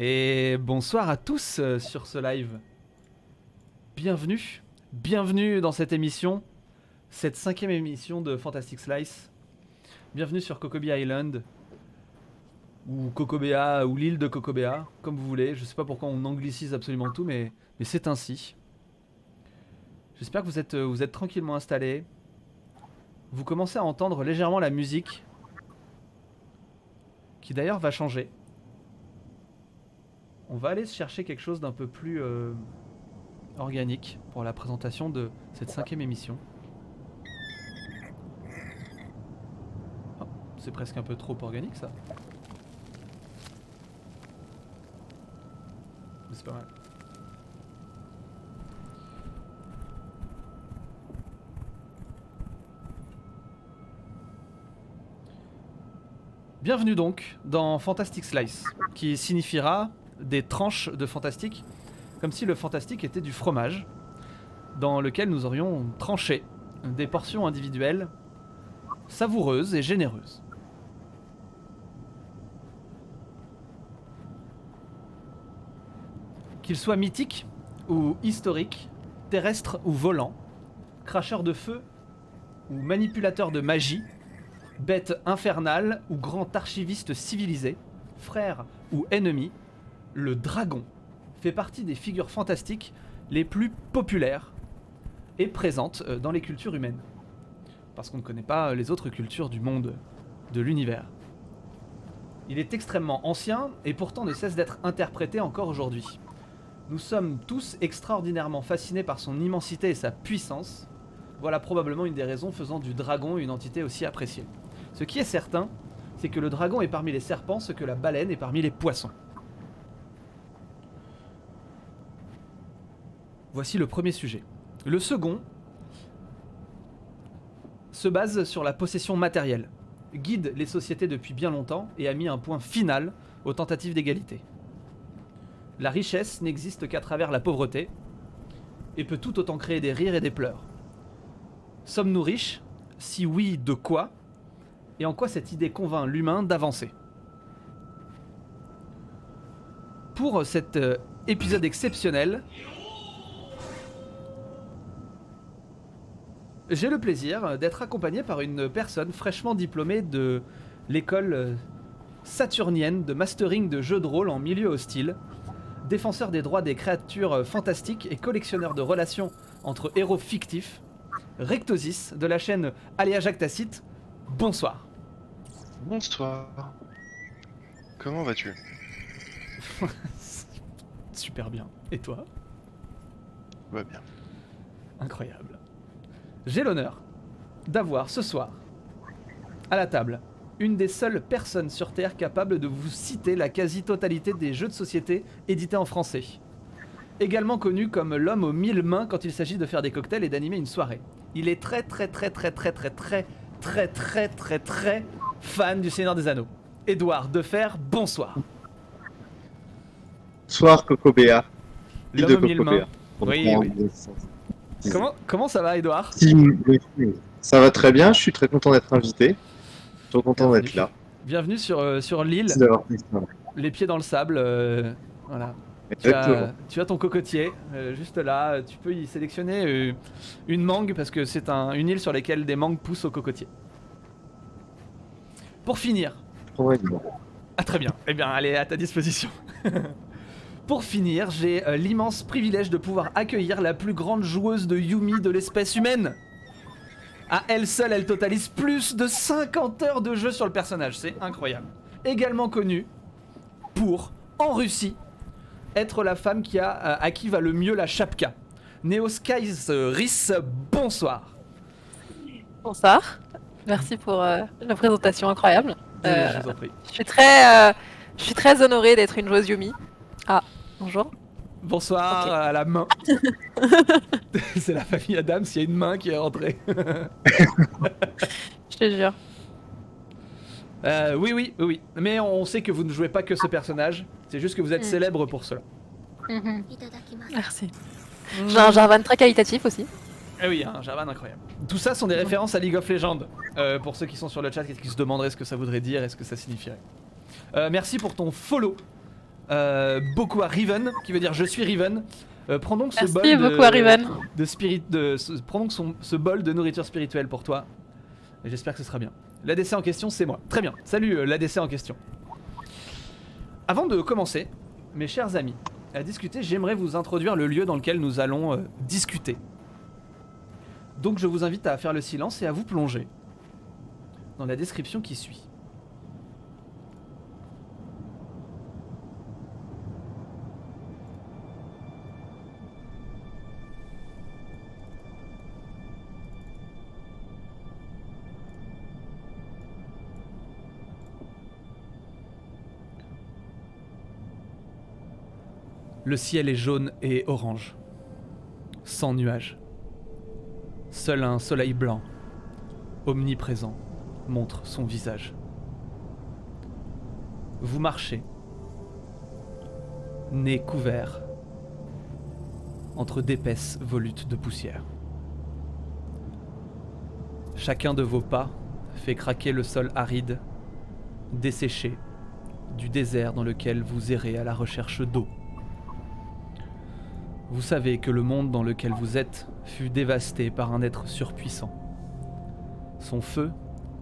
Et bonsoir à tous sur ce live. Bienvenue dans cette émission, cette 5e émission de Fantastic Slice. Bienvenue sur Kokobi Island, ou Kokobea, ou l'île de Kokobea, comme vous voulez. Je sais pas pourquoi on anglicise absolument tout, mais c'est ainsi. J'espère que vous êtes tranquillement installés. Vous commencez à entendre légèrement la musique, qui d'ailleurs va changer. On va aller chercher quelque chose d'un peu plus organique pour la présentation de cette 5e émission. Oh, c'est presque un peu trop organique ça. Mais c'est pas mal. Bienvenue donc dans Fantastic Slice, qui signifiera des tranches de fantastique, comme si le fantastique était du fromage, dans lequel nous aurions tranché des portions individuelles, savoureuses et généreuses. Qu'ils soient mythiques ou historiques, terrestres ou volants, cracheurs de feu ou manipulateurs de magie, bêtes infernales ou grand archiviste civilisé, frères ou ennemis, le dragon fait partie des figures fantastiques les plus populaires et présentes dans les cultures humaines. Parce qu'on ne connaît pas les autres cultures du monde, de l'univers. Il est extrêmement ancien et pourtant ne cesse d'être interprété encore aujourd'hui. Nous sommes tous extraordinairement fascinés par son immensité et sa puissance. Voilà probablement une des raisons faisant du dragon une entité aussi appréciée. Ce qui est certain, c'est que le dragon est parmi les serpents ce que la baleine est parmi les poissons. Voici le premier sujet. Le second se base sur la possession matérielle, guide les sociétés depuis bien longtemps et a mis un point final aux tentatives d'égalité. La richesse n'existe qu'à travers la pauvreté et peut tout autant créer des rires et des pleurs. Sommes-nous riches? Si oui, de quoi? Et en quoi cette idée convainc l'humain d'avancer? Pour cet épisode exceptionnel, j'ai le plaisir d'être accompagné par une personne fraîchement diplômée de l'école saturnienne de mastering de jeux de rôle en milieu hostile, défenseur des droits des créatures fantastiques et collectionneur de relations entre héros fictifs, Rectosis de la chaîne Aléa Jacques Tacite. Bonsoir. Bonsoir. Comment vas-tu? Super bien. Et toi? Va bien. Incroyable. J'ai l'honneur d'avoir ce soir, à la table, une des seules personnes sur Terre capables de vous citer la quasi-totalité des jeux de société édités en français. Également connu comme l'homme aux 1000 mains quand il s'agit de faire des cocktails et d'animer une soirée. Il est très fan du Seigneur des Anneaux. Édouard Defer, bonsoir. Bonsoir Kokobea. L'homme aux 1000 mains. Oui. Comment ça va, Édouard? Ça va très bien, je suis très content d'être invité. Trop content d'être là. Bienvenue sur l'île. Merci d'avoir fait ça. Les pieds dans le sable, voilà. Tu as ton cocotier, juste là. Tu peux y sélectionner une mangue parce que c'est une île sur laquelle des mangues poussent au cocotier. Pour finir. Ah très bien, eh bien elle est à ta disposition. Pour finir, j'ai l'immense privilège de pouvoir accueillir la plus grande joueuse de Yumi de l'espèce humaine. À elle seule, elle totalise plus de 50 heures de jeu sur le personnage, c'est incroyable. Également connue pour, en Russie, être la femme à qui va le mieux la chapka. Neoskies Riss, bonsoir. Bonsoir, merci pour la présentation incroyable. Je vous en prie. Je suis très honorée d'être une joueuse Yumi. Ah, bonjour. Bonsoir, okay. À la main. C'est la famille Adams, il y a une main qui est rentrée. Je te jure. Oui. Mais on sait que vous ne jouez pas que ce personnage. C'est juste que vous êtes célèbre pour cela. Merci. J'ai un Jarvan très qualitatif aussi. Eh oui, un Jarvan incroyable. Tout ça sont des références à League of Legends. Pour ceux qui sont sur le chat et qui se demanderaient ce que ça voudrait dire et ce que ça signifierait. Merci pour ton follow beaucoup à Riven, qui veut dire je suis Riven. Prends donc ce Merci bol beaucoup, Riven. prends donc ce bol de nourriture spirituelle pour toi. Et j'espère que ce sera bien. L'ADC en question, c'est moi. Très bien. Salut l'ADC en question. Avant de commencer, mes chers amis, à discuter, j'aimerais vous introduire le lieu dans lequel nous allons discuter. Donc je vous invite à faire le silence et à vous plonger dans la description qui suit. Le ciel est jaune et orange, sans nuages. Seul un soleil blanc, omniprésent, montre son visage. Vous marchez, nez couvert, entre d'épaisses volutes de poussière. Chacun de vos pas fait craquer le sol aride, desséché, du désert dans lequel vous errez à la recherche d'eau. Vous savez que le monde dans lequel vous êtes fut dévasté par un être surpuissant. Son feu,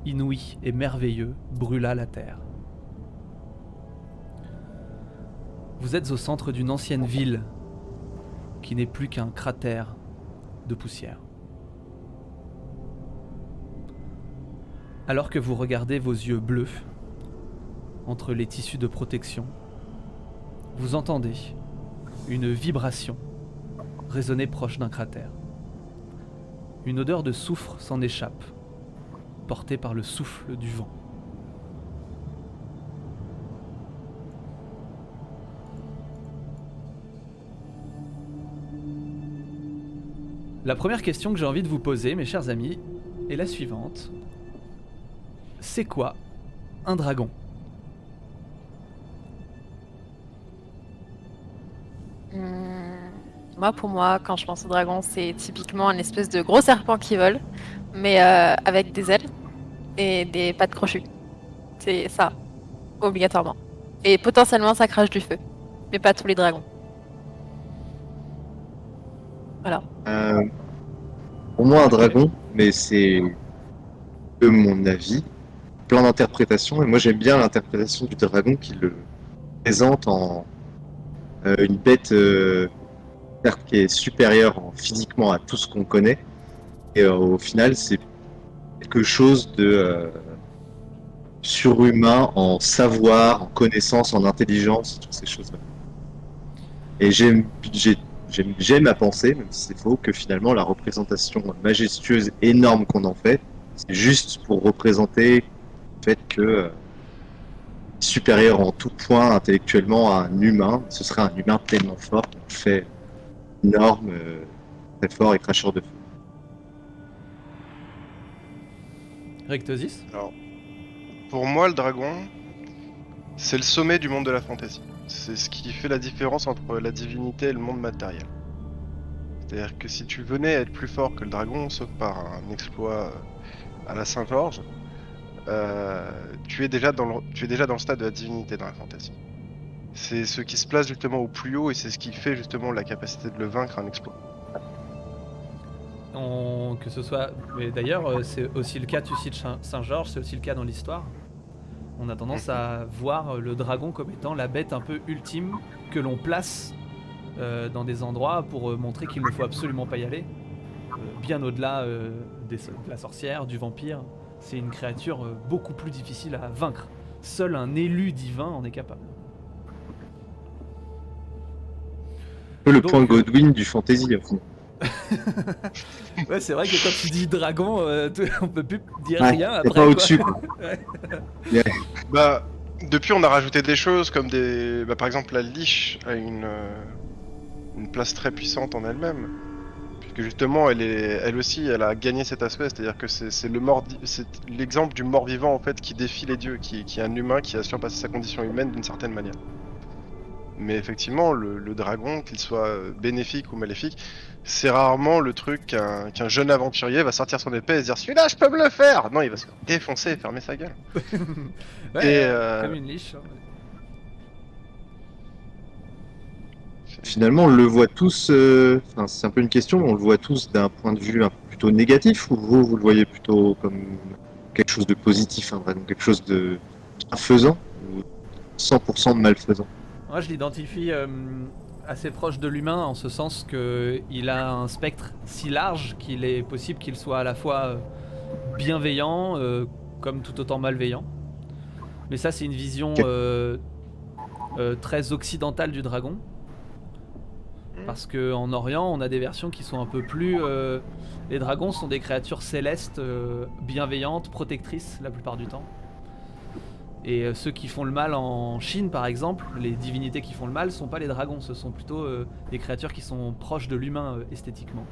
inouï et merveilleux, brûla la terre. Vous êtes au centre d'une ancienne ville qui n'est plus qu'un cratère de poussière. Alors que vous regardez vos yeux bleus entre les tissus de protection, vous entendez une vibration résonner proche d'un cratère. Une odeur de soufre s'en échappe, portée par le souffle du vent. La première question que j'ai envie de vous poser, mes chers amis, est la suivante. C'est quoi un dragon ? Moi, pour moi, quand je pense au dragon, c'est typiquement une espèce de gros serpent qui vole, mais avec des ailes et des pattes crochues. C'est ça, obligatoirement. Et potentiellement, ça crache du feu, mais pas tous les dragons. Voilà. Pour moi, un dragon, mais c'est que mon avis, plein d'interprétations, et moi j'aime bien l'interprétation du dragon qui le présente en une bête certes qui est supérieure physiquement à tout ce qu'on connaît, et au final c'est quelque chose de surhumain en savoir, en connaissance, en intelligence, toutes ces choses-là. Et j'aime à penser, même si c'est faux, que finalement la représentation majestueuse, énorme qu'on en fait, c'est juste pour représenter le fait que supérieur en tout point intellectuellement à un humain, ce serait un humain tellement fort qu'on le fait énorme, très fort et cracheur de feu. Rectosis ? Alors, pour moi, le dragon, c'est le sommet du monde de la fantasy. C'est ce qui fait la différence entre la divinité et le monde matériel. C'est-à-dire que si tu venais à être plus fort que le dragon, sauf par un exploit à la Saint-Georges, tu es déjà dans le stade de la divinité dans la fantasy. C'est ce qui se place justement au plus haut et c'est ce qui fait justement la capacité de le vaincre un exploit. Que ce soit... Mais d'ailleurs, c'est aussi le cas, tu cites Saint-Georges, c'est aussi le cas dans l'histoire. On a tendance à voir le dragon comme étant la bête un peu ultime que l'on place dans des endroits pour montrer qu'il ne faut absolument pas y aller. Bien au-delà de la sorcière, du vampire. C'est une créature beaucoup plus difficile à vaincre. Seul un élu divin en est capable. Un peu le Donc, point Godwin du fantasy, au fond. Ouais, c'est vrai que quand tu dis dragon, on peut plus dire Ouais, rien t'es après. pas Quoi. au-dessus, quoi. Ouais. Bah, depuis on a rajouté des choses comme des... Bah, par exemple la liche a une place très puissante en elle-même. Puisque justement elle aussi elle a gagné cet aspect, c'est-à-dire que c'est l'exemple du mort-vivant en fait qui défie les dieux, qui est un humain qui a surpassé sa condition humaine d'une certaine manière. Mais effectivement, le dragon, qu'il soit bénéfique ou maléfique, c'est rarement le truc qu'un jeune aventurier va sortir son épée et se dire celui-là je peux me le faire. Non, il va se faire défoncer et fermer sa gueule. Ouais, Et comme une liche. Hein. Finalement, on le voit tous, enfin, c'est un peu une question, on le voit tous d'un point de vue un peu plutôt négatif, ou vous le voyez plutôt comme quelque chose de positif, hein, vraiment quelque chose de bienfaisant, ou 100% de malfaisant? Moi, je l'identifie assez proche de l'humain en ce sens qu'il a un spectre si large qu'il est possible qu'il soit à la fois bienveillant comme tout autant malveillant. Mais ça, c'est une vision Ok. très occidentale du dragon. Parce qu'en Orient, on a des versions qui sont un peu plus... les dragons sont des créatures célestes, bienveillantes, protectrices la plupart du temps. Et ceux qui font le mal en Chine, par exemple, les divinités qui font le mal, sont pas les dragons, ce sont plutôt des créatures qui sont proches de l'humain esthétiquement.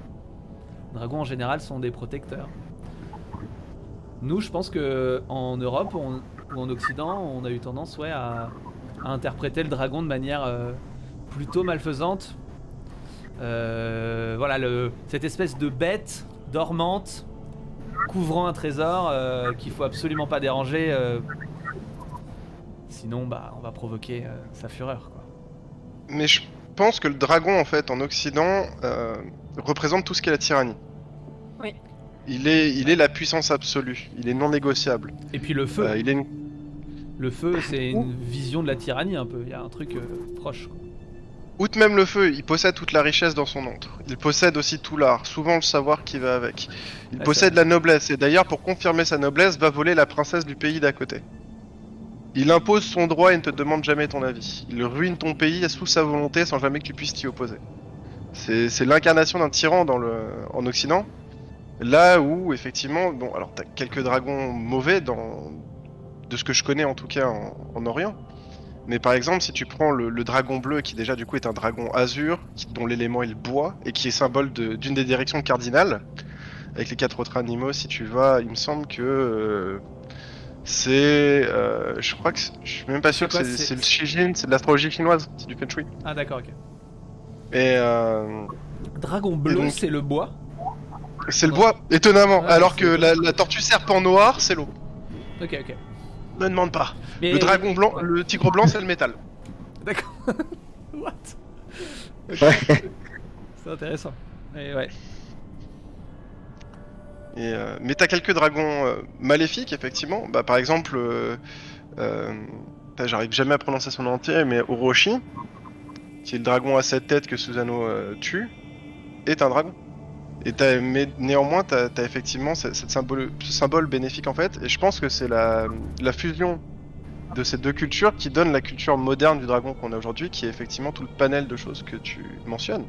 Les dragons en général sont des protecteurs. Nous, je pense que en Europe ou en Occident, on a eu tendance à interpréter le dragon de manière plutôt malfaisante. Voilà, cette espèce de bête dormante couvrant un trésor qu'il faut absolument pas déranger. Sinon, bah, on va provoquer sa fureur, quoi. Mais je pense que le dragon, en fait, en Occident, représente tout ce qu'est la tyrannie. Oui. Il est la puissance absolue. Il est non négociable. Et puis le feu. Il est une... Le feu, c'est une vision de la tyrannie un peu. Il y a un truc proche, quoi. Outre même le feu, il possède toute la richesse dans son antre. Il possède aussi tout l'art, souvent le savoir qui va avec. Il Ouais, possède la noblesse, et d'ailleurs, pour confirmer sa noblesse, va voler la princesse du pays d'à côté. Il impose son droit et ne te demande jamais ton avis. Il ruine ton pays sous sa volonté sans jamais que tu puisses t'y opposer. C'est l'incarnation d'un tyran en Occident. Là où, effectivement, bon, alors t'as quelques dragons mauvais de ce que je connais en tout cas en Orient. Mais par exemple, si tu prends le dragon bleu, qui déjà du coup est un dragon azur, dont l'élément est le bois, et qui est symbole d'une des directions cardinales, avec les 4 autres animaux, si tu vas, il me semble que je crois que je suis même pas sûr que quoi, c'est le Shijin, c'est de l'astrologie chinoise, c'est du Feng Shui. Ah d'accord, ok. Et Dragon bleu, donc- c'est le bois. c'est le bois, étonnamment, Ouais, alors c'est que le la tortue serpent noir, c'est l'eau. Ok, ok. Ne demande pas. Mais... Le dragon blanc, Ouais. le tigre blanc, c'est le métal. D'accord. What? Ok. Ouais. C'est intéressant. Et ouais. Mais t'as quelques dragons maléfiques, effectivement. Bah, par exemple, j'arrive jamais à prononcer son nom entier, mais Orochi, qui est le dragon à 7 têtes que Susanoo tue, est un dragon. Mais néanmoins, t'as effectivement ce symbole bénéfique en fait, et je pense que c'est la fusion de ces deux cultures qui donne la culture moderne du dragon qu'on a aujourd'hui, qui est effectivement tout le panel de choses que tu mentionnes.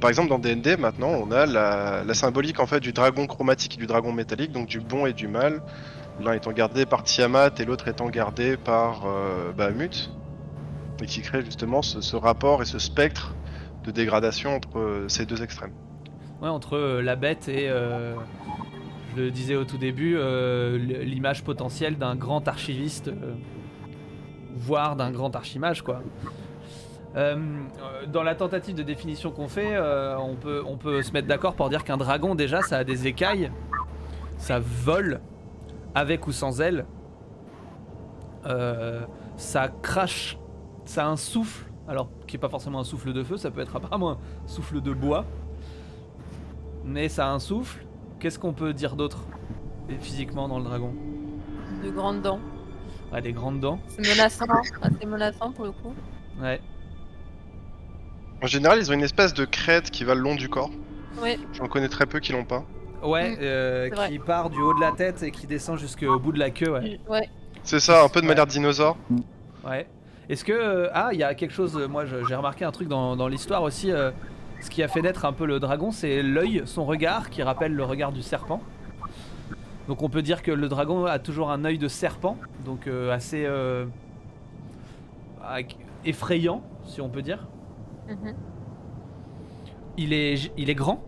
Par exemple, dans D&D, maintenant, on a la symbolique en fait du dragon chromatique et du dragon métallique, donc du bon et du mal. L'un étant gardé par Tiamat et l'autre étant gardé par Bahamut, et qui crée justement ce rapport et ce spectre de dégradation entre ces deux extrêmes. Ouais, entre la bête et, je le disais au tout début, l'image potentielle d'un grand archiviste, voire d'un grand archimage, quoi. Dans la tentative de définition qu'on fait, on peut se mettre d'accord pour dire qu'un dragon, déjà, ça a des écailles, ça vole, avec ou sans ailes, ça crache, ça a un souffle, alors qui est pas forcément un souffle de feu, ça peut être apparemment un souffle de bois, mais ça a un souffle. Qu'est-ce qu'on peut dire d'autre physiquement dans le dragon? De grandes dents. Ouais, des grandes dents. C'est menaçant, assez menaçant pour le coup. Ouais. En général, ils ont une espèce de crête qui va le long du corps. Oui, J'en connais très peu qui l'ont pas. Ouais, c'est vrai. qui part du haut de la tête et qui descend jusqu'au bout de la queue, ouais. ouais. C'est ça, un peu de Ouais. manière dinosaure. Ouais. Est-ce que... il y a quelque chose... moi, j'ai remarqué un truc dans l'histoire aussi. Ce qui a fait naître un peu le dragon, c'est l'œil, son regard, qui rappelle le regard du serpent. Donc on peut dire que le dragon a toujours un œil de serpent, donc assez... effrayant, si on peut dire. Mhm. Il est grand.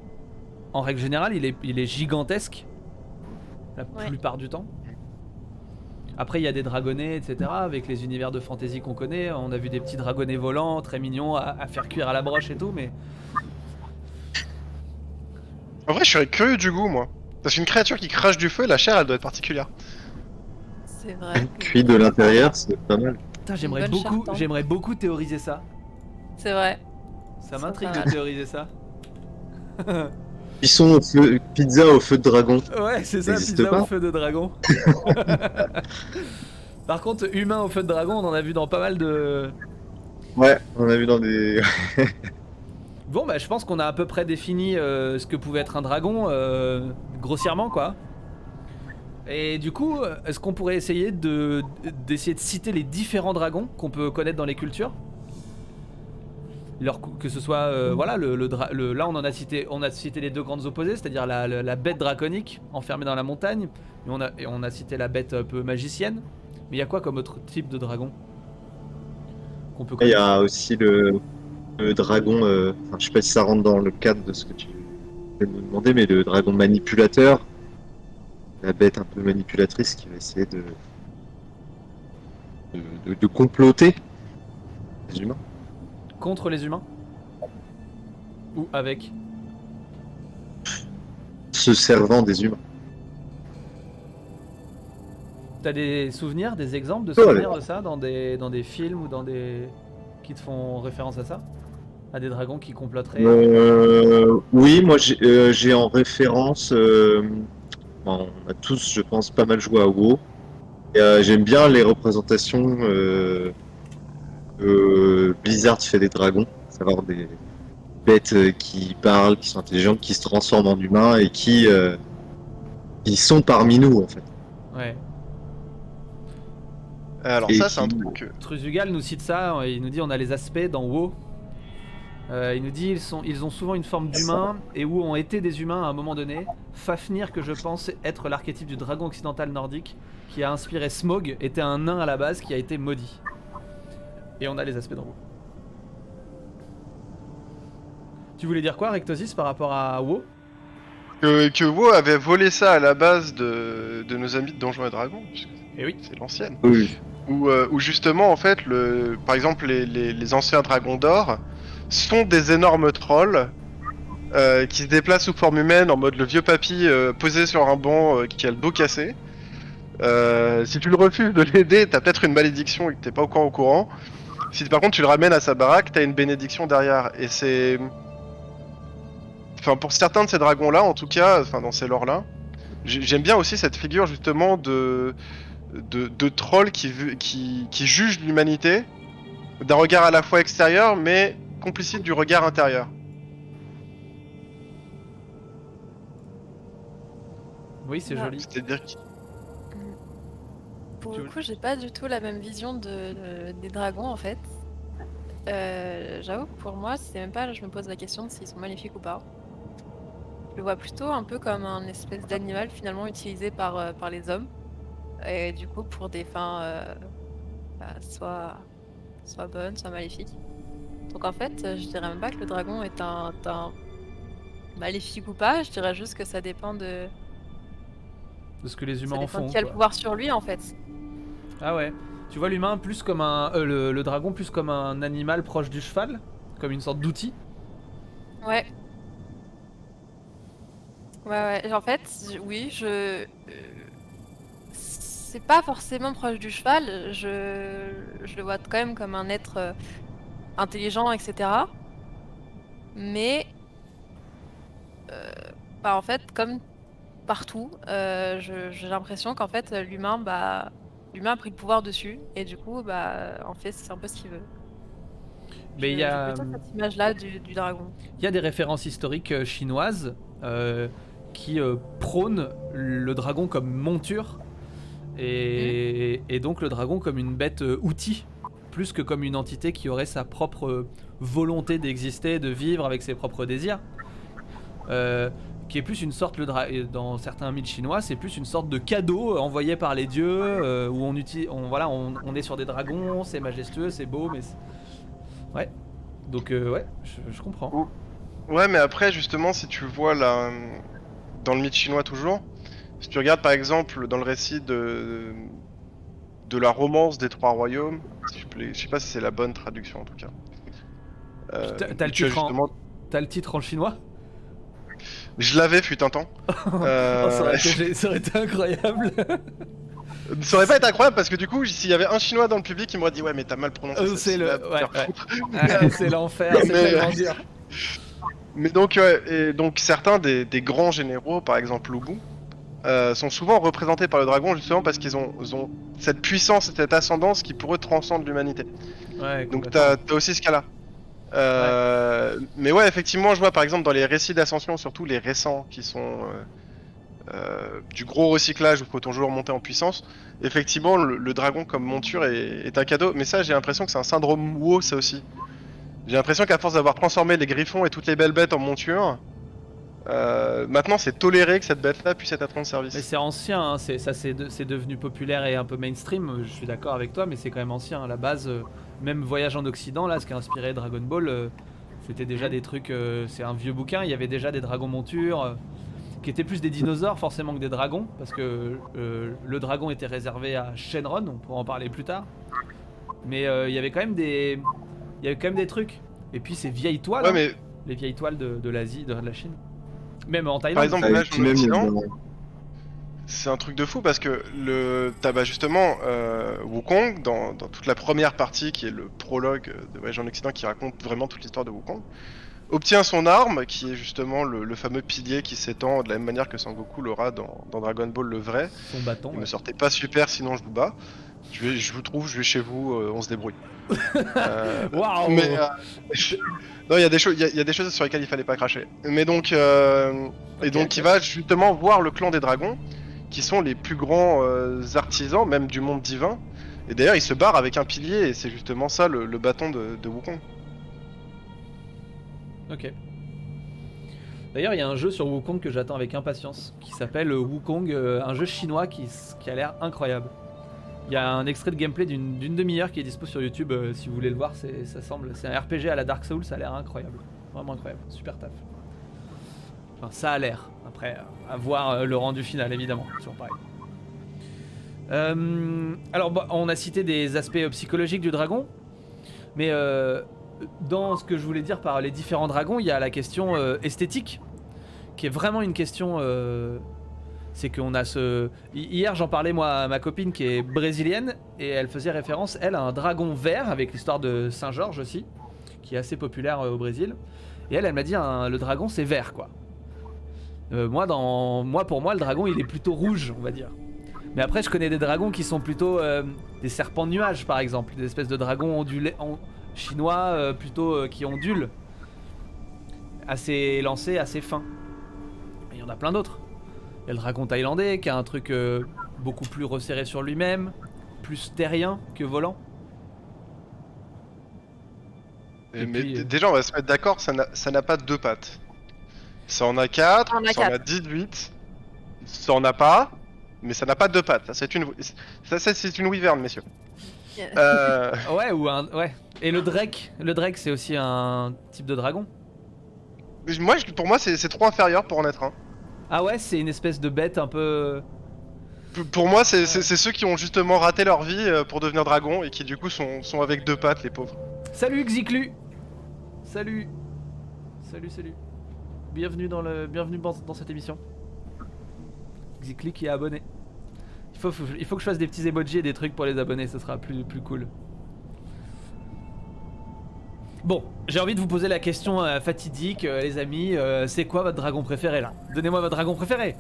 En règle générale, il est gigantesque. La Ouais. plupart du temps. Après, il y a des dragonnets, etc. Avec les univers de fantasy qu'on connaît. On a vu des petits dragonnets volants, très mignons, à faire cuire à la broche et tout, mais... En vrai, je serais curieux du goût, moi. Parce qu'une créature qui crache du feu, la chair, elle doit être particulière. C'est vrai. Cuit de l'intérieur, c'est pas mal. Putain, Une bonne charpente. j'aimerais beaucoup théoriser ça. C'est vrai. Ça Ça m'intrigue va. de théoriser ça. Pizza au feu de dragon. Ouais, c'est ça, N'existe pizza pas. au feu de dragon. Par contre, humain au feu de dragon, on en a vu dans pas mal de... Ouais, on a vu dans des. Bon, bah je pense qu'on a à peu près défini ce que pouvait être un dragon, grossièrement quoi. Et du coup, est-ce qu'on pourrait essayer d'essayer de citer les différents dragons qu'on peut connaître dans les cultures? Que ce soit, voilà, là on a cité les deux grandes opposées, c'est-à-dire la bête draconique enfermée dans la montagne, et on a cité la bête un peu magicienne. Mais il y a quoi comme autre type de dragon qu'on peut Il y connaître? a aussi le dragon. Enfin, je sais pas si ça rentre dans le cadre de ce que tu viens de me demander, mais le dragon manipulateur, la bête un peu manipulatrice qui va essayer de comploter les humains. Contre les humains? Ou avec? Se servant des humains. T'as des souvenirs, des exemples de Ouais. souvenirs de ça dans des films ou qui te font référence à ça? À des dragons qui comploteraient? Oui, moi j'ai en référence. Bon, on a tous, je pense, pas mal joué à WoW. Et, j'aime bien les représentations Blizzard fait des dragons, à savoir des bêtes qui parlent, qui sont intelligentes, qui se transforment en humains et qui sont parmi nous en fait. Ouais. Alors Et ça, c'est un qui- truc que... Truzugal nous cite ça, il nous dit on a les aspects dans WoW. Il nous dit ils ont souvent une forme d'humain et où ont été des humains à un moment donné. Fafnir, que je pense être l'archétype du dragon occidental nordique qui a inspiré Smaug, était un nain à la base qui a été maudit. Et on a les aspects dans WoW. Tu voulais dire quoi, Rectosis, par rapport à WoW? que WoW avait volé ça à la base de nos amis de Donjons et Dragons, puisque Eh oui. c'est l'ancienne. Oui. Où justement, en fait, par exemple, les anciens dragons d'or sont des énormes trolls qui se déplacent sous forme humaine en mode le vieux papy posé sur un banc qui a le dos cassé. Si tu le refuses de l'aider, t'as peut-être une malédiction et que t'es pas encore au courant. Si par contre tu le ramènes à sa baraque, t'as une bénédiction derrière. Et c'est... Enfin, pour certains de ces dragons-là, en tout cas, enfin dans ces lores-là, j'aime bien aussi cette figure justement de troll qui juge l'humanité d'un regard à la fois extérieur mais complicite du regard intérieur. Oui, c'est Ah. joli. C'est-à-dire que Pour Tu le veux- coup, j'ai pas du tout la même vision des dragons en fait. J'avoue que pour moi, c'est même pas, je me pose la question de s'ils sont maléfiques ou pas. Je le vois plutôt un peu comme un espèce d'animal finalement utilisé par les hommes. Et du coup, pour des fins soit bonnes, soit maléfiques. Donc en fait, je dirais même pas que le dragon est un maléfique ou pas, je dirais juste que ça dépend de De ce que les humains ça en dépend font. de quel Quoi. pouvoir sur lui en fait. Ah ouais. Tu vois l'humain plus comme un. Le dragon plus comme un animal proche du cheval? Comme une sorte d'outil? Ouais. Ouais. En fait, oui, c'est pas forcément proche du cheval. Je le vois quand même comme un être intelligent, etc. Mais, bah, en fait, comme partout, j'ai l'impression qu'en fait, l'humain a pris le pouvoir dessus. Et du coup, bah, en fait, c'est un peu ce qu'il veut. Mais il y J'ai a. plutôt cette image-là du dragon. Il y a des références historiques chinoises qui prônent le dragon comme monture et donc le dragon comme une bête outil plus que comme une entité qui aurait sa propre volonté d'exister, de vivre avec ses propres désirs. Qui est plus une sorte, dans certains mythes chinois, c'est plus une sorte de cadeau envoyé par les dieux où on est sur des dragons, c'est majestueux, c'est beau, mais ouais. Donc ouais, je comprends. ouais, mais après justement, si tu vois là, dans le mythe chinois toujours, si tu regardes par exemple dans le récit de la romance des trois royaumes, je sais pas si c'est la bonne traduction en tout cas. T'as le tu as titre en- justement- T'as le titre en chinois? Je l'avais fut un temps. Oh, ça aurait été incroyable. Ça aurait pas été incroyable parce que du coup, s'il y avait un chinois dans le public, il m'aurait dit ouais mais t'as mal prononcé cette c'est le. syllabe, Ouais, faire ouais. foutre. Ouais, c'est l'enfer, c'est Mais- tellement dur. Mais donc, et donc certains des grands généraux, par exemple Lubu, sont souvent représentés par le dragon justement parce qu'ils ont cette puissance, cette ascendance qui pour eux transcende l'humanité. Ouais, Donc complètement. t'as aussi ce cas-là. Mais ouais, effectivement, je vois par exemple dans les récits d'ascension, surtout les récents qui sont du gros recyclage où faut toujours monter en puissance. Effectivement, le dragon comme monture est un cadeau. Mais ça, j'ai l'impression que c'est un syndrome WoW, ça aussi. J'ai l'impression qu'à force d'avoir transformé les griffons et toutes les belles bêtes en monture, maintenant c'est toléré que cette bête-là puisse être à ton Mais service. c'est ancien, hein, c'est devenu populaire et un peu mainstream, je suis d'accord avec toi, mais c'est quand même ancien. À la base, même Voyage en Occident, là, ce qui a inspiré Dragon Ball, c'était déjà des trucs. C'est un vieux bouquin, il y avait déjà des dragons montures, qui étaient plus des dinosaures forcément que des dragons, parce que le dragon était réservé à Shenron, on pourra en parler plus tard. Mais il y avait quand même des. Il y avait quand même des trucs. Et puis ces vieilles toiles, Ouais, hein, mais les vieilles toiles de l'Asie, de la Chine. Même en Thaïlande. par exemple, Ah, Voyage puis en même, Occident, dans- c'est un truc de fou parce que t'as bah, justement Wukong dans toute la première partie qui est le prologue de Voyage en Occident qui raconte vraiment toute l'histoire de Wukong, obtient son arme qui est justement le fameux pilier qui s'étend de la même manière que Sangoku l'aura dans Dragon Ball le vrai. Son bâton. Il Ouais. me sortait pas super sinon je vous bats. Je vous trouve, je vais chez vous, on se débrouille. Waouh. Mais non, il y a des choses, il y a des choses sur lesquelles il fallait pas cracher. Mais donc et donc ok. il va justement voir le clan des dragons, qui sont les plus grands artisans, même du monde divin. Et d'ailleurs, il se barre avec un pilier, et c'est justement ça le bâton de Wukong. Ok. D'ailleurs, il y a un jeu sur Wukong que j'attends avec impatience, qui s'appelle Wukong, un jeu chinois qui a l'air incroyable. Il y a un extrait de gameplay d'une demi-heure qui est dispo sur YouTube, si vous voulez le voir, c'est un RPG à la Dark Souls, ça a l'air incroyable. Vraiment incroyable, super taf. Enfin, ça a l'air. Après, à voir le rendu final, évidemment, toujours pareil. Alors, bah, on a cité des aspects psychologiques du dragon, mais dans ce que je voulais dire par les différents dragons, il y a la question esthétique, qui est vraiment une question. C'est qu'on a ce. Hier, j'en parlais moi à ma copine qui est brésilienne, et elle faisait référence, elle, à un dragon vert, avec l'histoire de Saint-Georges aussi, qui est assez populaire au Brésil. Et elle m'a dit, le dragon c'est vert, quoi. Pour moi, le dragon il est plutôt rouge, on va dire. Mais après, je connais des dragons qui sont plutôt des serpents de nuages, par exemple, des espèces de dragons chinois plutôt qui ondulent, assez lancés, assez fins. Et il y en a plein d'autres. Il y a le dragon thaïlandais qui a un truc beaucoup plus resserré sur lui-même, plus terrien que volant. Et Mais puis, déjà, on va se mettre d'accord, ça n'a pas deux pattes. Ça en a 4, Ça en a ça en a quatre. 18, ça en a pas, mais ça n'a pas deux pattes. Ça, c'est une wyvern, messieurs. Ouais, ouais. Et le Drake c'est aussi un type de dragon. Pour moi, c'est trop inférieur pour en être un. Ah ouais, c'est une espèce de bête un peu. Pour moi, c'est ceux qui ont justement raté leur vie pour devenir dragon et qui du coup sont avec deux pattes, les pauvres. Salut Xiclu. Salut. Bienvenue dans cette émission. Xiclu qui est abonné. Il faut que je fasse des petits emojis et des trucs pour les abonnés, ce sera plus cool. Bon, j'ai envie de vous poser la question fatidique, les amis. C'est quoi votre dragon préféré là? Donnez-moi votre dragon préféré.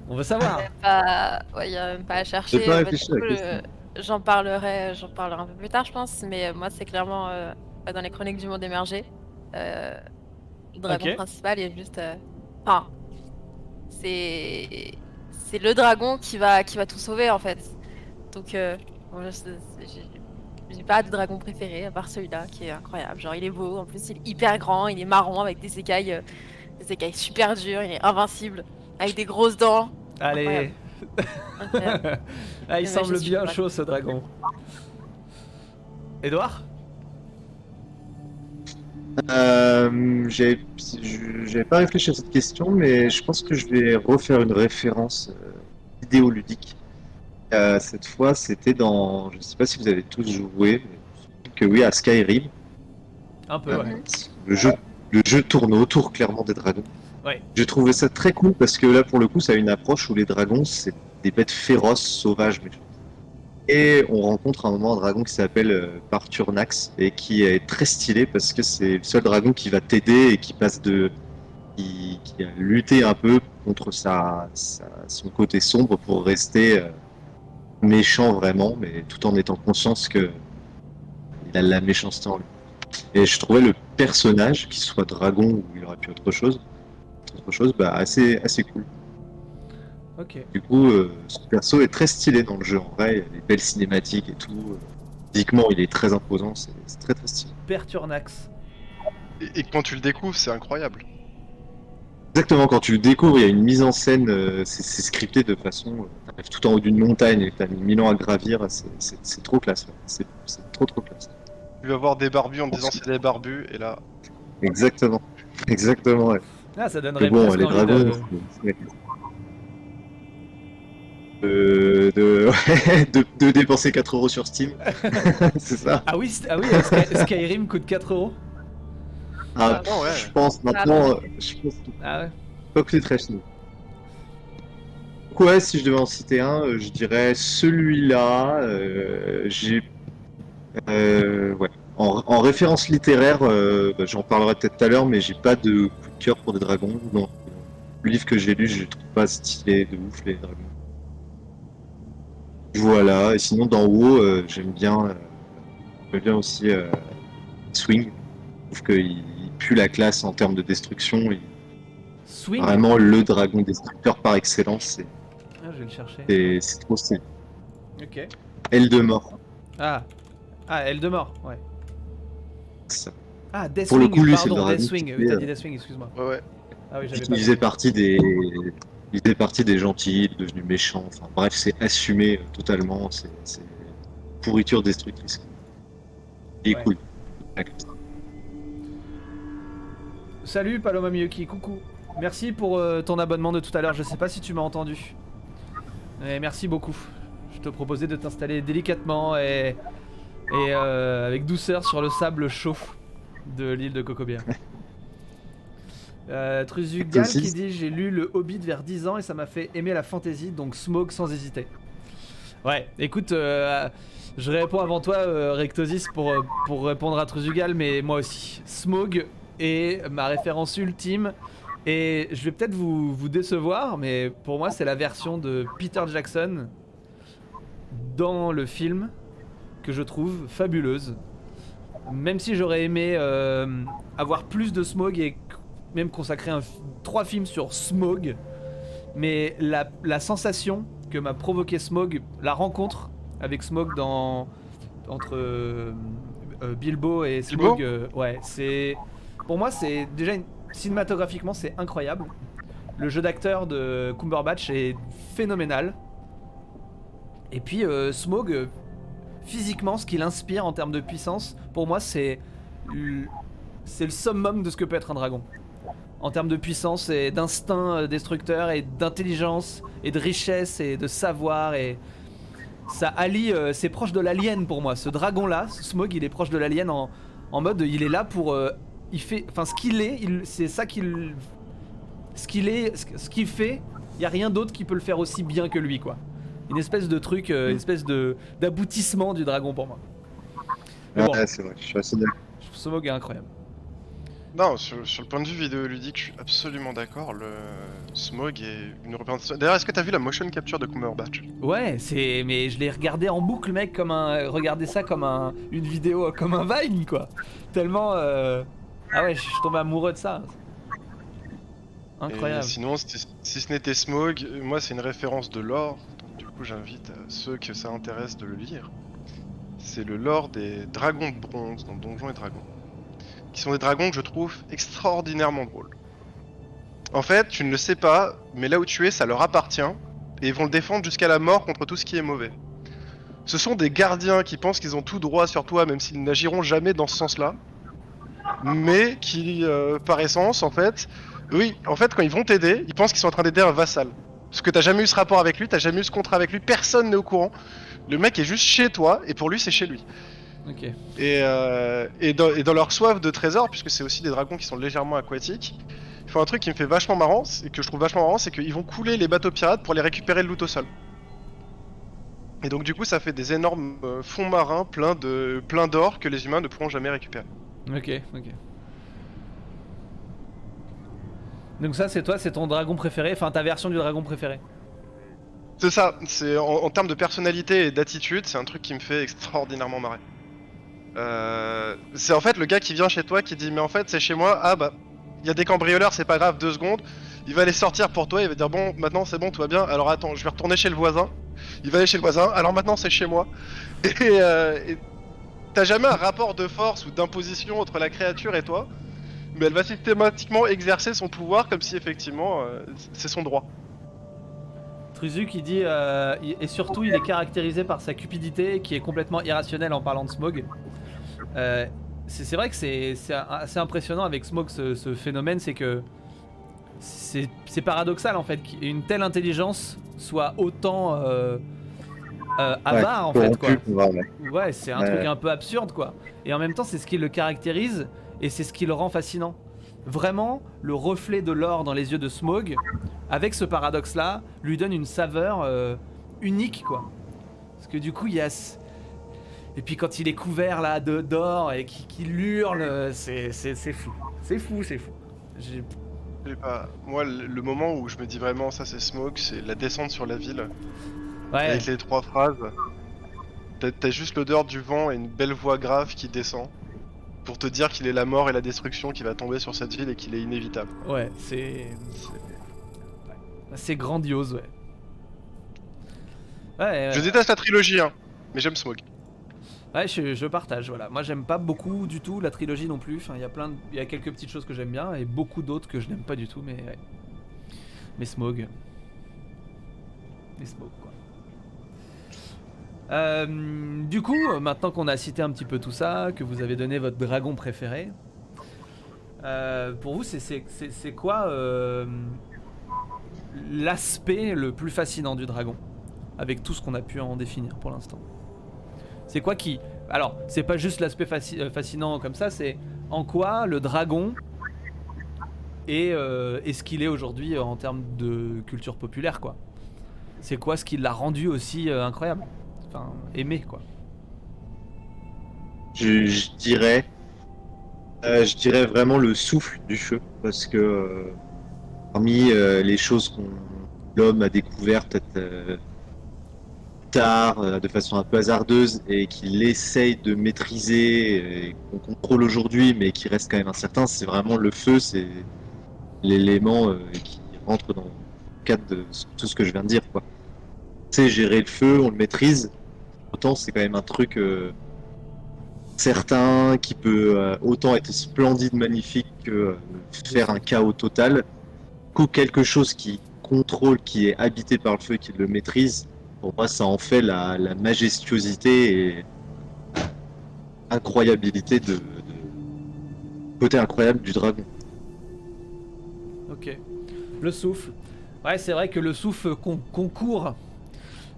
On veut savoir. Il y a même pas à chercher. J'ai pas Bah, réfléchi du à la coup, question. j'en parlerai un peu plus tard, je pense. Mais moi, c'est clairement dans les chroniques du monde émergé. Le dragon Ok. principal est juste. Enfin, c'est le dragon qui va tout sauver en fait. Donc, moi, j'ai pas de dragon préféré à part celui-là qui est incroyable. Genre, il est beau. En plus, il est hyper grand. Il est marron avec des écailles super dures. Il est invincible avec des grosses dents. Allez. Incroyable. Ah, il Mais semble je suis bien pas- chaud ce dragon. Edouard? J'avais pas réfléchi à cette question, mais je pense que je vais refaire une référence vidéoludique. Cette fois, c'était dans. Je sais pas si vous avez tous joué, mais que oui, à Skyrim. Un peu, ouais. Le jeu tourne autour clairement des dragons. Ouais. J'ai trouvé ça très cool parce que là, pour le coup, ça a une approche où les dragons, c'est des bêtes féroces, sauvages, méchantes. Et on rencontre à un moment un dragon qui s'appelle Parturnax et qui est très stylé parce que c'est le seul dragon qui va t'aider et qui passe qui a lutté un peu contre son côté sombre pour rester méchant vraiment, mais tout en étant conscience que il a la méchanceté en lui. Et je trouvais le personnage, qu'il soit dragon ou il aurait pu autre chose, bah assez cool. Ok. Du coup, ce perso est très stylé dans le jeu en vrai, il y a des belles cinématiques et tout. Physiquement, il est très imposant, c'est très très stylé. Perturnax. Et quand tu le découvres, c'est incroyable. Exactement, quand tu le découvres, il y a une mise en scène, c'est scripté de façon. T'arrives tout en haut d'une montagne et t'as mis 1000 ans à gravir, c'est trop classe. Ouais. C'est trop classe. Tu vas voir des barbus en te disant c'est des barbus, et là. Exactement, ouais. Ah, ça Mais donnerait bon, presque les envie dragons. de... De dépenser 4€ sur Steam, c'est ça. Ah oui, Skyrim coûte 4€. Ah, non, ouais. je pense maintenant, Ah ouais. pas coûter très cher. Ouais, si je devais en citer un, je dirais celui-là. Ouais. En référence littéraire, j'en parlerai peut-être tout à l'heure, mais j'ai pas de coup de cœur pour des dragons. Non. Le livre que j'ai lu, je trouve pas stylé de ouf les dragons. Voilà. Et sinon, dans WoW, j'aime bien aussi Swing. Je trouve qu'il pue la classe en termes de destruction. Swing. Vraiment le dragon destructeur par excellence. Ah, je vais le chercher. C'est trop stylé. Ok. Aile de mort. Ah, aile de mort, ouais. Ça. Ah, Deathwing, Pour le coup, lui, c'est le pardon, dragon Deathwing. qui Oui, t'as fait, dit Deathwing, excuse-moi. Ouais. Ah oui, j'avais Il pas. faisait partie des gentils, il est devenu méchant. Enfin bref, c'est assumé totalement. C'est pourriture destructrice. Il est Ouais. cool. Salut Paloma Miyuki, coucou. Merci pour ton abonnement de tout à l'heure, je sais pas si tu m'as entendu. Et merci beaucoup. Je te proposais de t'installer délicatement et avec douceur sur le sable chaud de l'île de Cocobia. Truzugal qui dit j'ai lu le Hobbit vers 10 ans et ça m'a fait aimer la fantasy, donc Smaug sans hésiter. Ouais, écoute, je réponds avant toi Rectosis pour répondre à Truzugal, mais moi aussi. Smaug est ma référence ultime et je vais peut-être vous décevoir, mais pour moi c'est la version de Peter Jackson dans le film que je trouve fabuleuse. Même si j'aurais aimé avoir plus de Smaug et même consacrer 3 films sur Smaug, mais la sensation que m'a provoqué Smaug, la rencontre avec Smaug entre Bilbo et Smaug, ouais, c'est pour moi c'est déjà cinématographiquement c'est incroyable. Le jeu d'acteur de Cumberbatch est phénoménal. Et puis Smaug, physiquement, ce qu'il inspire en termes de puissance, pour moi c'est le summum de ce que peut être un dragon. En termes de puissance et d'instinct destructeur et d'intelligence et de richesse et de savoir, et ça allie, c'est proche de l'alien pour moi. Ce dragon là, Smaug, il est proche de l'alien en mode il est là pour il fait, enfin ce qu'il est, c'est ça qu'il, ce qu'il fait, il y a rien d'autre qui peut le faire aussi bien que lui quoi. Une espèce de truc, une espèce d'aboutissement du dragon pour moi. Mais bon, Ouais, c'est vrai, je suis assez d'accord. Smaug est incroyable. Non, sur le point de vue vidéoludique, je suis absolument d'accord. Le Smaug est une représentation. D'ailleurs, est-ce que t'as vu la motion capture de Cumberbatch? Ouais, mais je l'ai regardé en boucle, mec, regardez ça comme une vidéo, comme un Vine, quoi. Tellement, ah ouais, je suis tombé amoureux de ça. Incroyable. Et sinon, si ce n'était Smaug, moi c'est une référence de lore. Donc, du coup, j'invite ceux que ça intéresse de le lire. C'est le lore des dragons de bronze dans Donjons et Dragons, qui sont des dragons que je trouve extraordinairement drôles. En fait, tu ne le sais pas, mais là où tu es, ça leur appartient, et ils vont le défendre jusqu'à la mort contre tout ce qui est mauvais. Ce sont des gardiens qui pensent qu'ils ont tout droit sur toi, même s'ils n'agiront jamais dans ce sens-là, mais qui, par essence, en fait, oui, en fait, quand ils vont t'aider, ils pensent qu'ils sont en train d'aider un vassal. Parce que t'as jamais eu ce rapport avec lui, t'as jamais eu ce contrat avec lui, personne n'est au courant. Le mec est juste chez toi, et pour lui, c'est chez lui. Ok. Et dans leur soif de trésors, puisque c'est aussi des dragons qui sont légèrement aquatiques, ils font un truc qui me fait vachement marrant, et que je trouve vachement marrant, c'est qu'ils vont couler les bateaux pirates pour les récupérer le loot au sol. Et donc du coup ça fait des énormes fonds marins plein d'or que les humains ne pourront jamais récupérer. Ok, ok. Donc ça, c'est toi, c'est ton dragon préféré, enfin ta version du dragon préféré. C'est ça, c'est en termes de personnalité et d'attitude, c'est un truc qui me fait extraordinairement marrer. C'est en fait le gars qui vient chez toi qui dit mais en fait c'est chez moi, ah bah il y a des cambrioleurs, c'est pas grave, 2 secondes, il va les sortir pour toi, il va dire bon maintenant c'est bon tout va bien, alors attends je vais retourner chez le voisin, il va aller chez le voisin, alors maintenant c'est chez moi. Et t'as jamais un rapport de force ou d'imposition entre la créature et toi, mais elle va systématiquement exercer son pouvoir comme si effectivement c'est son droit. Truzu qui dit et surtout il est caractérisé par sa cupidité qui est complètement irrationnelle en parlant de Smog. C'est vrai que c'est assez impressionnant avec Smog ce phénomène, c'est que c'est paradoxal en fait qu'une telle intelligence soit autant avare en fait quoi. Ouais, c'est un truc un peu absurde quoi. Et en même temps c'est ce qui le caractérise et c'est ce qui le rend fascinant. Vraiment, le reflet de l'or dans les yeux de Smog, avec ce paradoxe-là, lui donne une saveur unique, quoi. Parce que du coup, il y a... Et puis quand il est couvert là d'or et qu'il hurle, c'est fou. C'est fou, c'est fou. Je sais pas, moi le moment où je me dis vraiment ça c'est Smoke, c'est la descente sur la ville. Ouais. Avec les 3 phrases. T'as juste l'odeur du vent et une belle voix grave qui descend. Pour te dire qu'il est la mort et la destruction qui va tomber sur cette ville et qu'il est inévitable. Ouais, c'est grandiose, ouais. Ouais, je déteste la trilogie, hein, mais j'aime Smoke. Ouais, je partage, voilà. Moi, j'aime pas beaucoup du tout la trilogie non plus. Enfin, il y a quelques petites choses que j'aime bien et beaucoup d'autres que je n'aime pas du tout, mais ouais. Mais Smog. Mais Smog, quoi. Du coup, maintenant qu'on a cité un petit peu tout ça, que vous avez donné votre dragon préféré, pour vous, c'est quoi l'aspect le plus fascinant du dragon, avec tout ce qu'on a pu en définir pour l'instant? C'est quoi qui... Alors, c'est pas juste l'aspect fascinant comme ça, c'est en quoi le dragon est ce qu'il est aujourd'hui en termes de culture populaire, quoi. C'est quoi ce qui l'a rendu aussi incroyable? Enfin, aimé, quoi. Je dirais vraiment le souffle du feu, parce que parmi les choses qu'on l'homme a découvert peut-être tard, de façon un peu hasardeuse, et qu'il essaye de maîtriser, et qu'on contrôle aujourd'hui, mais qui reste quand même incertain, c'est vraiment le feu, c'est l'élément qui rentre dans le cadre de tout ce que je viens de dire, quoi. C'est gérer le feu, on le maîtrise. Autant c'est quand même un truc certain qui peut autant être splendide, magnifique que faire un chaos total. Ou quelque chose qui contrôle, qui est habité par le feu, qui le maîtrise. Pour moi, ça en fait la majestuosité et incroyabilité de côté incroyable du dragon. Ok. Le souffle. Ouais, c'est vrai que le souffle concourt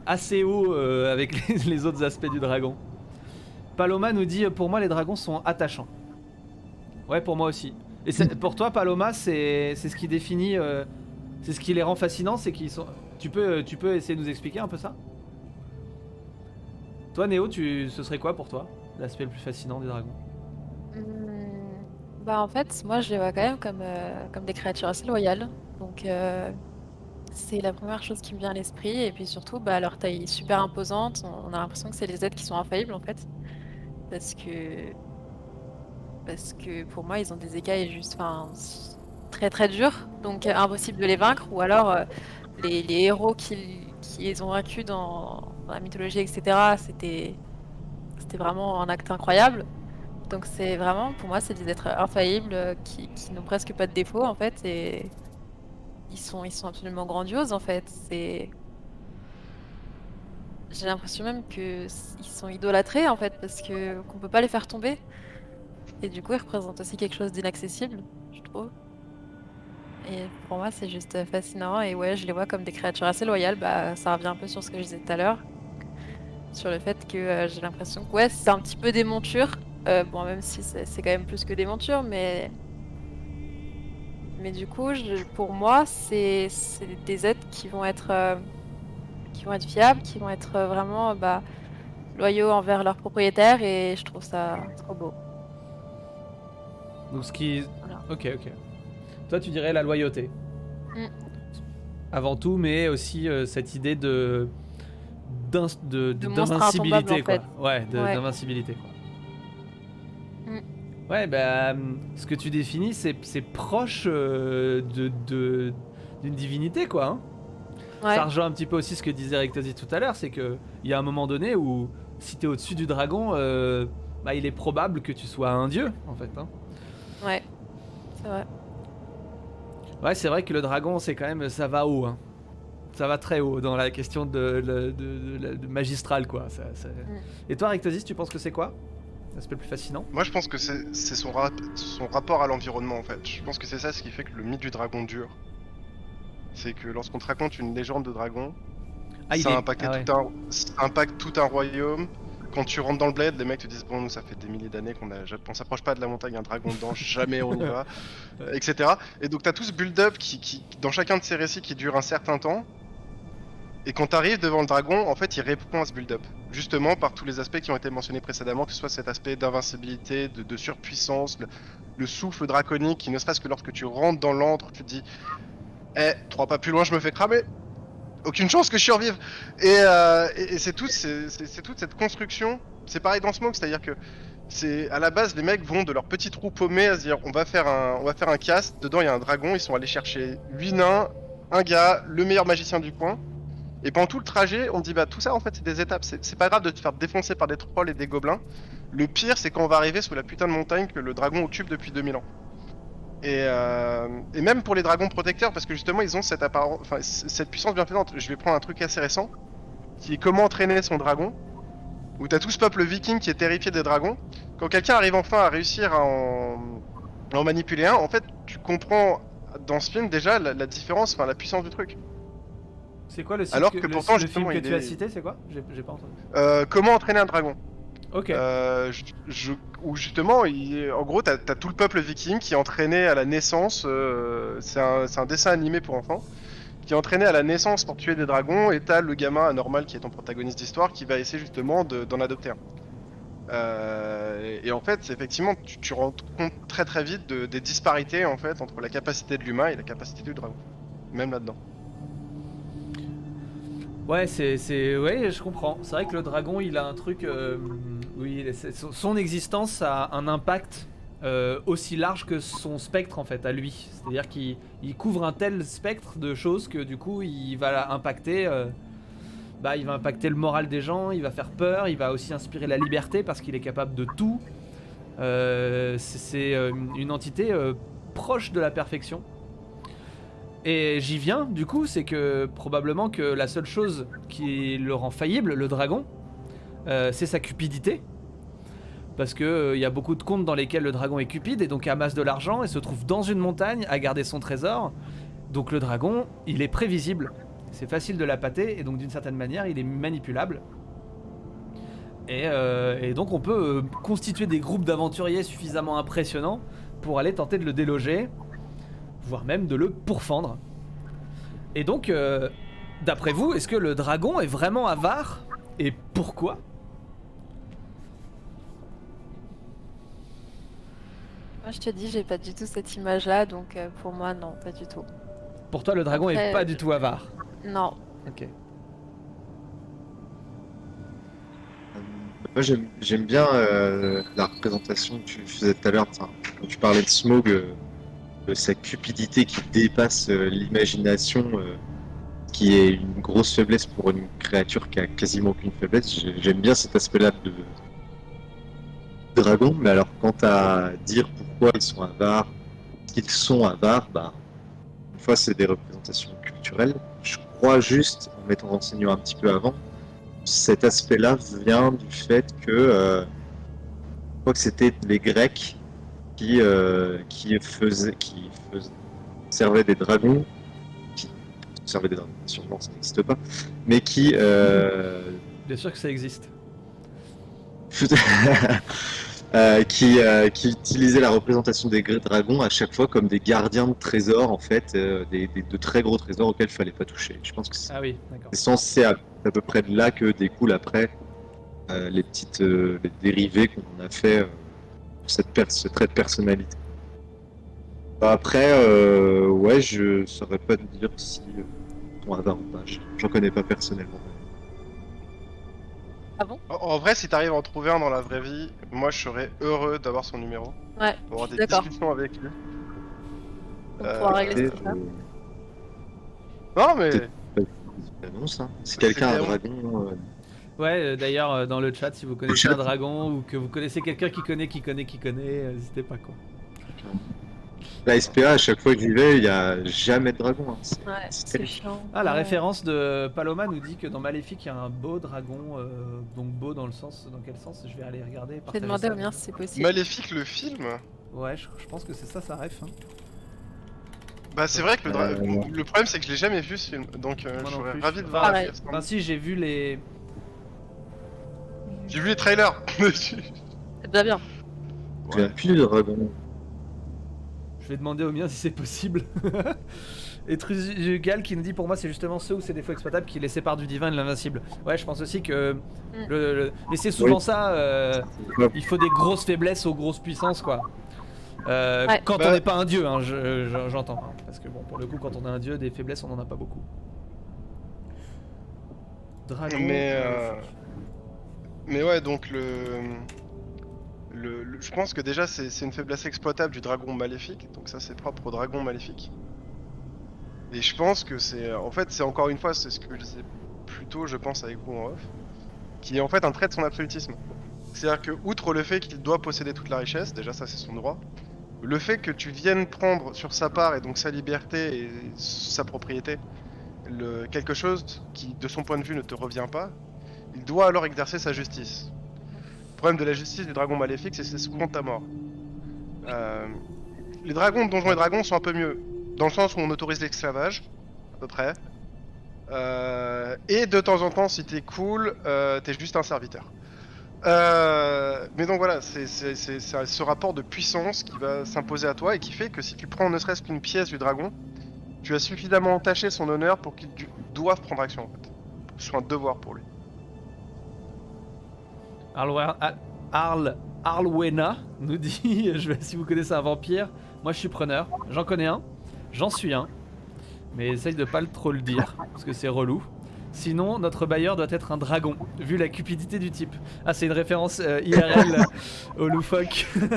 assez haut avec les autres aspects du dragon. Paloma nous dit pour moi les dragons sont attachants. Ouais, pour moi aussi. Et pour toi Paloma, c'est ce qui définit c'est ce qui les rend fascinants, c'est qu'ils sont... Tu peux essayer de nous expliquer un peu ça? Toi Néo, ce serait quoi pour toi l'aspect le plus fascinant des dragons? Bah en fait, moi je les vois quand même comme des créatures assez loyales. Donc c'est la première chose qui me vient à l'esprit. Et puis surtout, bah, leur taille est super imposante. On a l'impression que c'est des êtres qui sont infaillibles en fait. Parce que pour moi, ils ont des écailles juste très très dures. Donc impossible de les vaincre. Ou alors les héros qui les ont vaincus dans la mythologie, etc. C'était vraiment un acte incroyable. Donc c'est vraiment, pour moi, c'est des êtres infaillibles qui n'ont presque pas de défauts en fait. Et ils sont absolument grandioses en fait. J'ai l'impression même que ils sont idolâtrés en fait parce que qu'on peut pas les faire tomber. Et du coup, ils représentent aussi quelque chose d'inaccessible, je trouve. Et pour moi, c'est juste fascinant. Et ouais, je les vois comme des créatures assez loyales. Bah, ça revient un peu sur ce que je disais tout à l'heure, sur le fait que j'ai l'impression que ouais, c'est un petit peu des montures. Bon, même si c'est quand même plus que des montures, mais du coup, pour moi, c'est des êtres qui vont qui vont être fiables, qui vont être vraiment loyaux envers leurs propriétaires et je trouve ça trop beau. Donc ce qui... Voilà. Ok. Toi tu dirais la loyauté. Mm. Avant tout, mais aussi cette idée de monstre d'invincibilité intombable, quoi. en fait. Ouais, Ouais. d'invincibilité quoi. Mm. Ouais, ce que tu définis, c'est proche d'une divinité quoi. Hein. Ouais. Ça rejoint un petit peu aussi ce que disait Rectosi tout à l'heure, c'est que il y a un moment donné où si t'es au-dessus du dragon, il est probable que tu sois un dieu en fait. Hein. Ouais, c'est vrai. Ouais, c'est vrai que le dragon, c'est quand même, ça va haut. Hein. Ça va très haut dans la question de magistral quoi. Et toi, Rectosis, tu penses que c'est quoi l'aspect le plus fascinant? Moi, je pense que c'est son rapport à l'environnement, en fait. Je pense que c'est ça ce qui fait que le mythe du dragon dure. C'est que lorsqu'on te raconte une légende de dragon, ça impacte tout un royaume. Quand tu rentres dans le bled, les mecs te disent bon, nous ça fait des milliers d'années qu'on s'approche pas de la montagne, un dragon dedans, jamais on y va, etc. Et donc t'as tout ce build-up qui, dans chacun de ces récits, qui dure un certain temps. Et quand t'arrives devant le dragon, en fait, il répond à ce build-up. Justement par tous les aspects qui ont été mentionnés précédemment, que ce soit cet aspect d'invincibilité, de surpuissance, le souffle draconique, qui ne serait-ce que lorsque tu rentres dans l'antre, tu te dis trois pas plus loin, je me fais cramer. Aucune chance que je survive. Et c'est toute cette construction. C'est pareil dans Smoke, c'est-à-dire que c'est à la base les mecs vont de leur petit trou paumé à se dire on va faire un cast. Dedans il y a un dragon. Ils sont allés chercher 8 nains, un gars, le meilleur magicien du coin. Et pendant tout le trajet, on dit tout ça en fait c'est des étapes. C'est pas grave de te faire défoncer par des trolls et des gobelins. Le pire c'est quand on va arriver sous la putain de montagne que le dragon occupe depuis 2000 ans. Et même pour les dragons protecteurs, parce que justement ils ont cette puissance bienfaisante. Je vais prendre un truc assez récent, qui est comment entraîner son dragon, où t'as tout ce peuple viking qui est terrifié des dragons. Quand quelqu'un arrive enfin à réussir à en manipuler un, en fait tu comprends dans ce film déjà la différence, la puissance du truc. C'est quoi le site Alors que pourtant, le film justement, que tu as cité, c'est quoi? J'ai pas entendu. Comment entraîner un dragon. Ok. Où justement, en gros, t'as tout le peuple viking qui est entraîné à la naissance. C'est un dessin animé pour enfants qui est entraîné à la naissance pour tuer des dragons. Et t'as le gamin anormal qui est ton protagoniste d'histoire qui va essayer justement d'en adopter un. Et en fait, effectivement, tu rends compte très très vite des disparités en fait entre la capacité de l'humain et la capacité du dragon, même là-dedans. Ouais, ouais, je comprends. C'est vrai que le dragon, il a un truc, oui, son existence a un impact aussi large que son spectre en fait à lui. C'est-à-dire qu'il couvre un tel spectre de choses que du coup, il va impacter le moral des gens, il va faire peur, il va aussi inspirer la liberté parce qu'il est capable de tout. C'est une entité proche de la perfection. Et j'y viens, du coup, c'est que probablement que la seule chose qui le rend faillible, le dragon, c'est sa cupidité. Parce que y a beaucoup de contes dans lesquels le dragon est cupide et donc amasse de l'argent et se trouve dans une montagne à garder son trésor. Donc le dragon, il est prévisible. C'est facile de l'appâter et donc d'une certaine manière, il est manipulable. Et donc on peut constituer des groupes d'aventuriers suffisamment impressionnants pour aller tenter de le déloger, voire même de le pourfendre. Et donc, d'après vous, est-ce que le dragon est vraiment avare? Et pourquoi? Moi, je te dis, j'ai pas du tout cette image-là, donc pour moi, non, pas du tout. Pour toi, le dragon est pas du tout avare? Non. Ok. Moi j'aime bien la représentation que tu faisais tout à l'heure, quand tu parlais de Smaug, de sa cupidité qui dépasse l'imagination, qui est une grosse faiblesse pour une créature qui a quasiment aucune faiblesse. J'aime bien cet aspect-là de dragon, mais alors quant à dire pourquoi ils sont avares, une fois c'est des représentations culturelles. Je crois juste, en m'étant renseigné un petit peu avant, cet aspect-là vient du fait que je crois que c'était les Grecs qui servaient des dragons, sûrement ça n'existe pas, mais qui Bien sûr que ça existe. qui utilisaient la représentation des dragons à chaque fois comme des gardiens de trésors en fait, de très gros trésors auxquels il fallait pas toucher. Je pense que Ah oui, d'accord. c'est censé C'est à peu près de là que découlent après les petites les dérivés qu'on en a fait pour ce trait de personnalité. Bah, après, ouais, je saurais pas te dire si ton avare ou pas. J'en connais pas personnellement. Ah bon? En vrai, si t'arrives à en trouver un dans la vraie vie, moi je serais heureux d'avoir son numéro. Ouais, Pour avoir je suis des d'accord. discussions avec lui. On pourra régler Et, ce truc-là. Non, mais. c'est une annonce, hein. Si quelqu'un a un C'est dragon, Ouais, d'ailleurs, dans le chat, si vous connaissez chat. un dragon ou que vous connaissez quelqu'un qui connaît, n'hésitez pas quoi. la SPA, à chaque fois que j'y vais, il y a jamais de dragon. Hein. Ouais, c'est c'est terrible. chiant. Ah, la Ouais. référence de Paloma nous dit que dans Maléfique, il y a un beau dragon. Donc beau dans quel sens? Je vais aller regarder. J'ai partager demandé ça. au mien si c'est possible. Maléfique le film. Ouais, je pense que c'est ça, ça ref. Hein. Bah, c'est vrai que non. le problème c'est que je l'ai jamais vu ce film. Donc, Moi je non serais plus. ravi de voir la Pareil. pièce. Enfin, si, j'ai vu les. J'ai vu les trailers. C'est déjà bien. Je viens plus de dragon. Je vais demander au mien si c'est possible. Et Trugal qui nous dit pour moi c'est justement ceux où c'est des défauts exploitables qui les séparent du divin et de l'invincible. Ouais, je pense aussi que mais c'est souvent Oui. ça. Il faut des grosses faiblesses aux grosses puissances quoi. Ouais. Quand Bah- on n'est pas un dieu, hein, j'entends. Hein, parce que bon, pour le coup, quand on est un dieu, des faiblesses, on en a pas beaucoup. Dragon. Mais ouais, donc je pense que déjà c'est une faiblesse exploitable du dragon maléfique, donc ça c'est propre au dragon maléfique. Et je pense que en fait c'est encore une fois, c'est ce que je disais plus tôt, je pense avec vous en off, qui est en fait un trait de son absolutisme. C'est-à-dire que outre le fait qu'il doit posséder toute la richesse, déjà ça c'est son droit, le fait que tu viennes prendre sur sa part et donc sa liberté et sa propriété, quelque chose qui de son point de vue ne te revient pas, il doit alors exercer sa justice. Le problème de la justice du dragon maléfique, c'est souvent ta mort. Les dragons de Donjons et Dragons sont un peu mieux, dans le sens où on autorise l'esclavage, à peu près. Et de temps en temps, si t'es cool, t'es juste un serviteur. Mais donc voilà, c'est ce rapport de puissance qui va s'imposer à toi et qui fait que si tu prends ne serait-ce qu'une pièce du dragon, tu as suffisamment entaché son honneur pour qu'il doive prendre action en fait. Pour que ce soit un devoir pour lui. Arlwena nous dit si vous connaissez un vampire, moi je suis preneur. J'en connais un, j'en suis un. Mais essaye de pas trop le dire, parce que c'est relou. Sinon, notre bailleur doit être un dragon, vu la cupidité du type. Ah, c'est une référence IRL au loufoque. Dis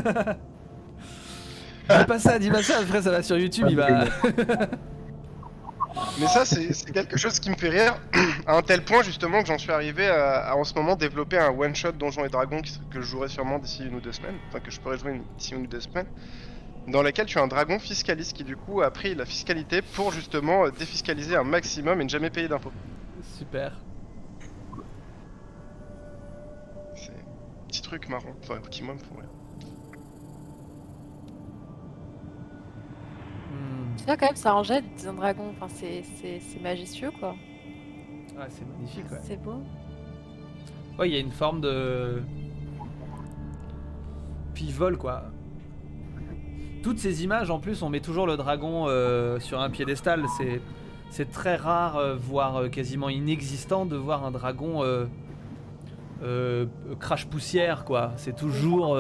pas ça, après ça va sur YouTube, il va... Mais ça, c'est quelque chose qui me fait rire, à un tel point justement que j'en suis arrivé à en ce moment développer un one-shot Donjons et Dragons que je jouerai sûrement d'ici 1 ou 2 semaines, enfin que je pourrais jouer d'ici 1 ou 2 semaines, dans laquelle tu as un dragon fiscaliste qui du coup a pris la fiscalité pour justement défiscaliser un maximum et ne jamais payer d'impôts. Super. C'est un petit truc marrant, enfin qui moi me font rire. Tu vois, quand même, ça en jette un dragon. Enfin, c'est majestueux, quoi. Ah, c'est magnifique, ouais. C'est beau. Ouais, il y a une forme de... Puis il vole, quoi. Toutes ces images, en plus, on met toujours le dragon sur un piédestal. C'est très rare, voire quasiment inexistant, de voir un dragon crash-poussière, quoi. C'est toujours...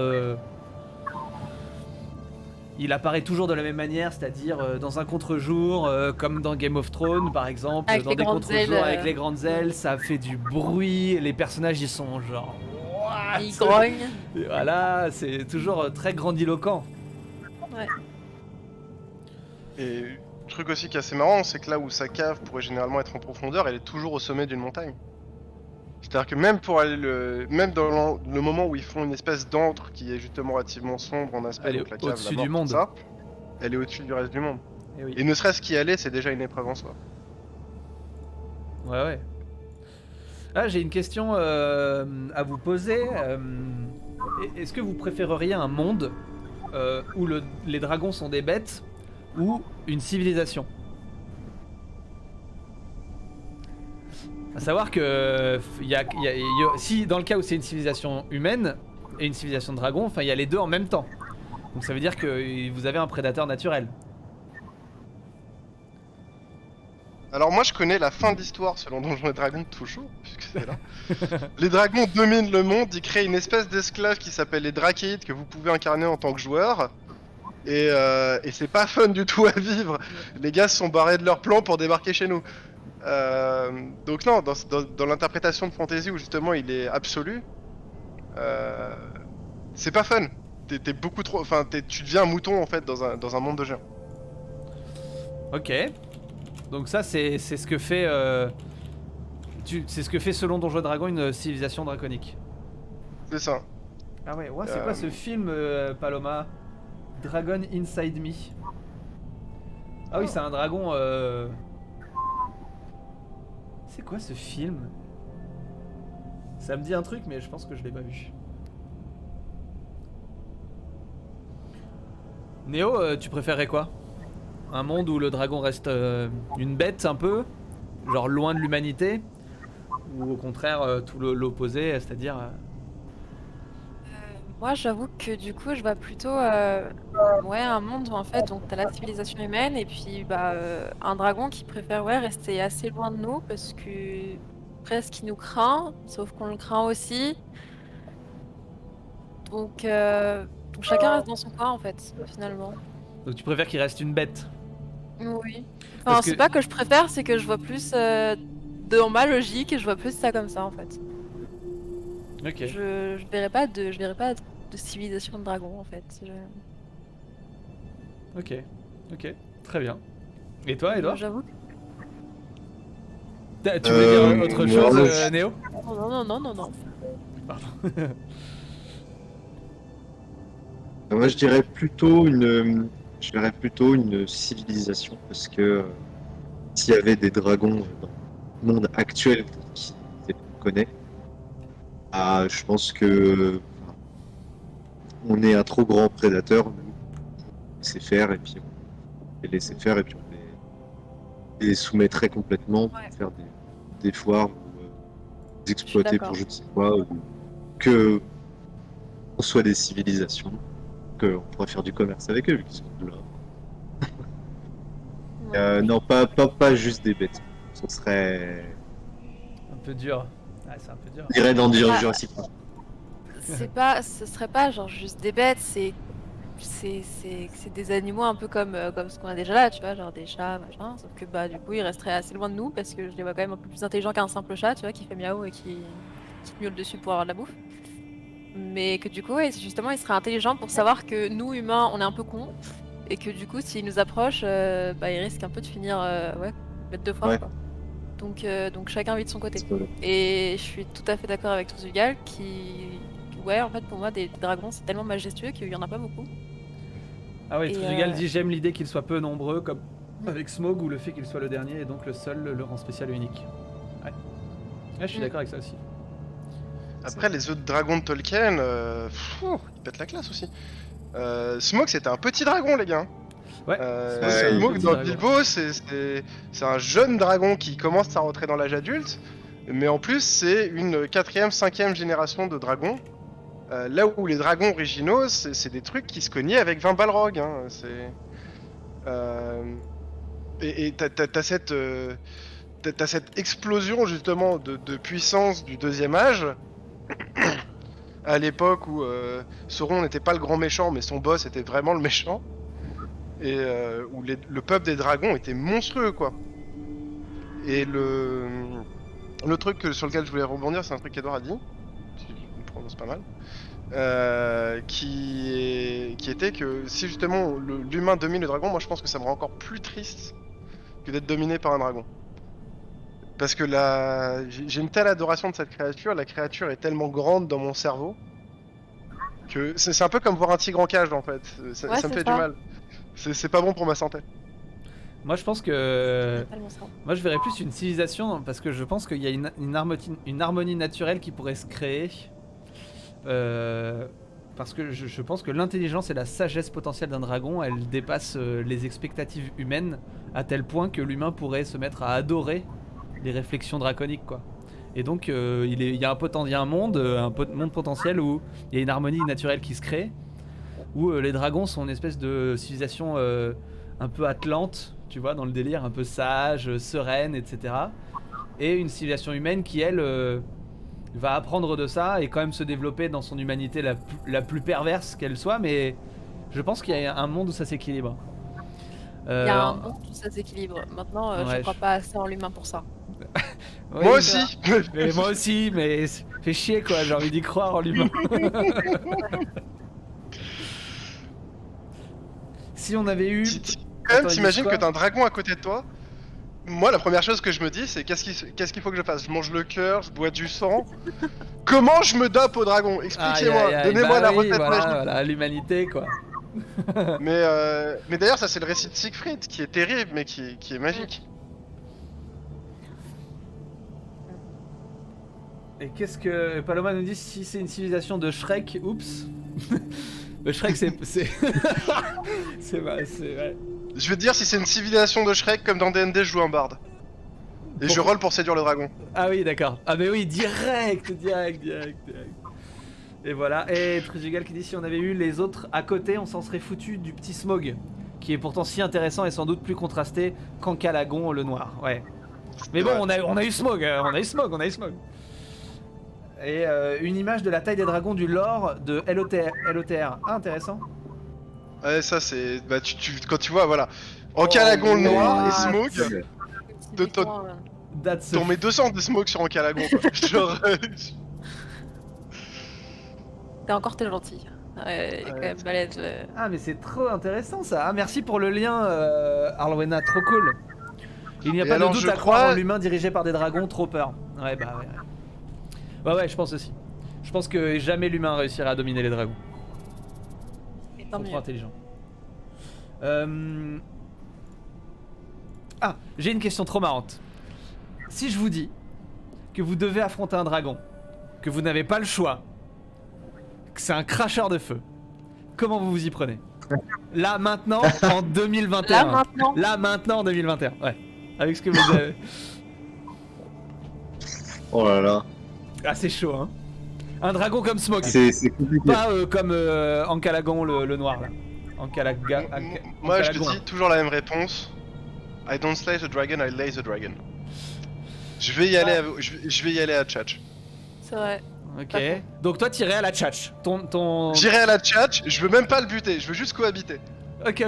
Il apparaît toujours de la même manière, c'est-à-dire dans un contre-jour, comme dans Game of Thrones par exemple, Avec dans les des grandes contre-jours ailes, avec les grandes ailes, ça fait du bruit, les personnages ils sont genre... What? Il grogne. Et voilà, c'est toujours très grandiloquent. Ouais. Et le truc aussi qui est assez marrant, c'est que là où sa cave pourrait généralement être en profondeur, elle est toujours au sommet d'une montagne. C'est-à-dire que même pour aller même dans le moment où ils font une espèce d'antre qui est justement relativement sombre en aspect, Elle est donc la cave, au-dessus la mort, du monde. tout ça, elle est au-dessus du reste du monde. Et oui. Et ne serait-ce qu'y aller, c'est déjà une épreuve en soi. Ouais, ouais. Ah, j'ai une question à vous poser. Est-ce que vous préféreriez un monde où les dragons sont des bêtes ou une civilisation? À savoir que si dans le cas où c'est une civilisation humaine et une civilisation de dragons, enfin il y a les deux en même temps. Donc ça veut dire que vous avez un prédateur naturel. Alors moi je connais la fin de l'histoire selon Donjons et Dragons toujours, puisque c'est là. Les dragons dominent le monde, ils créent une espèce d'esclaves qui s'appelle les Drakeïdes que vous pouvez incarner en tant que joueur. Et c'est pas fun du tout à vivre. Les gars se sont barrés de leur plan pour débarquer chez nous. Donc non, dans l'interprétation de fantasy où justement il est absolu, c'est pas fun. T'es beaucoup trop, enfin tu deviens un mouton en fait dans un monde de géants. Ok. Donc ça c'est ce que fait c'est ce que fait selon Donjons et Dragons une civilisation draconique. C'est ça. Ah ouais, c'est quoi ce film Paloma? Dragon Inside Me. Ah oui, c'est un dragon C'est quoi ce film? Ça me dit un truc mais je pense que je l'ai pas vu. Néo, tu préférerais quoi? Un monde où le dragon reste une bête un peu, genre loin de l'humanité, ou au contraire tout l'opposé, c'est-à-dire Moi, j'avoue que du coup, je vois plutôt un monde où en fait, donc t'as la civilisation humaine et puis un dragon qui préfère rester assez loin de nous parce que presque il nous craint, sauf qu'on le craint aussi. Donc chacun reste dans son coin en fait, finalement. donc tu préfères qu'il reste une bête? Oui. Enfin, Parce c'est que- pas que je préfère, c'est que je vois plus dans ma logique et je vois plus ça comme ça en fait. Ok. Je verrais pas de civilisation de dragon en fait. Ok, très bien. Et toi, Edouard? J'avoue. Tu voulais dire autre chose, moi, Néo? Non. Pardon. Moi, je dirais plutôt une civilisation parce que s'il y avait des dragons dans le monde actuel qu'on connaît, je pense que on est un trop grand prédateur, nous. On les laisser faire et puis on les soumettrait complètement pour faire des foires ou les exploiter d'accord. pour je ne sais quoi, ou que on soit des civilisations, qu'on pourrait faire du commerce avec eux, vu qu'ils sont de là. Non, pas juste des bêtes. Ce serait. Un peu dur. Ah, c'est un peu dur. On irait dans Ah. Jurassic Park. Ce serait pas genre juste des bêtes, c'est des animaux un peu comme ce qu'on a déjà là, tu vois, genre des chats, machin. Sauf que du coup ils resteraient assez loin de nous parce que je les vois quand même un peu plus intelligents qu'un simple chat, tu vois, qui fait miaou et qui miaule dessus pour avoir de la bouffe. Mais que du coup, justement, ils seraient intelligents pour savoir que nous humains, on est un peu cons et que du coup, s'ils nous approchent, ils risquent un peu de finir bête de foire, Ouais. quoi. Donc chacun vit de son côté. C'est pas- Et je suis tout à fait d'accord avec Truzugal en fait, pour moi, des dragons, c'est tellement majestueux qu'il y en a pas beaucoup. Ah oui, Et, Truzugal dit j'aime l'idée qu'ils soient peu nombreux, comme avec Smog, où le fait qu'il soit le dernier et donc le seul le rend spécial et unique. Ouais, je suis d'accord avec ça aussi. Après les autres dragons de Tolkien, ils pètent la classe aussi. Smoke c'était un petit dragon les gars. Ouais, c'est un Smoke petit dans dragon. Bilbo c'est un jeune dragon qui commence à rentrer dans l'âge adulte, mais en plus c'est une 4ème, 5ème génération de dragons. Là où les dragons originaux c'est des trucs qui se cognaient avec 20 balrogs. Hein. Et t'as cette explosion justement de puissance du deuxième âge. À l'époque où Sauron n'était pas le grand méchant, mais son boss était vraiment le méchant, et où le peuple des dragons était monstrueux, quoi. Et le truc sur lequel je voulais rebondir, c'est un truc qu'Edouard a dit, si je me prononce pas mal, qui était que si justement l'humain domine le dragon, moi je pense que ça me rend encore plus triste que d'être dominé par un dragon. Parce que j'ai une telle adoration de cette créature, la créature est tellement grande dans mon cerveau que c'est un peu comme voir un tigre en cage en fait. Ça Ouais, me c'est fait ça. du mal. C'est pas bon pour ma santé. Moi je pense que. Totalement ça. Moi je verrais plus une civilisation parce que je pense qu'il y a une harmonie naturelle qui pourrait se créer. Parce que je pense que l'intelligence et la sagesse potentielle d'un dragon, elle dépasse les expectatives humaines à tel point que l'humain pourrait se mettre à adorer les réflexions draconiques, quoi. Et donc il y a un monde potentiel où il y a une harmonie naturelle qui se crée, où les dragons sont une espèce de civilisation un peu atlante, tu vois, dans le délire, un peu sage, sereine, etc. Et une civilisation humaine qui, elle, va apprendre de ça et quand même se développer dans son humanité la plus perverse qu'elle soit, mais je pense qu'il y a un monde où ça s'équilibre. Il y a un monde où ça s'équilibre. Maintenant, ouais, je crois pas assez en l'humain pour ça. Oui, Moi ça. aussi. Mais moi aussi, mais fait chier quoi, j'ai envie d'y croire en l'humain. Si on avait eu... Quand même, Attends, ils t'imagines disent que quoi t'as un dragon à côté de toi. Moi, la première chose que je me dis, c'est qu'est-ce qu'il faut que je fasse? Je mange le cœur, je bois du sang. Comment je me dope au dragon? Expliquez-moi, Aïe, aïe, aïe, donnez-moi bah la oui, recette magique. voilà, l'humanité quoi. Mais d'ailleurs, ça c'est le récit de Siegfried qui est terrible, mais qui est magique. Et qu'est-ce que Paloma nous dit si c'est une civilisation de Shrek? Oups. Le Shrek c'est c'est ouais. Je vais te dire si c'est une civilisation de Shrek comme dans D&D, je joue un barde. Et je roll pour séduire le dragon. Ah oui, d'accord. Ah mais oui, direct. Et voilà. Et Trigigal qui dit si on avait eu les autres à côté, on s'en serait foutu du petit Smog, qui est pourtant si intéressant et sans doute plus contrasté qu'Encalagon le noir. Ouais. Mais bon, on a eu Smog, on a eu Smog. Et une image de la taille des dragons du lore de LOTR. Ah, intéressant. Ouais, ça c'est. Bah, quand tu vois, voilà. Encalagon le noir et Smog. Typiquement, T'en mets 200 de Smog sur Encalagon, quoi. Genre. t'es gentil. Ouais, quand même balèze. Ah, mais c'est trop intéressant ça. Ah, merci pour le lien, Arlwena, trop cool. Il n'y a Et pas alors, de doute je à croire crois- en l'humain dirigé par des dragons, trop peur. Ouais, bah ouais. Ouais, je pense aussi. Je pense que jamais l'humain réussira à dominer les dragons. Et Ils tant sont mieux. trop intelligents. Ah, j'ai une question trop marrante. Si je vous dis que vous devez affronter un dragon, que vous n'avez pas le choix, que c'est un cracheur de feu, comment vous vous y prenez? Là, maintenant, en 2021. Là, maintenant, en 2021. Ouais. Avec ce que vous avez. Oh là là, Ah, c'est chaud, hein. Un dragon comme Smog. c'est compliqué. Pas comme Encalagon le noir, là. Moi, je te Encalagon. dis toujours la même réponse. I don't slay the dragon, I lay the dragon. Je vais y aller, je vais y aller à Tchatch. C'est vrai. Ok. Donc toi, t'irais à la tchatch. Ton... J'irai à la Tchatch, je veux même pas le buter, je veux juste cohabiter. Ok.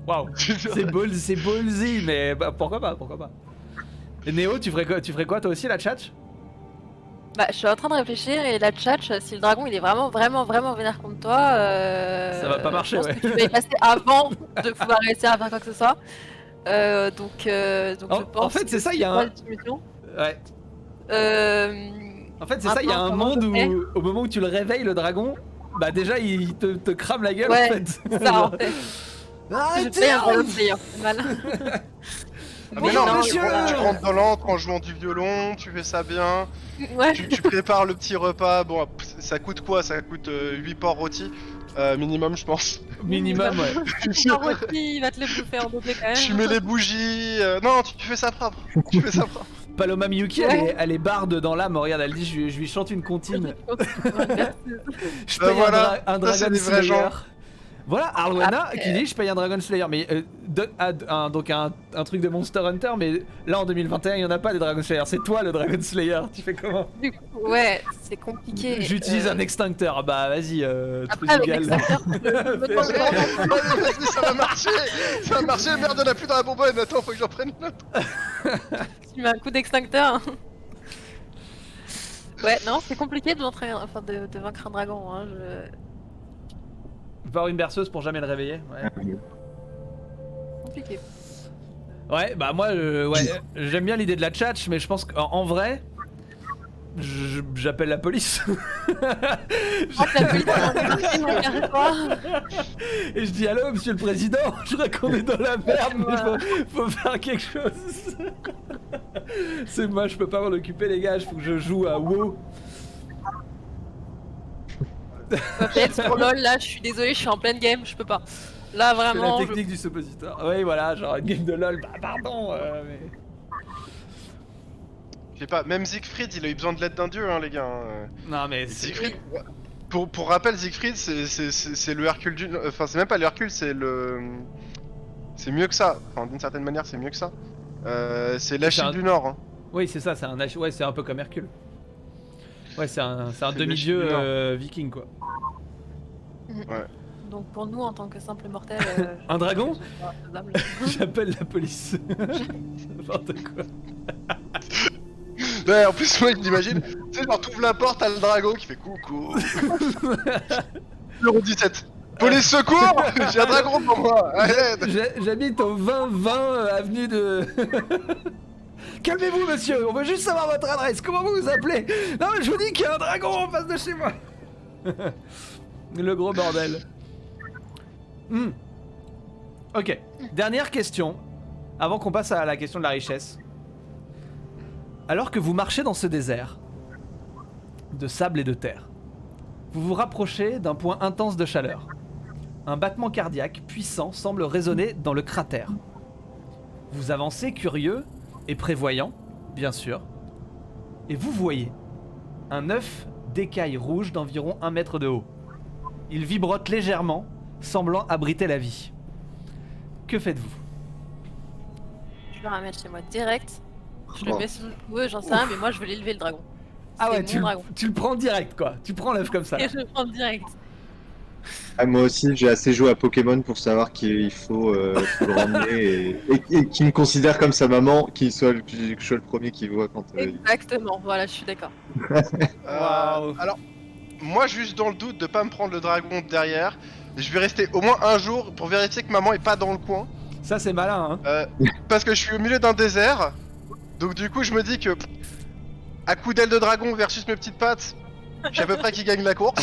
Waouh. C'est ballsy, mais bah, pourquoi pas. Et Néo, tu ferais quoi toi aussi, la tchatch? Bah, je suis en train de réfléchir et la tchatch, si le dragon il est vraiment vénère contre toi, Ça va pas marcher, je pense ouais. que tu vas y passer avant de pouvoir réussir à faire quoi que ce soit. Donc je pense. En fait, c'est ça, il y a un. Ouais. En fait, c'est ça, il y a un Maintenant, monde comment je où, au moment où tu le réveilles, le dragon, bah déjà, il te crame la gueule, Ouais, en fait. c'est ça en fait. Je fais un rôle player, c'est mal. Ah, mais non, monsieur. tu rentres dans l'antre en jouant du violon, tu fais ça bien, Ouais. tu prépares le petit repas, bon, ça coûte quoi? Ça coûte 8 porcs rôtis, minimum je pense. Minimum, ouais. Un rôti, il va te le bouffer en doublé quand même. Tu mets les bougies, non, tu fais ça propre, tu fais ça propre. Paloma Miyuki, Ouais. elle est barde dans l'âme. Regarde, elle dit je lui chante une comptine. Je Bah paye voilà, un ça, c'est Dragon des vrais Slayer. gens. Voilà, Arlwena Après- qui dit je paye un Dragon Slayer. Mais donc un truc de Monster Hunter, mais là en 2021, il n'y en a pas des Dragon Slayer. C'est toi le Dragon Slayer. Tu fais comment? Du coup, ouais, c'est compliqué. J'utilise un extincteur. Bah vas-y, Après, avec Trugigal. l'extincteur, tu peux me demander vraiment. Vas-y, ça va marcher, merde, il y en a plus dans la bonbonne, attends, faut que j'en prenne une autre. Tu mets un coup d'extincteur. Ouais, non, c'est compliqué de vaincre un dragon. Hein. Voir une berceuse pour jamais le réveiller. Ouais. Compliqué. Ouais, bah moi, j'aime bien l'idée de la tchatch, mais je pense qu'en vrai, j'appelle la police. Et je dis allô, monsieur le président, je crois qu'on est dans la merde, mais faut faire quelque chose. C'est moi, je peux pas m'en occuper, les gars, il faut que je joue à WoW. Pour LOL, là, je suis désolé, je suis en pleine game, je peux pas. Là, C'est la vraiment. technique du suppositoire. Oui, voilà, genre une game de LoL, bah pardon, mais... Je sais pas, même Siegfried, il a eu besoin de l'aide d'un dieu, hein, les gars. Non, mais c'est... Siegfried, pour rappel, Siegfried, c'est le Hercule du... Enfin, c'est même pas le Hercule, c'est le... C'est mieux que ça. Enfin, d'une certaine manière, c'est mieux que ça. C'est C'est l'Achille un- du Nord. Hein. Oui, c'est ça, ouais, c'est un peu comme Hercule. Ouais, c'est un C'est demi-dieu le Chili viking quoi. Donc pour nous, en tant que simple mortel, Un dragon c'est pas faisable. J'appelle la police. N'importe quoi. Ouais, en plus, moi, je l'imagine. Tu sais, genre, t'ouvres la porte, t'as le dragon qui fait coucou. Numéro 17. Police secours. J'ai un dragon pour moi. Allez. J'habite au 2020 avenue de. Calmez-vous, monsieur, on veut juste savoir votre adresse. Comment vous vous appelez? Non, mais je vous dis qu'il y a un dragon en face de chez moi. Le gros bordel. Ok, dernière question, avant qu'on passe à la question de la richesse. Alors que vous marchez dans ce désert de sable et de terre, vous vous rapprochez d'un point intense de chaleur. Un battement cardiaque puissant semble résonner dans le cratère. Vous avancez curieux et prévoyant, bien sûr, et vous voyez un œuf d'écaille rouge d'environ 1 mètre de haut. Il vibrote légèrement, semblant abriter la vie. Que faites-vous? Je le ramène chez moi direct. Je le Oh. mets sous le coueux, j'en sais rien, mais moi je veux l'élever le dragon. Ah ouais, C'est mon dragon. tu le prends direct quoi, tu prends l'œuf comme ça. Et je le prends direct. Ah, moi aussi, j'ai assez joué à Pokémon pour savoir qu'il faut le ramener et qu'il me considère comme sa maman, que je sois le premier qui voit quand. Exactement, voilà, je suis d'accord. Waouh. Alors, moi, juste dans le doute de pas me prendre le dragon derrière, je vais rester au moins un jour pour vérifier que maman est pas dans le coin. Ça c'est malin hein. Parce que je suis au milieu d'un désert. Donc, du coup, je me dis que. À coup d'aile de dragon versus mes petites pattes, je suis à peu près qui gagne la course.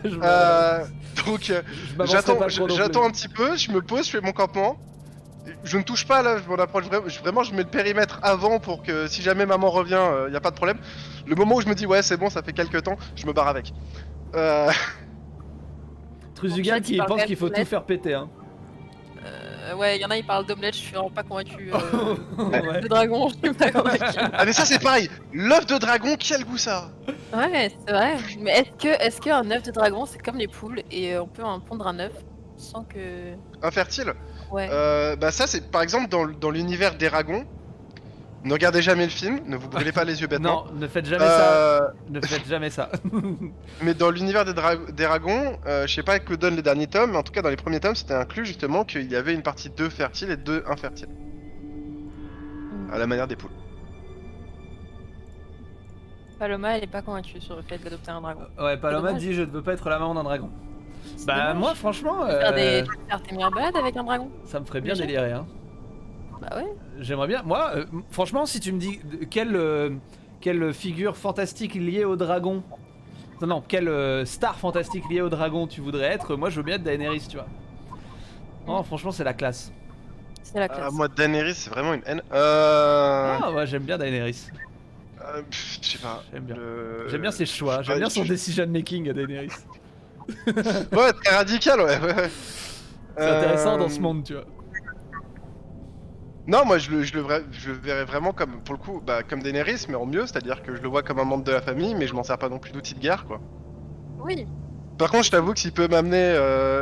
Je Donc, je m'avancerai pas trop non j'attends plus. un petit peu, je me pose, je fais mon campement. Je ne touche pas là, je m'en approche vraiment, je mets le périmètre avant pour que si jamais maman revient, y a pas de problème. Le moment où je me dis ouais c'est bon, ça fait quelques temps, je me barre avec. Truzugal Donc, qui tu parles pense qu'il faut quand tout même faire péter hein. Ouais, il y en a, ils parlent d'omelette, je suis vraiment pas convaincu. Ouais. Le dragon, je suis pas convaincu. Ah mais ça c'est pareil, l'œuf de dragon, quel goût ça. Ouais, c'est vrai. Mais est-ce qu'un œuf de dragon, c'est comme les poules et on peut en pondre un œuf sans que. Infertile. Ouais. Bah ça c'est par exemple dans l'univers des dragons. Ne regardez jamais le film, ne vous brûlez pas les yeux bêtement. Non, ne faites jamais ça. Ne faites jamais ça. Mais dans l'univers des dragons, je sais pas que donnent les derniers tomes, mais en tout cas dans les premiers tomes, c'était inclus justement qu'il y avait une partie d'œufs fertiles et d'œufs infertiles. À la manière des poules. Paloma, elle est pas convaincue sur le fait d'adopter un dragon. Ouais, Paloma dommage. dit je ne veux pas être la maman d'un dragon. C'est Bah dommage. moi franchement, Faire tes meilleures balades avec un dragon. ça me ferait bien Déjà. délirer hein. Bah ouais. J'aimerais bien. Moi, franchement, si tu me dis quelle figure fantastique liée au dragon, non, quelle star fantastique liée au dragon tu voudrais être, moi je veux bien être Daenerys, tu vois. Oh, franchement, c'est la classe. C'est la classe. Moi Daenerys c'est vraiment une haine. Ah, ouais, j'aime bien Daenerys. Je sais pas. J'aime bien. le- J'aime bien ses choix, j'aime bien son decision making à Daenerys. Ouais, très radical, ouais. C'est intéressant dans ce monde, tu vois. Non, moi je le verrais vraiment comme, pour le coup, bah, comme Daenerys, mais en mieux, c'est-à-dire que je le vois comme un membre de la famille, mais je m'en sers pas non plus d'outil de guerre, quoi. Oui. Par contre, je t'avoue que s'il peut m'amener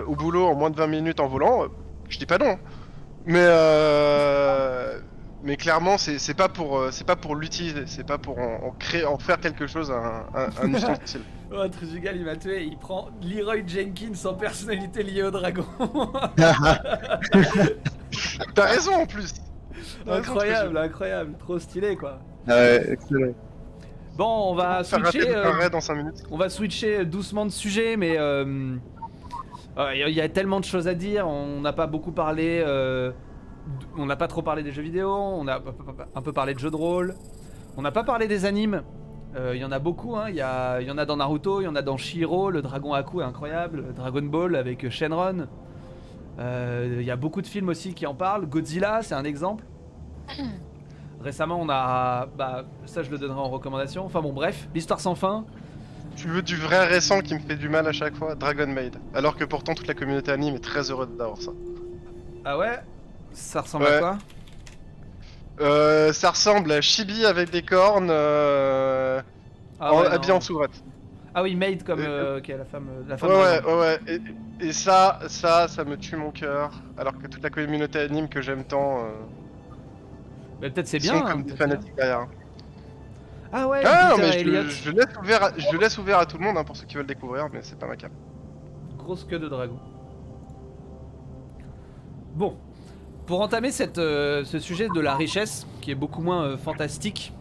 au boulot en moins de 20 minutes en volant, je dis pas non. Mais clairement, c'est pas pour l'utiliser, c'est pas pour en faire quelque chose, un ustensile. Oh, Truzugal il m'a tué, il prend Leroy Jenkins en personnalité liée au dragon. T'as raison en plus. T'as raison, Incroyable, incroyable, trop stylé quoi. Excellent. Bon, on va Faire rater switcher. un raid dans 5 minutes. On va switcher doucement de sujet, mais il y a tellement de choses à dire. On n'a pas beaucoup parlé. On n'a pas trop parlé des jeux vidéo. On a un peu parlé de jeux de rôle. On n'a pas parlé des animes. Il y en a beaucoup. Hein. Il y en a dans Naruto, il y en a dans Shihiro. Le dragon Haku est incroyable. Dragon Ball avec Shenron. Il y a beaucoup de films aussi qui en parlent. Godzilla, c'est un exemple. Récemment, on a. Bah, ça, je le donnerai en recommandation. Enfin bon, bref, l'histoire sans fin. Tu veux du vrai récent qui me fait du mal à chaque fois, Dragon Maid. Alors que pourtant toute la communauté anime est très heureuse d'avoir ça. Ah ouais? Ça ressemble Ouais. à quoi? Ça ressemble à Chibi avec des cornes, Ah ouais, habillé non. en soubrette. Ah oui, maid comme ok, la femme. Ouais, dragon. ouais, ouais. Et ça me tue mon cœur. Alors que toute la communauté anime que j'aime tant, Mais peut-être c'est ils sont bien, hein, comme des peut-être c'est bien. fanatiques derrière. Ah ouais, Ah, Peter mais et Elliot. je laisse ouvert à tout le monde hein, pour ceux qui veulent découvrir, mais c'est pas ma cam. Grosse queue de dragon. Bon, pour entamer ce sujet de la richesse, qui est beaucoup moins fantastique,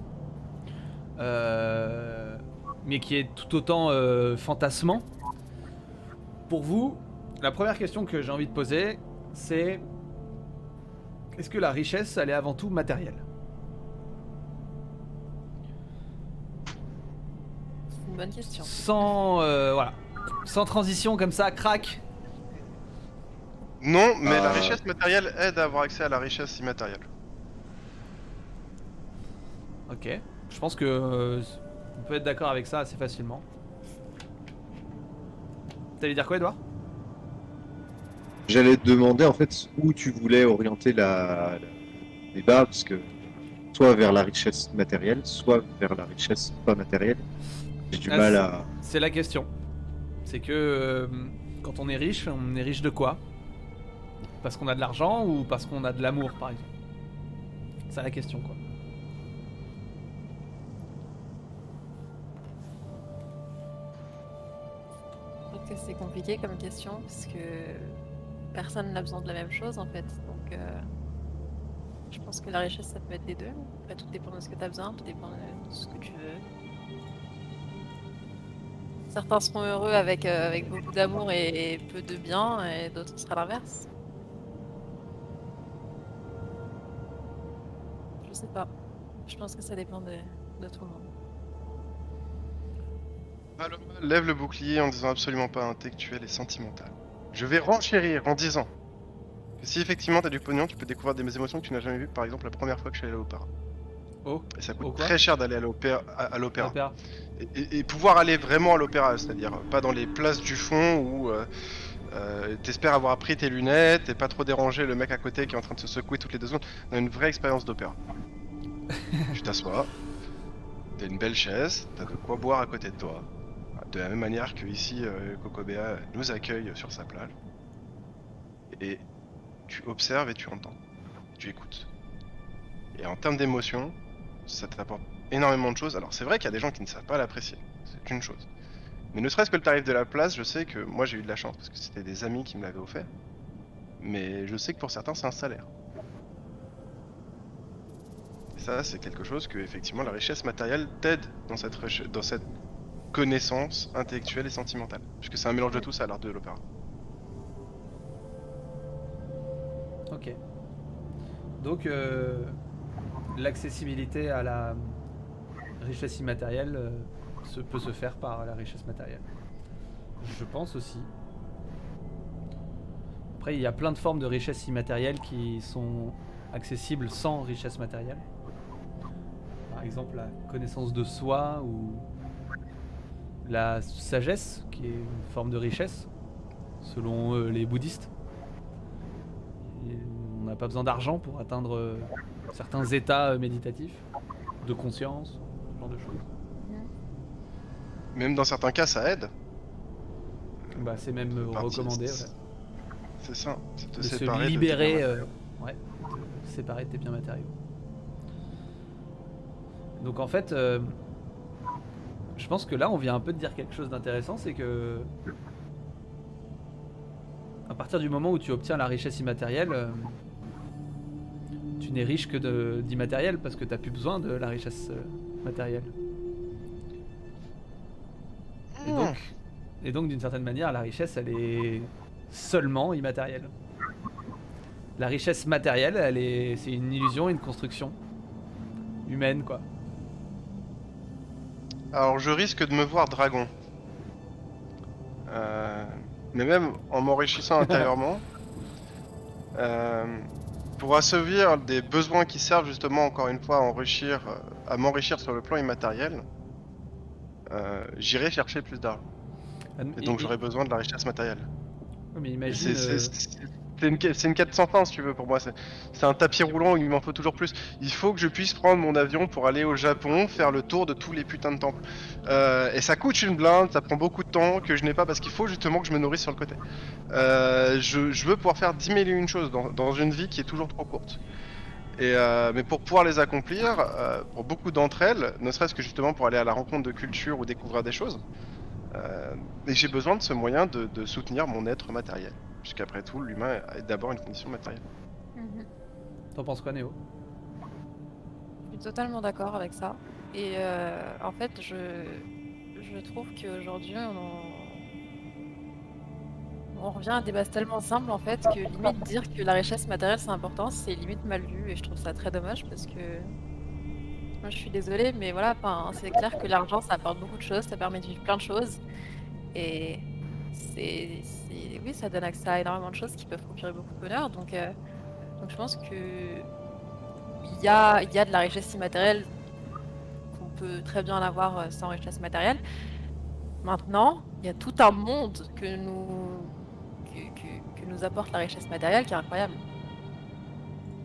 mais qui est tout autant fantasmant, pour vous, la première question que j'ai envie de poser, c'est est-ce que la richesse, elle est avant tout matérielle? C'est une bonne question. Voilà. Sans transition comme ça, crac. Non, mais la Euh. richesse matérielle aide à avoir accès à la richesse immatérielle. Ok. Je pense que on peut être d'accord avec ça assez facilement. T'allais dire quoi, Edouard? J'allais te demander en fait où tu voulais orienter le débat, parce que soit vers la richesse matérielle, soit vers la richesse pas matérielle. J'ai du Ah, mal à. C'est la question. C'est que quand on est riche de quoi? Parce qu'on a de l'argent ou parce qu'on a de l'amour, par exemple? C'est la question, quoi. Je trouve que c'est compliqué comme question parce que personne n'a besoin de la même chose en fait. Donc je pense que la richesse ça peut être des deux. Après, tout dépend de ce que tu as besoin, tout dépend de ce que tu veux. Certains seront heureux avec beaucoup d'amour et peu de bien, et d'autres ce sera l'inverse. Je sais pas. Je pense que ça dépend de tout le monde. Paloma lève le bouclier en disant absolument pas intellectuel et sentimental. Je vais renchérir en disant que si effectivement t'as du pognon, tu peux découvrir des émotions que tu n'as jamais vues, par exemple la première fois que je suis allé à l'opéra. Oh, Et ça oh coûte quoi? très cher d'aller à l'opéra. Opéra. Et pouvoir aller vraiment à l'opéra, c'est-à-dire pas dans les places du fond où t'espères avoir appris tes lunettes et pas trop déranger le mec à côté qui est en train de se secouer toutes les 2 secondes. On a une vraie expérience d'opéra. Tu t'assois, t'as une belle chaise, t'as de quoi boire à côté de toi. De la même manière que ici, Kokobea nous accueille sur sa plage. Et tu observes et tu entends. Tu écoutes. Et en termes d'émotion, ça t'apporte énormément de choses. Alors c'est vrai qu'il y a des gens qui ne savent pas l'apprécier. C'est une chose. Mais ne serait-ce que le tarif de la place, je sais que moi j'ai eu de la chance parce que c'était des amis qui me l'avaient offert. Mais je sais que pour certains c'est un salaire. Et ça c'est quelque chose que effectivement la richesse matérielle t'aide dans cette connaissance intellectuelle et sentimentale. Puisque c'est un mélange de tout ça l'art de l'opéra. Ok. Donc, l'accessibilité à la richesse immatérielle peut se faire par la richesse matérielle. Je pense aussi. Après, il y a plein de formes de richesse immatérielle qui sont accessibles sans richesse matérielle. Par exemple, la connaissance de soi ou la sagesse, qui est une forme de richesse, selon les bouddhistes. Et on n'a pas besoin d'argent pour atteindre certains états méditatifs, de conscience, ce genre de choses. Même dans certains cas ça aide. Bah, c'est même recommandé, ouais. C'est ça, c'est De se séparer de tes libérer, biens ouais, de se séparer de tes biens matériaux. Donc en fait, je pense que là on vient un peu de dire quelque chose d'intéressant, c'est que à partir du moment où tu obtiens la richesse immatérielle, tu n'es riche que d'immatériel parce que tu n'as plus besoin de la richesse matérielle. Et donc d'une certaine manière, la richesse elle est seulement immatérielle. La richesse matérielle, c'est une illusion, une construction humaine, quoi. Alors je risque de me voir dragon. Mais même en m'enrichissant intérieurement, pour assouvir des besoins qui servent justement encore une fois à m'enrichir sur le plan immatériel, j'irai chercher plus d'argent. Et donc j'aurai besoin de la richesse matérielle. Mais Et imagine, c'est une quête sans fin si tu veux pour moi. C'est un tapis roulant où il m'en faut toujours plus. Il faut que je puisse prendre mon avion pour aller au Japon, faire le tour de tous les putains de temples. Et ça coûte une blinde, ça prend beaucoup de temps que je n'ai pas parce qu'il faut justement que je me nourrisse sur le côté. Je veux pouvoir faire 10 000 et une choses dans une vie qui est toujours trop courte. Mais pour pouvoir les accomplir, pour beaucoup d'entre elles, ne serait-ce que justement pour aller à la rencontre de cultures ou découvrir des choses, et j'ai besoin de ce moyen de soutenir mon être matériel. Puisqu'après tout, l'humain est d'abord une condition matérielle. Mhm. T'en penses quoi, Néo? Je suis totalement d'accord avec ça. Et en fait, je trouve qu'aujourd'hui, on revient à un débat tellement simple en fait que limite dire que la richesse matérielle c'est important, c'est limite mal vu et je trouve ça très dommage parce que moi je suis désolée, mais voilà, enfin, c'est clair que l'argent ça apporte beaucoup de choses, ça permet de vivre plein de choses et oui, ça donne accès à énormément de choses qui peuvent procurer beaucoup de bonheur. Donc je pense que il y a de la richesse immatérielle qu'on peut très bien avoir sans richesse matérielle. Maintenant, il y a tout un monde que nous apporte la richesse matérielle qui est incroyable.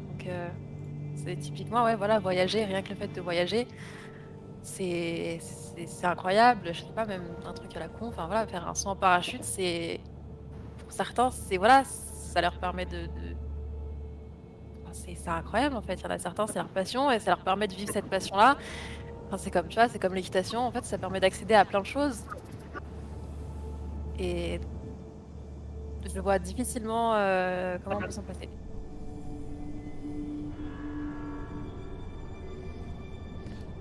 Donc c'est typiquement, ouais, voilà, voyager, rien que le fait de voyager, c'est incroyable. Je sais pas, même un truc à la con, enfin voilà, faire un saut en parachute, c'est pour certains, c'est voilà, ça leur permet enfin, c'est incroyable en fait. Il y en a certains, c'est leur passion et ça leur permet de vivre cette passion-là. Enfin, c'est comme tu vois, c'est comme l'équitation. En fait, ça permet d'accéder à plein de choses. Et je vois difficilement comment on peut s'en passer.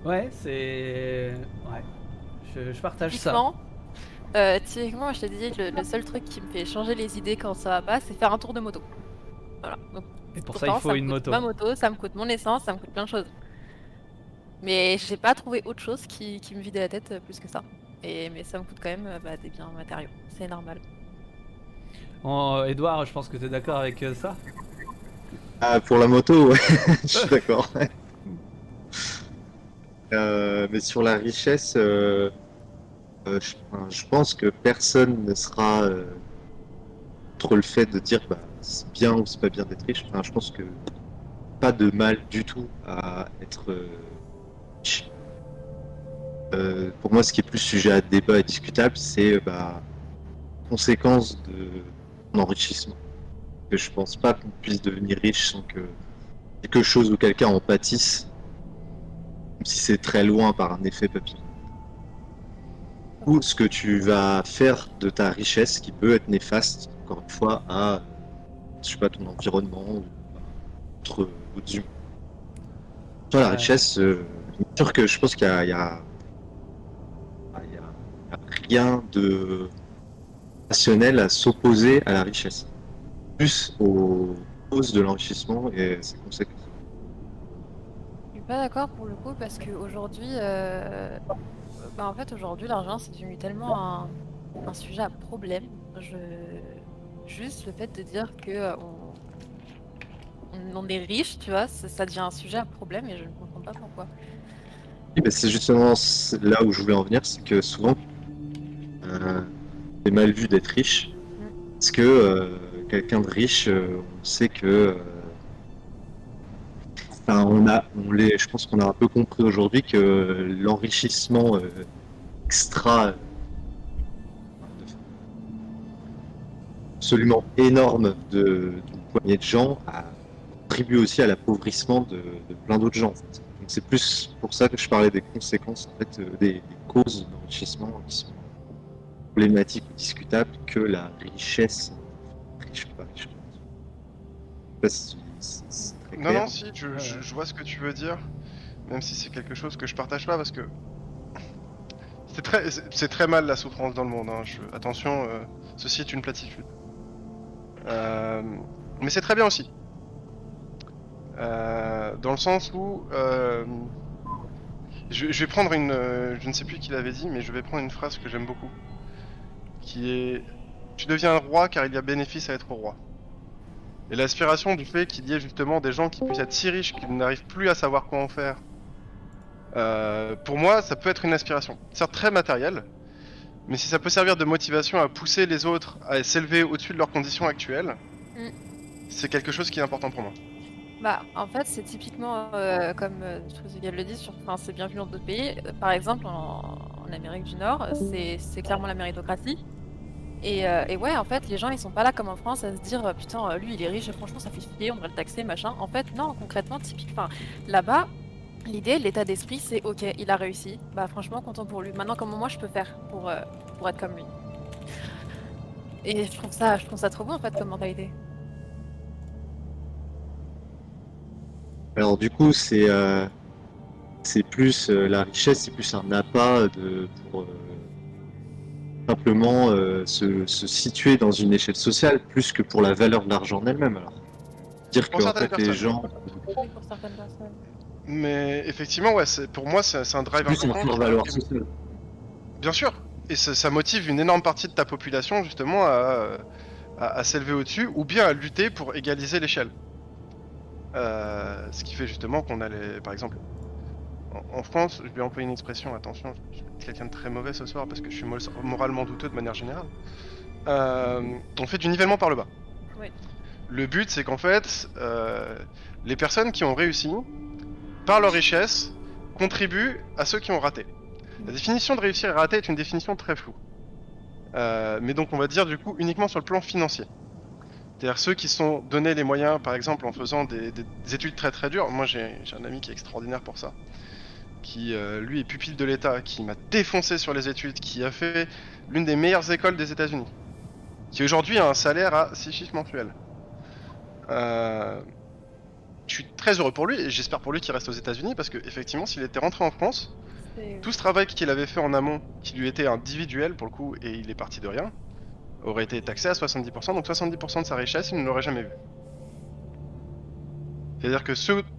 Ouais, c'est... Ouais, je partage ça. Typiquement, je te disais, le seul truc qui me fait changer les idées quand ça va pas, c'est faire un tour de moto. Voilà. Donc, Et pour ça, il faut me une coûte moto. ma moto, ça me coûte mon essence, ça me coûte plein de choses. Mais j'ai pas trouvé autre chose qui me vidait la tête plus que ça. Mais ça me coûte quand même des biens matériaux. C'est normal. Edouard, je pense que t'es d'accord avec ça? Ah, pour la moto, ouais, je suis d'accord. Mais sur la richesse, je pense que personne ne sera contre le fait de dire bah, c'est bien ou c'est pas bien d'être riche. Enfin, je pense que pas de mal du tout à être riche. Pour moi, ce qui est plus sujet à débat et discutable, c'est conséquence de ton enrichissement. Que je pense pas qu'on puisse devenir riche sans que quelque chose ou quelqu'un en pâtisse, même si c'est très loin par un effet papillon. Ou ce que tu vas faire de ta richesse qui peut être néfaste, encore une fois, à je sais pas, ton environnement ou autre humains. Sur la Ouais. richesse, bien sûr que je pense qu'il y a rien de rationnel à s'opposer à la richesse. Plus aux causes de l'enrichissement et ses conséquences. Je suis pas d'accord pour le coup parce qu'aujourd'hui, en fait, aujourd'hui, l'argent c'est devenu tellement un sujet à problème. Juste le fait de dire que on est riche, tu vois, ça devient un sujet à problème et je ne comprends pas pourquoi. Oui, bah, c'est justement là où je voulais en venir, c'est que souvent, c'est mal vu d'être riche, parce que quelqu'un de riche, on sait que, je pense qu'on a un peu compris aujourd'hui que l'enrichissement extra absolument énorme d'une poignée de gens contribue aussi à l'appauvrissement de plein d'autres gens. En fait. Donc c'est plus pour ça que je parlais des conséquences, en fait, des causes d'enrichissement qui sont problématiques ou discutables que la richesse. Riche ou pas riche. Je sais pas si c'est très clair. Non, si, je vois ce que tu veux dire, même si c'est quelque chose que je partage pas parce que c'est très mal la souffrance dans le monde. Hein. Attention, ceci est une platitude. Mais c'est très bien aussi. Dans le sens où je vais prendre je ne sais plus qui l'avait dit, mais je vais prendre une phrase que j'aime beaucoup, qui est tu deviens roi car il y a bénéfice à être roi. Et l'aspiration du fait qu'il y ait justement des gens qui puissent être si riches qu'ils n'arrivent plus à savoir quoi en faire. Pour moi, ça peut être une aspiration, certes très matérielle, mais si ça peut servir de motivation à pousser les autres à s'élever au-dessus de leurs conditions actuelles, c'est quelque chose qui est important pour moi. Bah, en fait, c'est typiquement comme Trudeau le dit, enfin, c'est bien vu dans d'autres pays. Par exemple, en Amérique du Nord, c'est clairement la méritocratie. Et ouais, en fait, les gens, ils sont pas là comme en France à se dire putain, lui, il est riche, franchement, ça fait chier, on devrait le taxer, machin. En fait, non, concrètement, typiquement, là-bas, l'idée, l'état d'esprit, c'est ok, il a réussi. Bah, franchement, content pour lui. Maintenant, comment moi je peux faire pour être comme lui? Et je trouve ça trop bon en fait comme mentalité. Alors du coup, c'est plus la richesse, c'est plus un appât pour simplement se situer dans une échelle sociale plus que pour la valeur de l'argent en elle-même. Alors, dire Pour que en certaines fait les personnes. gens, Oui, pour certaines personnes. Mais effectivement, ouais, pour moi, c'est un drive plus un important. fort valeur sociale. Bien sûr. Et ça motive une énorme partie de ta population justement à s'élever au-dessus ou bien à lutter pour égaliser l'échelle. Ce qui fait justement qu'on a par exemple, en France, je vais employer une expression, attention, je suis quelqu'un de très mauvais ce soir parce que je suis moralement douteux de manière générale. On fait du nivellement par le bas. Oui. Le but, c'est qu'en fait, les personnes qui ont réussi, par leur richesse, contribuent à ceux qui ont raté. La définition de réussir et rater est une définition très floue. Mais donc on va dire du coup uniquement sur le plan financier. C'est-à-dire ceux qui se sont donné les moyens, par exemple en faisant des études très très dures. Moi j'ai un ami qui est extraordinaire pour ça, qui lui est pupille de l'État, qui m'a défoncé sur les études, qui a fait l'une des meilleures écoles des États-Unis, qui aujourd'hui a un salaire à 6 chiffres mensuels. Je suis très heureux pour lui et j'espère pour lui qu'il reste aux États-Unis parce que effectivement s'il était rentré en France, tout ce travail qu'il avait fait en amont, qui lui était individuel pour le coup, et il est parti de rien, aurait été taxé à 70%, donc 70% de sa richesse, il ne l'aurait jamais vu. C'est-à-dire que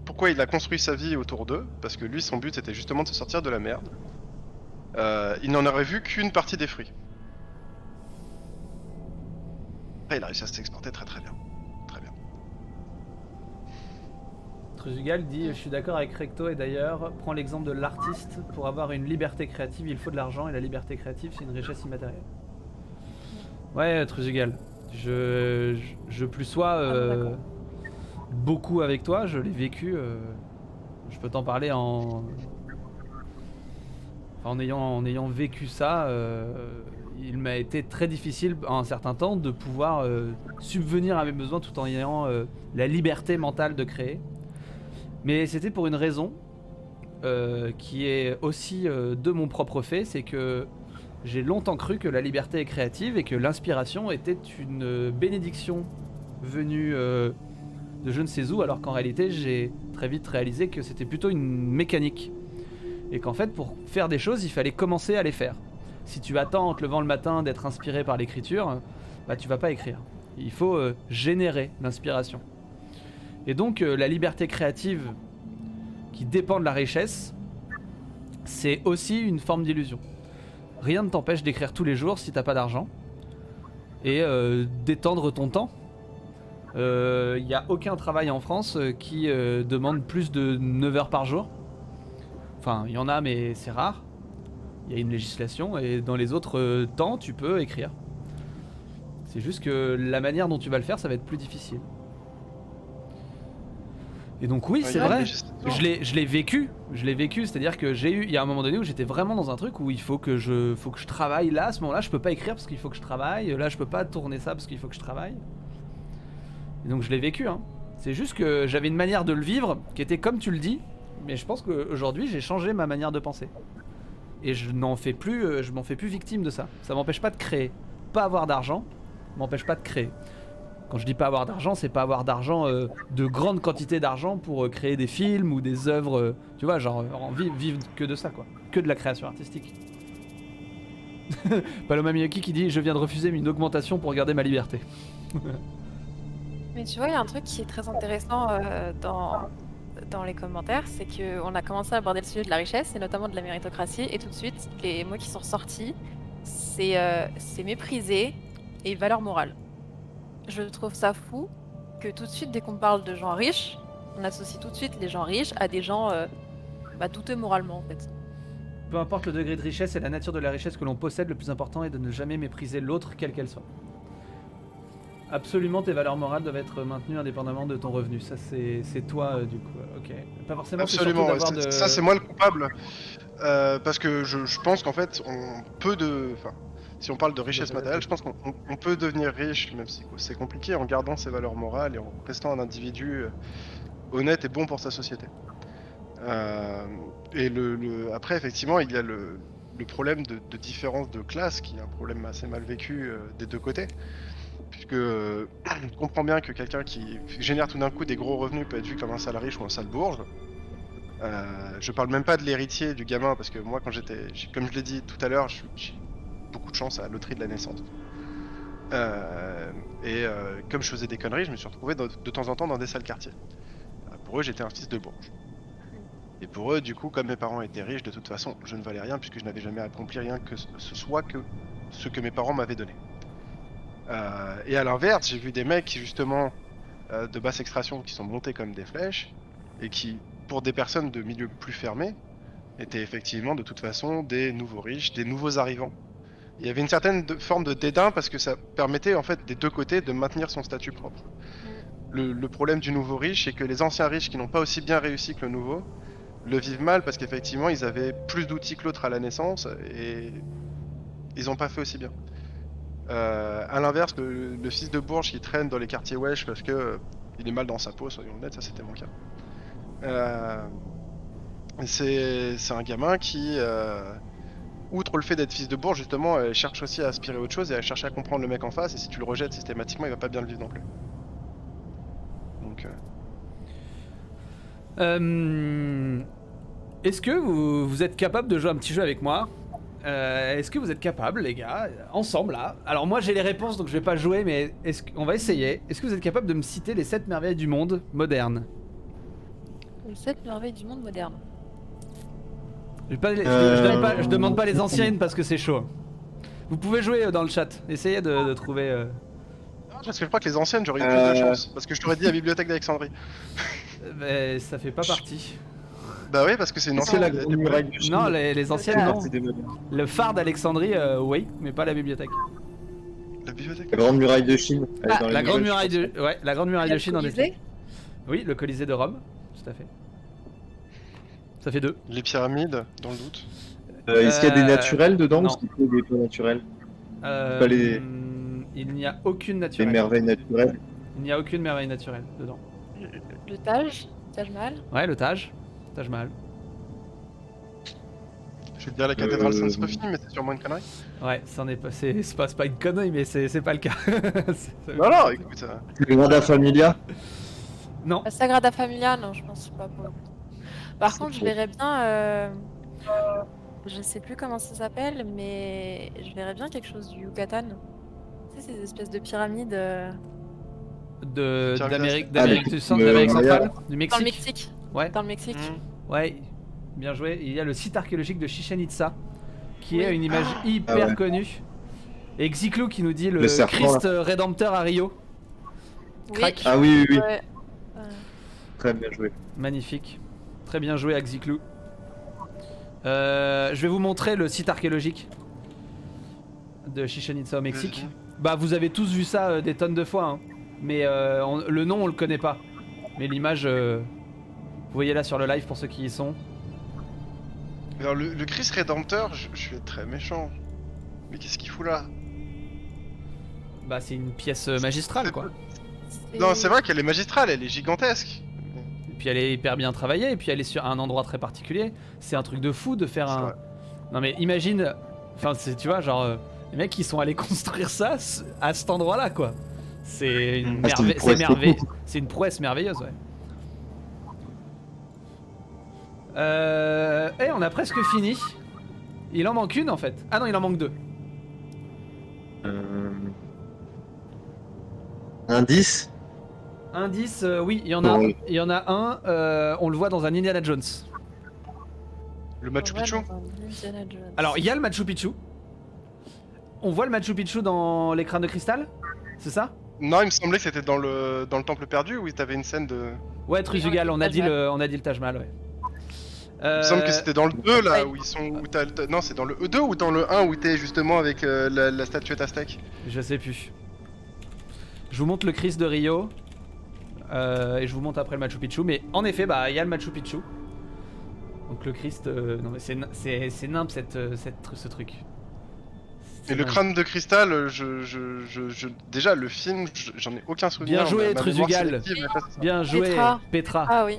pourquoi il a construit sa vie autour d'eux, parce que lui, son but était justement de se sortir de la merde, il n'en aurait vu qu'une partie des fruits. Après, il a réussi à s'exporter très très bien. Très bien. Truzugal dit je suis d'accord avec Recto et d'ailleurs prends l'exemple de l'artiste pour avoir une liberté créative il faut de l'argent et la liberté créative c'est une richesse immatérielle. Ouais Truzugal, je plus sois beaucoup avec toi, je l'ai vécu, je peux t'en parler en ayant vécu ça, il m'a été très difficile en un certain temps de pouvoir subvenir à mes besoins tout en ayant la liberté mentale de créer. Mais c'était pour une raison qui est aussi de mon propre fait, c'est que j'ai longtemps cru que la liberté est créative et que l'inspiration était une bénédiction venue de je ne sais où, alors qu'en réalité j'ai très vite réalisé que c'était plutôt une mécanique. Et qu'en fait pour faire des choses il fallait commencer à les faire. Si tu attends en te levant le matin d'être inspiré par l'écriture, bah tu vas pas écrire. Il faut générer l'inspiration. Et donc la liberté créative qui dépend de la richesse, c'est aussi une forme d'illusion. Rien ne t'empêche d'écrire tous les jours si t'as pas d'argent et d'étendre ton temps. Il n'y a aucun travail en France qui demande plus de 9 heures par jour. Enfin, il y en a mais c'est rare. Il y a une législation et dans les autres temps tu peux écrire. C'est juste que la manière dont tu vas le faire ça va être plus difficile. Et donc oui, c'est vrai, je l'ai vécu, c'est-à-dire que il y a un moment donné où j'étais vraiment dans un truc où il faut que je travaille là, à ce moment-là je peux pas écrire parce qu'il faut que je travaille, là je peux pas tourner ça parce qu'il faut que je travaille. Et donc je l'ai vécu, hein. C'est juste que j'avais une manière de le vivre qui était comme tu le dis, mais je pense qu'aujourd'hui j'ai changé ma manière de penser. Et je m'en fais plus victime de ça. Ça m'empêche pas de créer. Pas avoir d'argent m'empêche pas de créer. Quand je dis pas avoir d'argent, c'est pas avoir d'argent, de grandes quantités d'argent pour créer des films ou des œuvres, tu vois, genre vivre que de ça quoi, que de la création artistique. Paloma Miyaki qui dit je viens de refuser une augmentation pour garder ma liberté. Mais tu vois, il y a un truc qui est très intéressant dans les commentaires, c'est qu'on a commencé à aborder le sujet de la richesse et notamment de la méritocratie et tout de suite, les mots qui sont ressortis, c'est mépriser et valeur morale. Je trouve ça fou que tout de suite, dès qu'on parle de gens riches, on associe tout de suite les gens riches à des gens douteux moralement en fait. Peu importe le degré de richesse et la nature de la richesse que l'on possède, le plus important est de ne jamais mépriser l'autre, quelle qu'elle soit. Absolument, tes valeurs morales doivent être maintenues indépendamment de ton revenu. Ça, c'est toi, du coup. Ok. Pas forcément. c'est surtout Absolument, d'avoir de... ça c'est moi le coupable. Parce que je pense qu'en fait, on peut enfin, si on parle de richesse matérielle, je pense qu'on peut devenir riche, même si c'est compliqué, en gardant ses valeurs morales et en restant un individu honnête et bon pour sa société. Et après, effectivement, il y a le problème de différence de classe, qui est un problème assez mal vécu des deux côtés. Puisque on comprend bien que quelqu'un qui génère tout d'un coup des gros revenus peut être vu comme un sale riche ou un sale bourge. Je parle même pas de l'héritier du gamin, parce que moi, quand comme je l'ai dit tout à l'heure, j'ai beaucoup de chance à la loterie de la naissance. Comme je faisais des conneries, je me suis retrouvé de temps en temps dans des sales quartiers. Pour eux, j'étais un fils de bourge. Et pour eux, du coup, comme mes parents étaient riches, de toute façon, je ne valais rien, puisque je n'avais jamais accompli rien que ce soit que ce que mes parents m'avaient donné. Et à l'inverse, j'ai vu des mecs qui, justement, de basse extraction, qui sont montés comme des flèches, et qui, pour des personnes de milieux plus fermés, étaient effectivement de toute façon des nouveaux riches, des nouveaux arrivants. Il y avait une certaine forme de dédain parce que ça permettait en fait des deux côtés de maintenir son statut propre. Le problème du nouveau riche, c'est que les anciens riches qui n'ont pas aussi bien réussi que le nouveau le vivent mal parce qu'effectivement ils avaient plus d'outils que l'autre à la naissance et ils n'ont pas fait aussi bien. À l'inverse, le fils de bourge qui traîne dans les quartiers wesh parce que il est mal dans sa peau, soyons honnêtes, ça c'était mon cas. C'est un gamin qui, outre le fait d'être fils de bourge, justement, cherche aussi à aspirer à autre chose et à chercher à comprendre le mec en face, et si tu le rejettes systématiquement, il va pas bien le vivre non plus. Donc... Est-ce que vous êtes capable de jouer un petit jeu avec moi? Est-ce que vous êtes capable, les gars, ensemble là? Alors moi j'ai les réponses donc je vais pas jouer, mais on va essayer. Est-ce que vous êtes capable de me citer les 7 merveilles du monde modernes? Les 7 merveilles du monde moderne. Je demande pas les anciennes parce que c'est chaud. Vous pouvez jouer dans le chat, essayez de trouver... Parce que je crois que les anciennes j'aurais eu plus de chance, parce que je t'aurais dit la bibliothèque d'Alexandrie. Mais ça fait pas partie. Bah oui, parce que c'est une C'est ancienne. la grande muraille de Chine. Non, les anciennes non. C'est des modernes. Le phare d'Alexandrie, oui, mais pas la bibliothèque. La bibliothèque. La grande muraille de Chine. elle est dans les La grande nouvelles, muraille je de... pense. Ouais, la grande muraille de Chine en effet. Colisée. Oui, le Colisée de Rome, tout à fait. Ça fait 2. Les pyramides, dans le doute. Est-ce qu'il y a des naturels dedans non. ou c'est que des pas naturels? Pas les- Il n'y a aucune Des naturelle. merveilles naturelles? Il n'y a aucune merveille naturelle dedans. Le Taj Mahal. Ouais, le Taj Mahal. Je vais te dire la cathédrale Sainte-Sophie, mais c'est sûrement une connerie. Ouais, c'en est pas, c'est pas une connerie, mais c'est pas le cas. Non, non, écoute. Le Granda Familia? Non. La Sagrada Familia, non, je pense pas pour le coup. Par C'est contre, je faux. verrais bien. Je sais plus comment ça s'appelle, mais je verrais bien quelque chose du Yucatan. Tu sais, ces espèces de pyramides D'Amérique Ah, du Centre, le d'Amérique Maya. centrale, du dans le Mexique. Mexique. Ouais, Dans le Mexique. ouais, bien joué. Il y a le site archéologique de Chichen Itza, qui Oui. est une image hyper Ah ouais. connue. Et Xiclou qui nous dit le, Le serpent, Christ rédempteur à Rio. Oui. Crac. Ah oui, oui, oui. Ouais. Très bien joué. Magnifique. Très bien joué à Xiclou. Je vais vous montrer le site archéologique de Chichen Itza au Mexique. Bah vous avez tous vu ça des tonnes de fois, hein. Mais le nom on le connaît pas. Mais l'image, vous voyez là sur le live pour ceux qui y sont. Alors, le Christ rédempteur, je vais être très méchant. Mais qu'est-ce qu'il fout là? Bah c'est une pièce magistrale quoi. Non, c'est vrai qu'elle est magistrale, elle est gigantesque. Et puis elle est hyper bien travaillée, et puis elle est sur un endroit très particulier. C'est un truc de fou de faire C'est un... vrai. Non mais imagine, enfin tu vois genre, les mecs qui sont allés construire ça à cet endroit là quoi. C'est une Ah, c'est une merveille, prouesse technique. c'est une prouesse merveilleuse ouais. Et on a presque fini. Il en manque une en fait. Ah non il en manque 2. Indice? Indice, oui il y en a, Oui. il y en a un, on le voit dans un Indiana Jones. Le Machu Picchu. Alors il y a le Machu Picchu. On voit le Machu Picchu dans l'écran de cristal, c'est ça? Non, il me semblait que c'était dans le temple perdu où t'avais une scène de. Ouais, Truzugal, on a dit Taj le Taj Mahal, ouais. Il me semble que c'était dans le 2 là Ouais. où ils sont. Non, c'est dans le 2 ou dans le 1 où t'es justement avec la statuette aztèque. Je sais plus. Je vous montre le Christ de Rio. Et je vous montre après le Machu Picchu. Mais en effet, bah il y a le Machu Picchu. Donc le Christ, non mais c'est nimp ce truc. Et le crâne de cristal, déjà le film, j'en ai aucun souvenir. Bien joué, ma mémoire Truzugal. sélective, mais ça, c'est ça. Bien joué, Petra. Petra. Ah oui.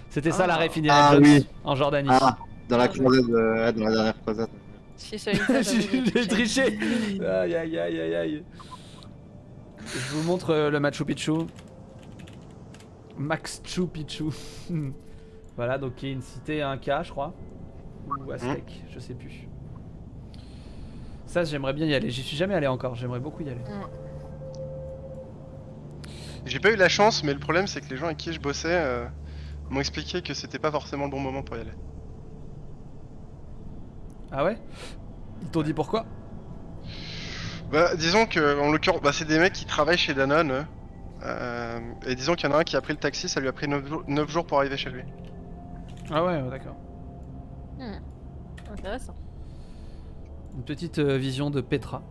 C'était ça la ref Indiana Ah Jones oui. en Jordanie. Ah, dans la croisade, dans la dernière croisade. Je suis sur une J'ai triché. Aïe aïe aïe aïe aïe. Je vous montre le Machu Picchu. Machu Picchu. Voilà, donc il y a une cité Inca, je crois. Ou Aztèque, je sais plus. Ça, j'aimerais bien y aller. J'y suis jamais allé encore. J'aimerais beaucoup y aller. J'ai pas eu la chance, mais le problème c'est que les gens avec qui je bossais m'ont expliqué que c'était pas forcément le bon moment pour y aller. Ah ouais? Ils t'ont dit pourquoi? Bah, disons que, en l'occurrence, bah, c'est des mecs qui travaillent chez Danone. Et disons qu'il y en a un qui a pris le taxi, ça lui a pris 9 jours pour arriver chez lui. Ah ouais, d'accord. Intéressant. Une petite vision de Petra.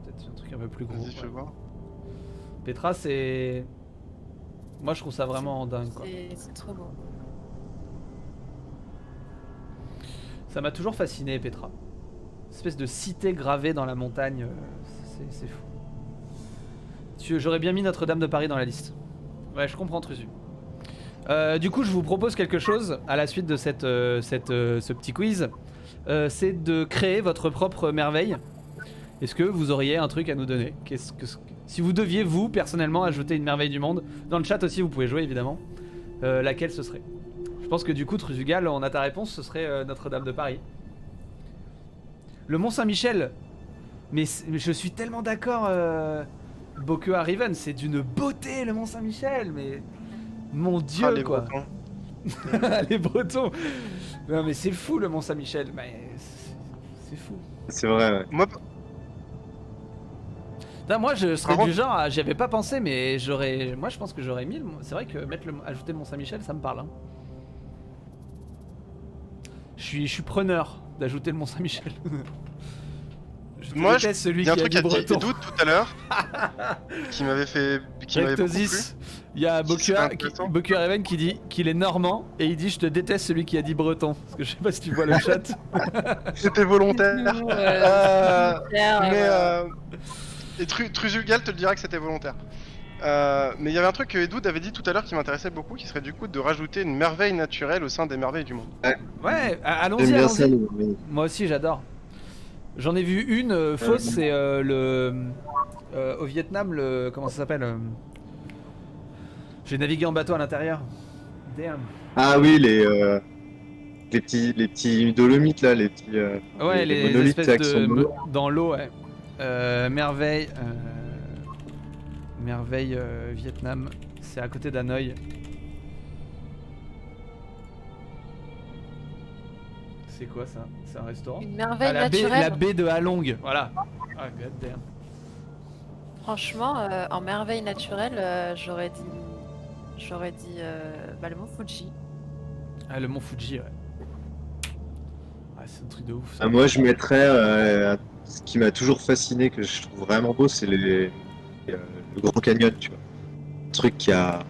Peut-être un truc un peu plus gros. Vas-y, fais voir. Petra, c'est... Moi, je trouve ça vraiment dingue, quoi. C'est trop beau. Ça m'a toujours fasciné, Petra. Espèce de cité gravée dans la montagne, c'est fou. J'aurais bien mis Notre-Dame de Paris dans la liste. Ouais, je comprends, Truzu. Du coup, je vous propose quelque chose à la suite de ce petit quiz. C'est de créer votre propre merveille. Est-ce que vous auriez un truc à nous donner? Si vous deviez, vous, personnellement, ajouter une merveille du monde, dans le chat aussi, vous pouvez jouer, évidemment. Laquelle ce serait? Je pense que du coup, Truzugal, on a ta réponse, ce serait Notre-Dame de Paris. Le Mont-Saint-Michel. Mais je suis tellement d'accord, Bokua Riven, c'est d'une beauté, le Mont-Saint-Michel, mais... Mon dieu, Ah, les quoi. Bretons. Les Bretons. Non, mais c'est fou, le Mont-Saint-Michel. Mais c'est fou. C'est vrai, ouais. Moi, Putain, moi, je serais Par du genre, j'y avais pas pensé, mais moi, je pense que j'aurais mis. C'est vrai que ajouter le Mont-Saint-Michel, ça me parle. Hein. Je suis preneur d'ajouter le Mont-Saint-Michel. moi, déteste celui il y a un qui a truc dit à dire breton. doute tout à l'heure qui m'avait beaucoup plu. Rectosis. Il y a C'est intéressant. Bokua Raven qui dit qu'il est normand et il dit je te déteste celui qui a dit breton. Parce que je sais pas si tu vois le chat. C'était volontaire. Mais Ouais. et Truzugal te le dira que c'était volontaire. Mais il y avait un truc que Edoud avait dit tout à l'heure qui m'intéressait beaucoup, qui serait du coup de rajouter une merveille naturelle au sein des merveilles du monde. Ouais, allons-y, J'aime bien ça, allons-y. mais... Moi aussi, j'adore. J'en ai vu une fausse, c'est au Vietnam, comment ça s'appelle J'ai navigué en bateau à l'intérieur. Damn. Ah oui, les petits dolomites là, les petits. Ouais, les monolithes espèces qui sont dans l'eau, ouais. Merveille, Vietnam, c'est à côté d'Hanoï. C'est quoi ça? C'est un restaurant? Une merveille la naturelle. baie de Halong, voilà. Ah, god damn. Franchement, en merveille naturelle, j'aurais dit le mont Fuji. Ah, le mont Fuji, ouais. Ah, c'est un truc de ouf ça. Ah, moi, je mettrais ce qui m'a toujours fasciné, que je trouve vraiment beau, c'est le Grand Canyon, tu vois. Un truc qui a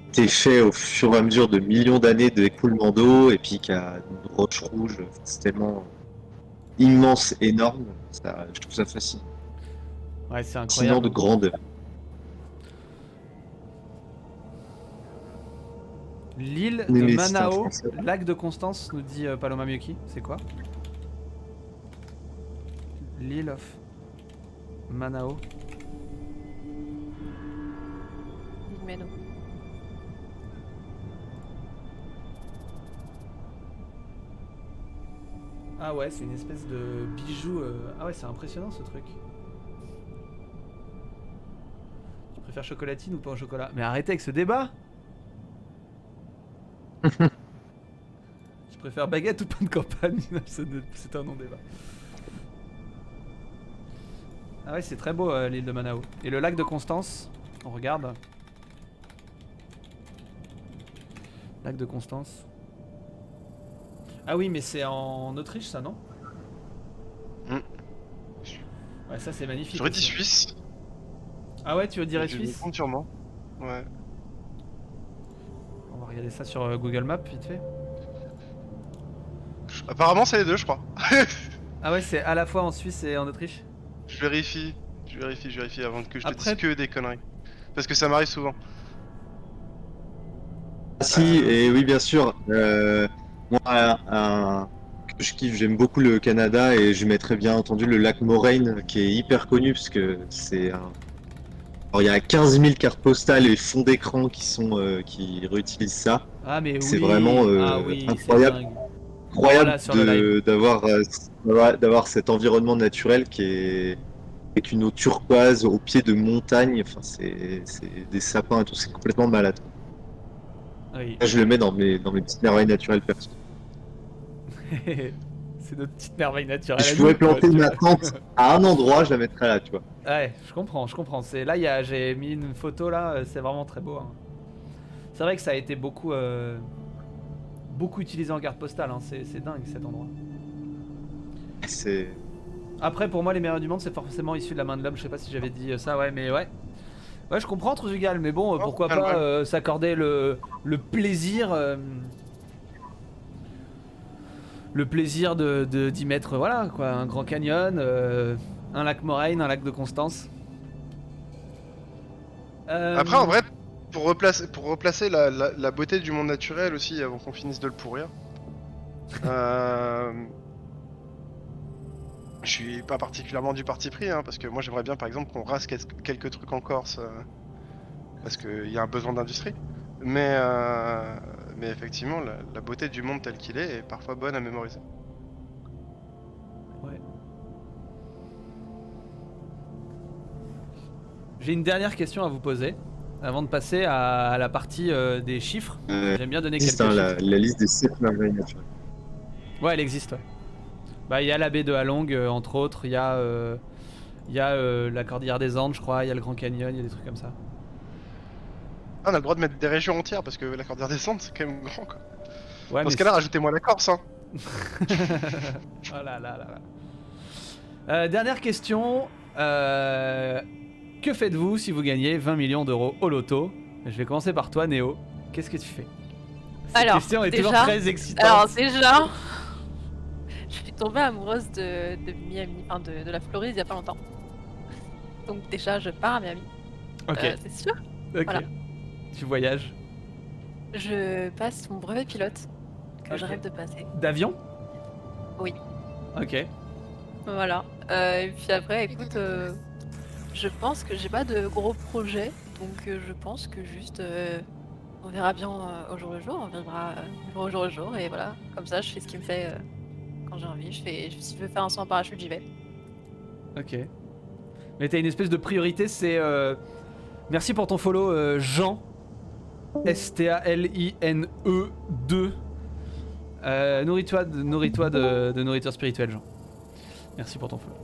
été fait au fur et à mesure de millions d'années d'écoulement d'eau, et puis qui a une roche rouge. C'est tellement immense, énorme. Ça, je trouve ça fascinant. Ouais, c'est Fascinant incroyable. de grandeur. L'île Oui, de mais c'est un Manao, Français. lac de Constance, nous dit Paloma Miyuki. C'est quoi? L'île of Manao. Mais non. Ah ouais, c'est une espèce de bijou. Ah ouais, c'est impressionnant ce truc. Tu préfères chocolatine ou pain au chocolat? Mais arrêtez avec ce débat. Je préfère baguette ou pain de campagne. C'est un non-débat. Ah ouais, c'est très beau l'île de Manao. Et le lac de Constance, on regarde. Lac de Constance. Ah oui, mais c'est en Autriche ça, non? Ouais, ça c'est magnifique. J'aurais dit aussi. Suisse. Ah ouais, tu veux dire Je Suisse? compte sûrement. Ouais. On va regarder ça sur Google Maps vite fait. Apparemment, c'est les deux, je crois. Ah ouais, c'est à la fois en Suisse et en Autriche? Je vérifie. Je vérifie avant que je te Après- dise que des conneries. Parce que ça m'arrive souvent. Ah, si, et oui, bien sûr. Moi, que je kiffe, j'aime beaucoup le Canada et je mettrais bien entendu le lac Moraine qui est hyper connu parce que c'est un. Alors, il y a 15 000 cartes postales et fonds d'écran qui réutilisent ça. Ah mais oui. C'est vraiment Ah oui, c'est incroyable. dingue. Incroyable Voilà, sur le live. d'avoir cet environnement naturel qui est avec une eau turquoise au pied de montagnes. Enfin, c'est des sapins et tout, c'est complètement malade. Oui. Là, je le mets dans mes petites merveilles naturelles perso. C'est notre petite merveille naturelle. Si à je pouvais nous, quoi, planter tu ma vois. tente à un endroit, je la mettrais là, tu vois. Ouais, je comprends. C'est là, j'ai mis une photo là, c'est vraiment très beau. Hein. C'est vrai que ça a été beaucoup utilisé en carte postale. Hein. C'est dingue cet endroit. C'est Après, pour moi, les meilleurs du monde, c'est forcément issu de la main de l'homme. Je sais pas si j'avais dit ça, ouais, mais ouais. Ouais, je comprends Truzugal, mais bon, pourquoi pas pas mal. s'accorder le plaisir. Le plaisir d'y mettre, voilà, quoi, un Grand Canyon, un lac Moraine, un lac de Constance. Après, en vrai, pour replacer la beauté du monde naturel aussi, avant qu'on finisse de le pourrir, je suis pas particulièrement du parti pris, hein, parce que moi j'aimerais bien par exemple qu'on rase quelques trucs en Corse, parce qu'il y a un besoin d'industrie. Mais effectivement, la beauté du monde tel qu'il est parfois bonne à mémoriser. Ouais. J'ai une dernière question à vous poser avant de passer à la partie des chiffres. J'aime bien donner quelques existe, hein, chiffres. la liste des 7 merveilles naturelles. Ouais, elle existe. Ouais. Bah, il y a la baie de Halong, entre autres. Il y a la Cordillère des Andes, je crois. Il y a le Grand Canyon. Il y a des trucs comme ça. Ah, on a le droit de mettre des régions entières parce que la Cordillère des Andes c'est quand même grand quoi. Ouais, Dans ce cas-là, rajoutez-moi la Corse, hein. Oh là là là là. Dernière question. Que faites-vous si vous gagnez 20 millions d'euros au loto? Je vais commencer par toi, Néo. Qu'est-ce que tu fais? Cette Alors, question est toujours déjà- très excitante. Alors déjà, je suis tombée amoureuse de Miami, enfin de la Floride il y a pas longtemps. Donc déjà, je pars à Miami, Ok, c'est sûr. ok. voilà. Tu voyages. Je passe mon brevet pilote que Ok. je rêve de passer. D'avion? Oui. Ok. Voilà. Et puis après, écoute, je pense que j'ai pas de gros projets, donc je pense que juste on verra bien au jour le jour, on vivra au jour le jour, et voilà. Comme ça, je fais ce qui me fait quand j'ai envie. Si je veux faire un saut en parachute, j'y vais. Ok. Mais t'as une espèce de priorité, c'est... Merci pour ton follow, Jean. STALINE 2. Nourris-toi de nourriture spirituelle, Jean. Merci pour ton follow.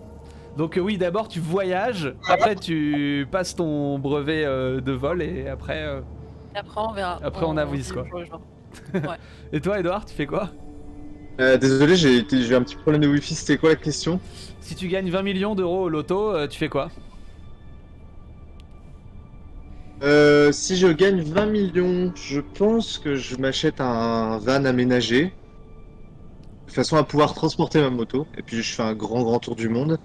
Donc oui, d'abord tu voyages, après tu passes ton brevet de vol et après... Et après, on verra. Après, on avise, vit quoi. au jour le jour. Et toi, Edouard, tu fais quoi? Désolé, j'ai eu un petit problème de wifi, c'était quoi la question? Si tu gagnes 20 millions d'euros au loto, tu fais quoi? Si je gagne 20 millions, je pense que je m'achète un van aménagé de façon à pouvoir transporter ma moto. Et puis je fais un grand tour du monde.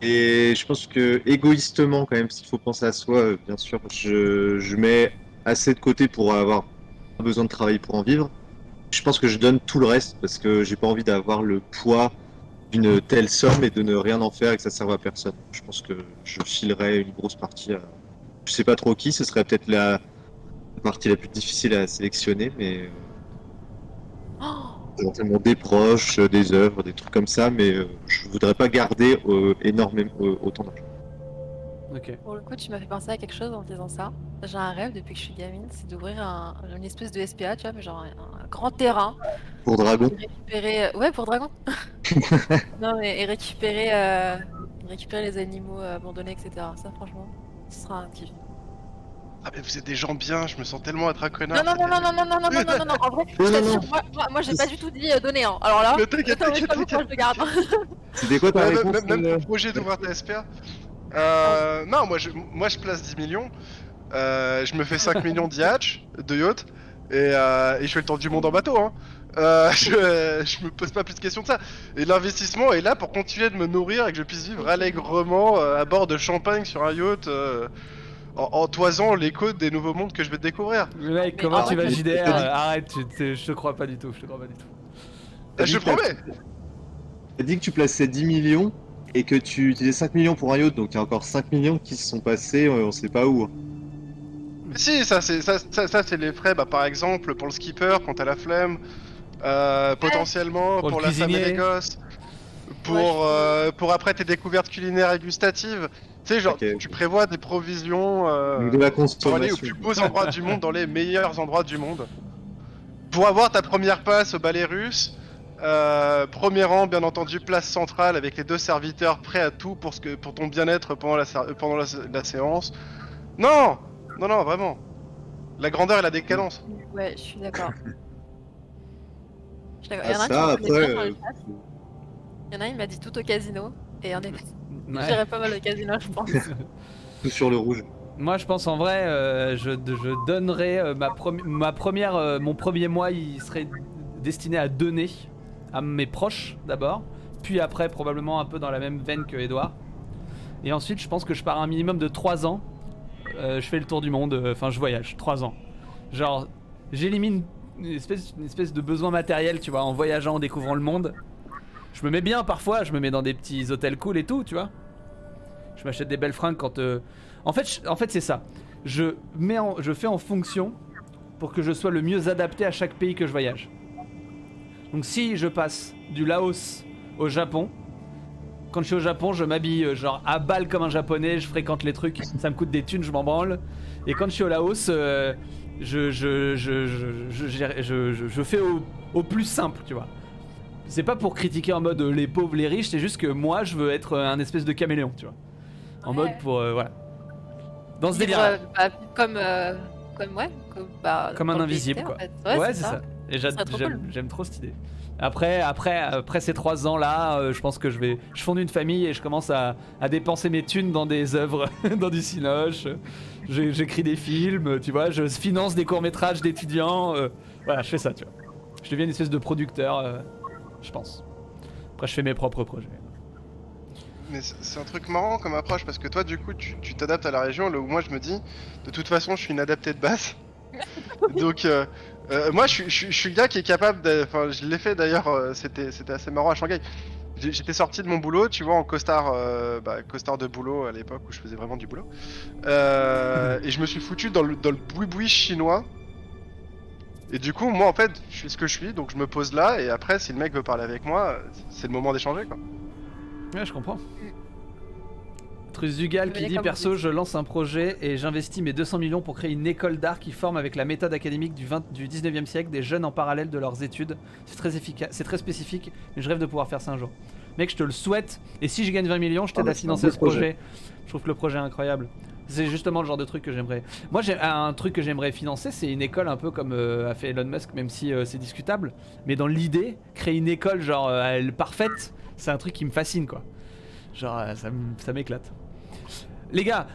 Et je pense que égoïstement, quand même, s'il faut penser à soi, bien sûr, je mets assez de côté pour avoir pas besoin de travailler pour en vivre. Je pense que je donne tout le reste parce que j'ai pas envie d'avoir le poids d'une telle somme et de ne rien en faire et que ça serve à personne. Je pense que je filerais une grosse partie à... Je sais pas trop qui, ce serait peut-être la partie la plus difficile à sélectionner, mais Oh, éventuellement des proches, des œuvres, des trucs comme ça, mais je voudrais pas garder énormément autant d'argent. Ok. pour le coup, tu m'as fait penser à quelque chose en disant ça. J'ai un rêve depuis que je suis gamine, c'est d'ouvrir une espèce de SPA, tu vois, mais genre un grand terrain. Pour Dragon, Et récupérer. Ouais, pour dragon. Non, mais et récupérer les animaux abandonnés, etc. Ça, franchement, ce sera un kiff. Ah mais vous êtes des gens bien, je me sens tellement être un connard. Non, en vrai, je Non, t'assure, non. moi j'ai pas du tout dit donner, hein. Alors là, Mais t'inquiète, attends, je t'avoue, je le garde. C'était quoi ta Ouais, réponse même ton projet d'ouvrir ta SPA. Non, moi je place 10 millions. Je me fais 5 millions d'IH, de yacht, et je fais le tour du monde en bateau. Hein. Je me pose pas plus de questions que ça. Et l'investissement est là pour continuer de me nourrir et que je puisse vivre allègrement à bord de champagne sur un yacht en toisant les côtes des nouveaux mondes que je vais découvrir. Le mec, Mais comment en tu vrai, vas je- JDR? je te dis- Arrête, je te crois pas du tout, T'as Je dit que t'as- promets. T'as dit que tu plaçais 10 millions et que tu utilisais 5 millions pour un yacht, donc il y a encore 5 millions qui se sont passés, on sait pas où. Si, ça c'est les frais, bah, par exemple pour le skipper quand t'as la flemme, potentiellement Pour le pour la femme et cuisinier. les gosses, Ouais, pour après tes découvertes culinaires et gustatives. Tu sais, genre, Ok. tu prévois des provisions Donc de la pour aller aux consommation. plus beaux endroits du monde, dans les meilleurs endroits du monde. Pour avoir ta première passe au ballet russe, premier rang, bien entendu, place centrale avec les 2 serviteurs prêts à tout pour ton bien-être pendant la séance. Non, vraiment. La grandeur et la décadence. Ouais, je suis d'accord. Il y en Ah, a un ça, qui me connaît bien après, dans le chat. Il y en a un, il m'a dit tout au casino. Et en effet, Ouais. j'irais pas mal au casino, je pense. Tout sur le rouge. Moi, je pense en vrai, je donnerais mon premier mois, il serait destiné à donner à mes proches d'abord, puis après probablement un peu dans la même veine que Edouard. Et ensuite, je pense que je pars un minimum de 3 ans. Je fais le tour du monde, enfin je voyage, 3 ans. Genre, j'élimine une espèce de besoin matériel, tu vois, en voyageant, en découvrant le monde. Je me mets bien parfois, je me mets dans des petits hôtels cool et tout, tu vois. Je m'achète des belles fringues quand... En fait c'est ça. Je fais en fonction pour que je sois le mieux adapté à chaque pays que je voyage. Donc si je passe du Laos au Japon, quand je suis au Japon, je m'habille genre à balle comme un japonais, je fréquente les trucs, ça me coûte des thunes, je m'en branle. Et quand je suis au Laos, je fais au plus simple, tu vois. C'est pas pour critiquer en mode les pauvres, les riches, c'est juste que moi je veux être un espèce de caméléon, tu vois. En Ouais. mode pour voilà. Dans ce Vivre, délire. comme Comme un dans le invisible, PST, quoi. en fait. Ouais, c'est ça. Et serait trop j'aime trop cette idée. Après ces 3 ans là, je pense que je fonde une famille et je commence à dépenser mes thunes dans des œuvres, dans du cinoche. J'écris des films, tu vois, je finance des courts-métrages d'étudiants. Voilà, je fais ça, tu vois. Je deviens une espèce de producteur, je pense. Après, je fais mes propres projets. Mais c'est un truc marrant comme approche parce que toi, du coup, tu t'adaptes à la région. Là où moi, je me dis, de toute façon, je suis inadapté de base. Donc, moi, je suis le gars qui est capable de. Enfin, je l'ai fait d'ailleurs, c'était assez marrant à Shanghai. J'étais sorti de mon boulot, tu vois, en costard, costard de boulot à l'époque où je faisais vraiment du boulot. Et je me suis foutu dans le boui-boui chinois. Et du coup, moi, en fait, je suis ce que je suis, donc je me pose là. Et après, si le mec veut parler avec moi, c'est le moment d'échanger, quoi. Ouais, je comprends. Truzugal qui Venez dit comme perso, vous je lance un projet et j'investis mes 200 millions pour créer une école d'art qui forme avec la méthode académique du 19e siècle des jeunes en parallèle de leurs études. C'est très efficace, c'est très spécifique, mais je rêve de pouvoir faire ça un jour. Mec, je te le souhaite. Et si je gagne 20 millions, je t'aide Ah, à c'est un financer beau ce projet. projet. Je trouve que le projet est incroyable. C'est justement le genre de truc que j'aimerais. Moi, j'ai un truc que j'aimerais financer, c'est une école un peu comme a fait Elon Musk, même si c'est discutable. Mais dans l'idée, créer une école genre parfaite, c'est un truc qui me fascine, quoi. Genre, ça m'éclate. Les gars,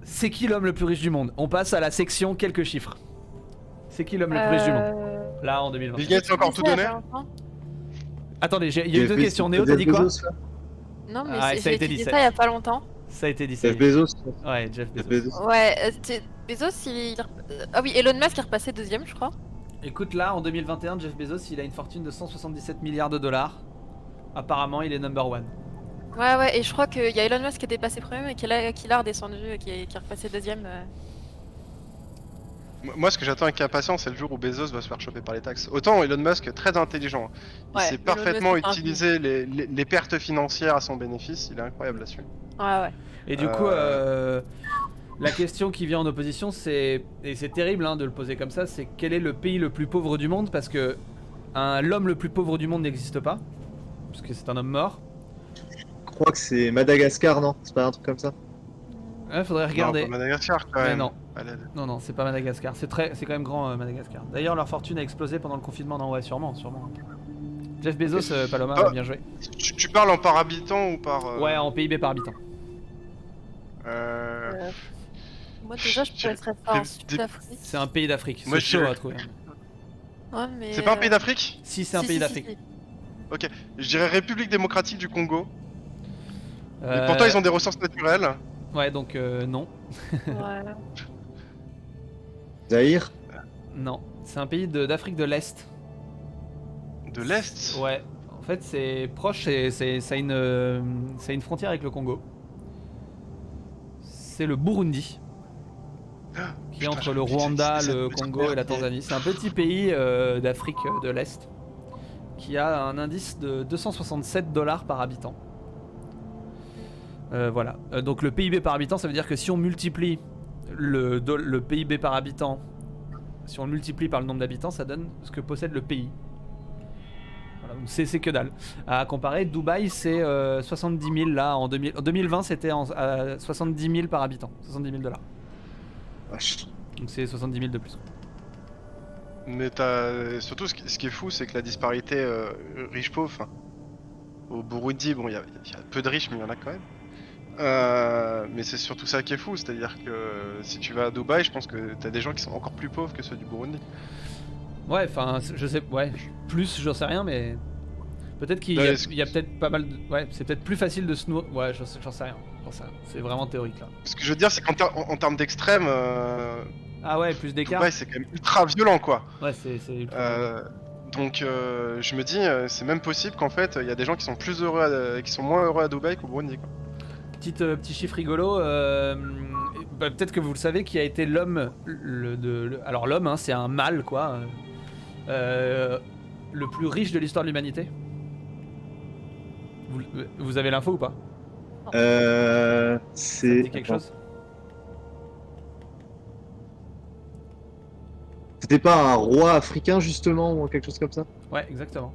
c'est qui l'homme le plus riche du monde? On passe à la section quelques chiffres. C'est qui l'homme le plus riche du monde? Là, en 2020. Bill Gates a encore tout donné. Attendez, il y a eu 2 questions. Néo, t'as dit quoi? Non, mais Ah, ça a j'ai été étudié 17. ça il y a pas longtemps. Ça a été dit, ça y Jeff est. Bezos. Ouais, Jeff Jeff Bezos. Bezos. Ouais, Bezos, ah oui, Elon Musk est repassé deuxième, je crois. Écoute, là, en 2021, Jeff Bezos, il a une fortune de 177 milliards de dollars. Apparemment, il est number one. Ouais, et je crois qu'il y a Elon Musk qui est passé premier, mais qui l'a redescendu, qui est repassé deuxième. Moi, ce que j'attends avec impatience, c'est le jour où Bezos va se faire choper par les taxes. Autant Elon Musk, très intelligent. Il Ouais, sait Elon parfaitement Musk est un utiliser les pertes financières à son bénéfice. Il est incroyable là-dessus. Ouais. Et du coup, la question qui vient en opposition, c'est, et c'est terrible hein, de le poser comme ça, c'est quel est le pays le plus pauvre du monde? Parce que l'homme le plus pauvre du monde n'existe pas, parce que c'est un homme mort. Je crois que c'est Madagascar, non? C'est pas un truc comme ça? Ouais, faudrait regarder. Non, pas Madagascar quand Mais même. non. Allez. Non, c'est pas Madagascar. C'est quand même grand Madagascar. D'ailleurs, leur fortune a explosé pendant le confinement. Non, ouais, sûrement. Jeff Bezos, Paloma, Ah. bien joué. Tu parles en par habitant ou par... Ouais, en PIB par habitant. Moi déjà, je J'ai- placerais ça en des- Sud-Afrique. C'est un pays d'Afrique. Moi, C'est chaud je- à trouver. Ouais, mais. C'est pas un pays d'Afrique? Si, c'est un Si, pays si, d'Afrique. si, Je dirais République démocratique du Congo. Mais Euh, pourtant, ils ont des ressources naturelles. Ouais, donc non. si. Ouais. Zahir. Non. C'est un pays d'Afrique de l'Est. De l'Est. Ouais. En fait, c'est proche, ça a une frontière avec le Congo. C'est le Burundi, qui est Putain, entre le j'ai oublié Rwanda, que c'était le cette petite Congo et la merde. Tanzanie. C'est un petit pays d'Afrique de l'Est qui a un indice de 267 $ par habitant. Voilà. Donc le PIB par habitant, ça veut dire que si on multiplie le PIB par habitant, si on le multiplie par le nombre d'habitants, ça donne ce que possède le pays. Voilà, donc c'est que dalle. À comparer, Dubaï c'est 70 000 là en 2020 c'était à 70 000 par habitant, 70 000 $. Vache. Donc c'est 70 000 de plus. Mais surtout, ce qui est fou, c'est que la disparité riche-pauvre, enfin, au Burundi, bon, il y a peu de riches, mais il y en a quand même. Mais c'est surtout ça qui est fou, c'est-à-dire que si tu vas à Dubaï, je pense que t'as des gens qui sont encore plus pauvres que ceux du Burundi. Ouais, enfin, je sais, ouais, plus, j'en sais rien, mais peut-être qu'il y a, Ouais, il y a peut-être pas mal de... Ouais, c'est peut-être plus facile de se nourrir... Ouais, j'en sais rien. C'est vraiment théorique, là. Ce que je veux dire, c'est qu'en termes d'extrême, Ah ouais, plus d'écart. Dubaï, c'est quand même ultra violent, quoi. Ouais, c'est ultra... Donc, je me dis, c'est même possible qu'en fait, il y a des gens qui sont qui sont moins heureux à Dubaï qu'au Burundi, quoi. Petit chiffre rigolo, peut-être que vous le savez, qui a été l'homme... Alors l'homme, hein, c'est un mâle, quoi. Le plus riche de l'histoire de l'humanité. Vous avez l'info ou pas? Ça te C'est. dit quelque Attends. chose? C'était pas un roi africain justement ou quelque chose comme ça? Ouais, exactement.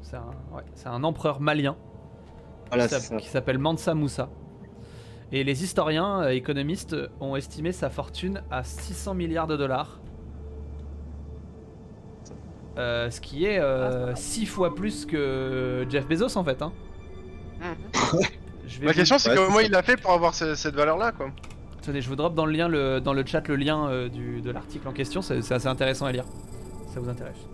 C'est un empereur malien Voilà, qui c'est s'appelle- ça. qui s'appelle Mansa Moussa. Et les historiens économistes ont estimé sa fortune à 600 milliards de dollars. Ce qui est 6 fois plus que Jeff Bezos en fait. Hein. Je vais La vous- question, c'est Ouais, comment c'est il a fait pour avoir cette valeur-là, quoi. Attendez, je vous drop dans le chat le lien de l'article en question, c'est assez intéressant à lire. Si ça vous intéresse.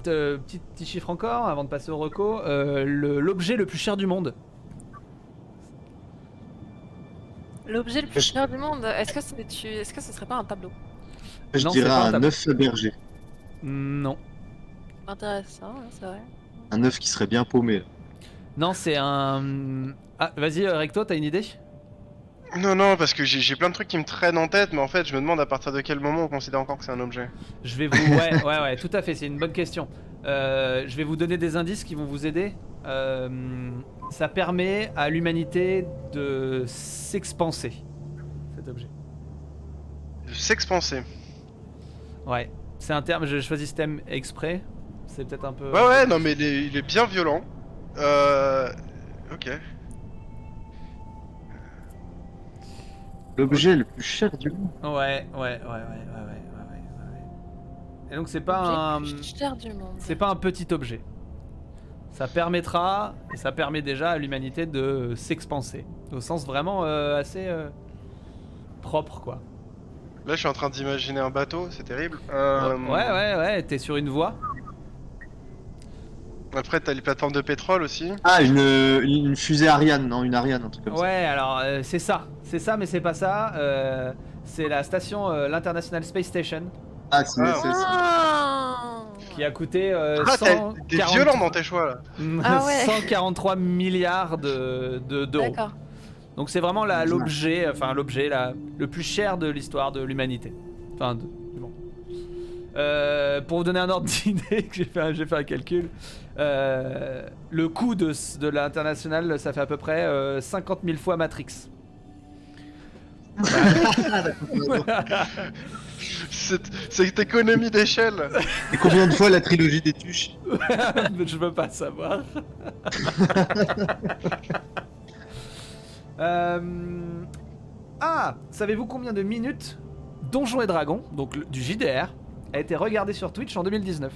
Petit chiffre encore avant de passer au reco. L'objet le plus cher du monde. L'objet le plus cher du monde, est-ce que ce serait pas un tableau? Je Non, c'est dirais pas un un tableau. œuf berger. Non. Intéressant, ouais, c'est vrai. Un œuf qui serait bien paumé. Là. Non, c'est un... Ah, vas-y Recto, t'as une idée? Non, parce que j'ai plein de trucs qui me traînent en tête, mais en fait, je me demande à partir de quel moment on considère encore que c'est un objet. Je vais vous... Ouais, tout à fait, c'est une bonne question. Je vais vous donner des indices qui vont vous aider. Ça permet à l'humanité de s'expanser, cet objet. De s'expanser. Ouais, c'est un terme, je choisis ce thème exprès. C'est peut-être un peu... Ouais, non, mais il est bien violent. Ok. L'objet le plus cher du monde. Ouais. Et donc c'est pas un... L'objet le plus cher du monde. C'est pas un petit objet. Ça permettra, et ça permet déjà à l'humanité de s'expanser. Au sens vraiment assez propre, quoi. Là, je suis en train d'imaginer un bateau, c'est terrible. Ouais, t'es sur une voie. Après, t'as les plateformes de pétrole aussi. Ah, une fusée Ariane, non, une Ariane, un truc comme ça. Ouais, alors c'est ça, mais c'est pas ça. C'est la station, l'International Space Station, Ah, c'est Ah, c'est- Ah qui a coûté Ah, t'es violent dans tes choix, là. Ah ouais. 143 milliards d'euros. D'accord. Donc c'est vraiment l'objet le plus cher de l'histoire de l'humanité. Enfin, du monde. Pour vous donner un ordre d'idée, j'ai fait un calcul. Le coût de l'international, ça fait à peu près 50 000 fois Matrix. Cette économie d'échelle. Et combien de fois la trilogie des Tuches? Je veux pas savoir. Ah, savez-vous combien de minutes Donjons et Dragons, donc du JDR, a été regardé sur Twitch en 2019?